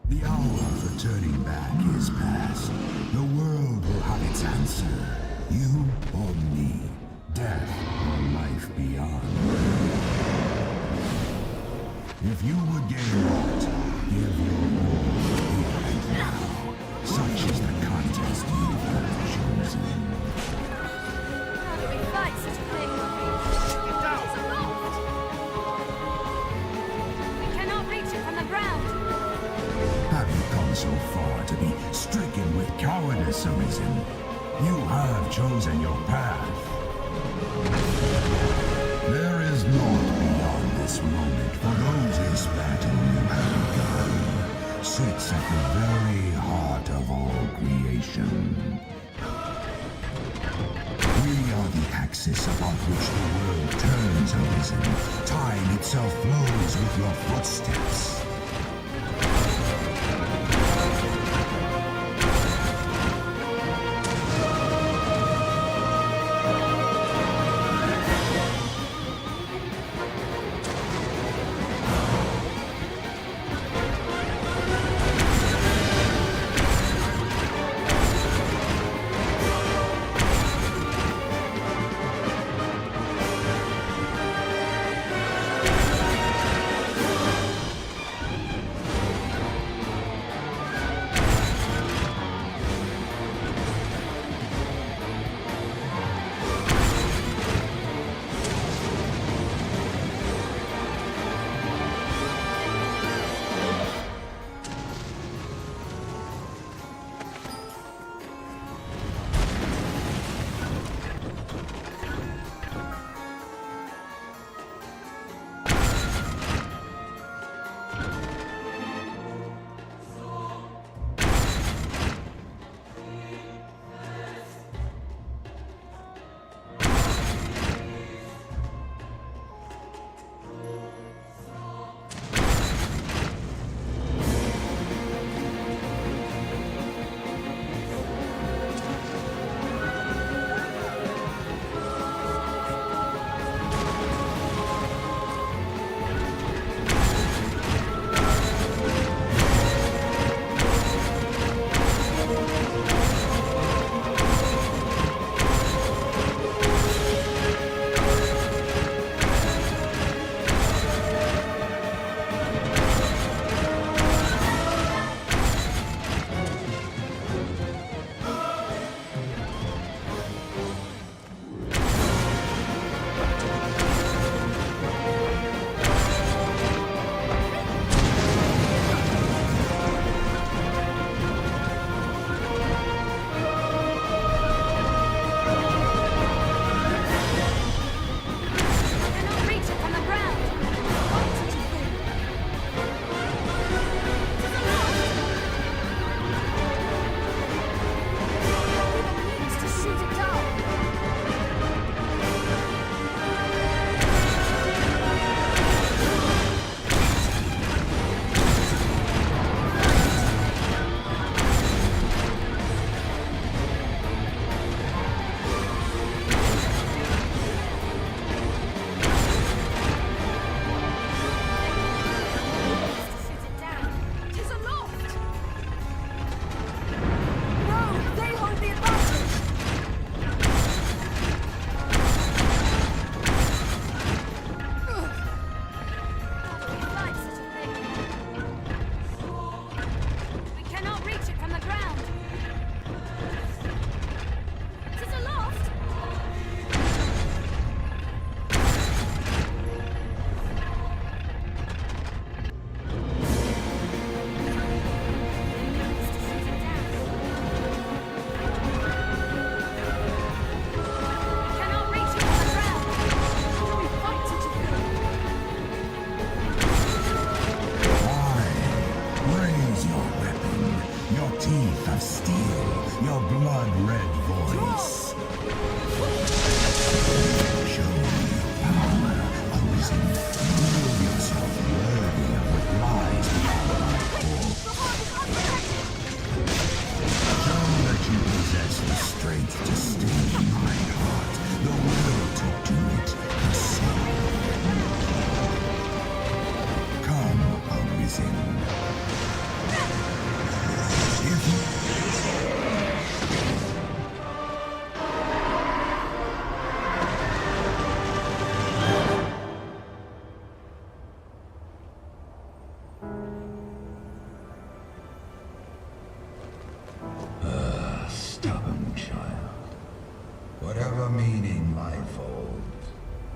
The hour for turning back is past. The world will have its answer. You or me. Death or life beyond. If you would gain aught, give your all here and now. Such is the contest you have chosen. How do we fight such a thing? It's aloft! We cannot reach it from the ground. Have you come so far to be stricken with cowardice, Arisen? You have chosen your path. There is naught beyond this moment for those this battle you have begun. Sits at the very heart of all creation. We are the axis upon which the world turns, Arisen. Time itself flows with your footsteps.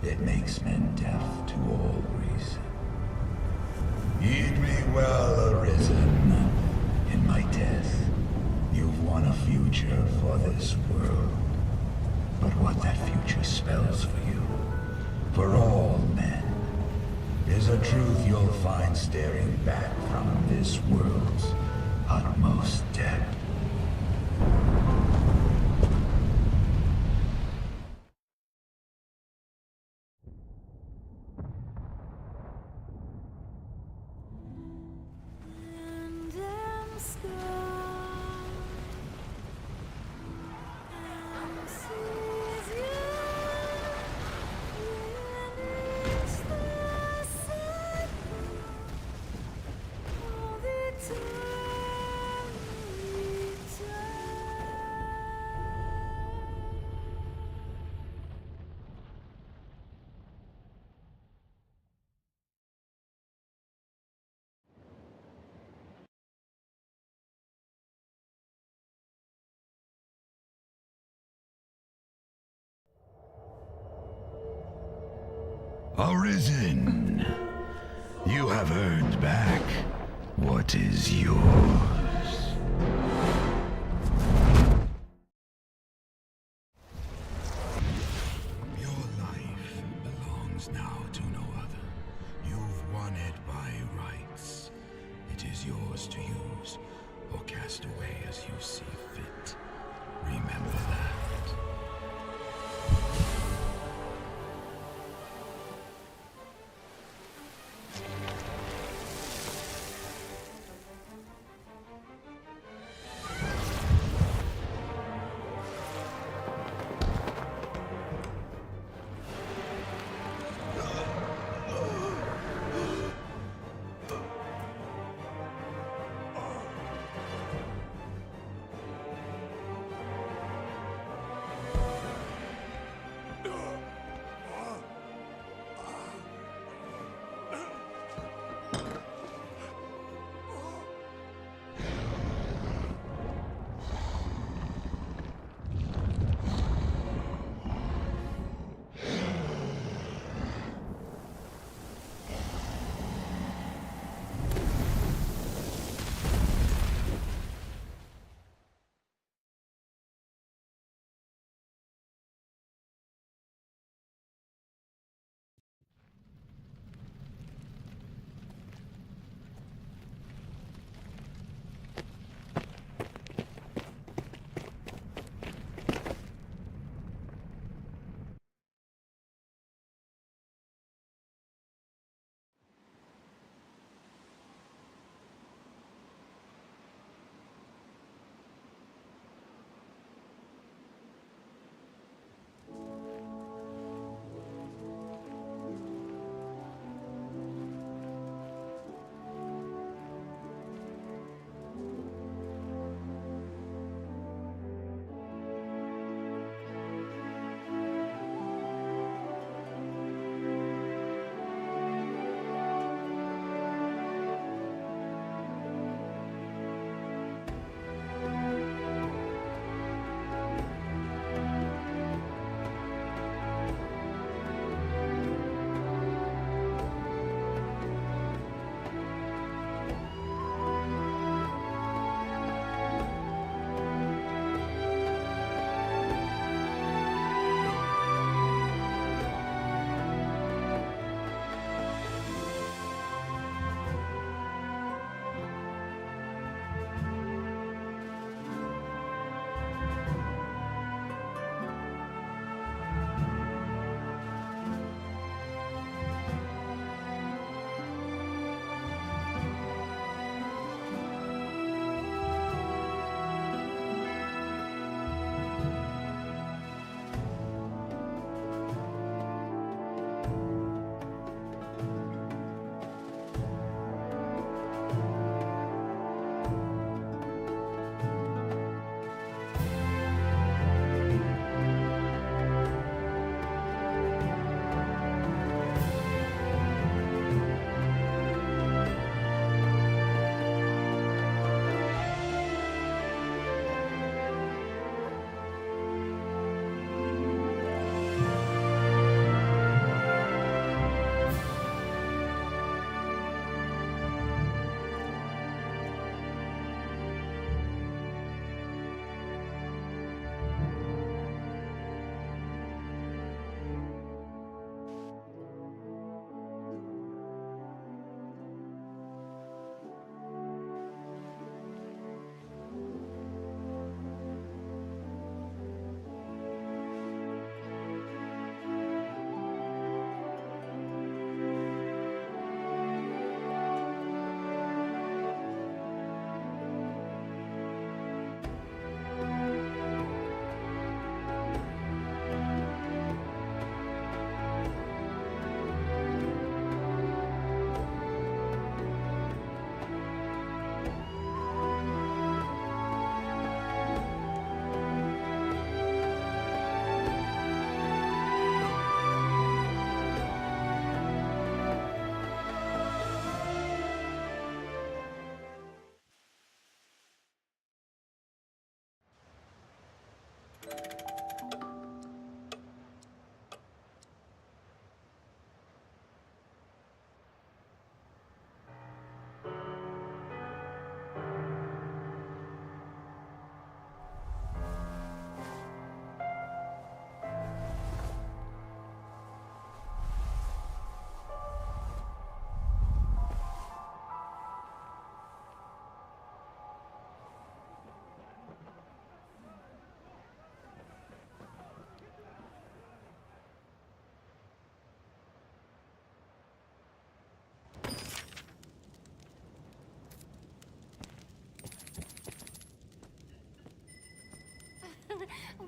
It makes men deaf to all reason. Heed me well, Arisen. In my death, you've won a future for this world. But what that future spells for you, for all men, is a truth you'll find staring back from this world's utmost depth. Arisen, you have earned back what is yours. Your life belongs now to no other. You've won it by rights. It is yours to use or cast away as you see fit. Remember that.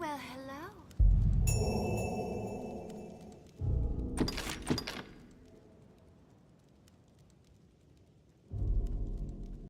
Well, hello.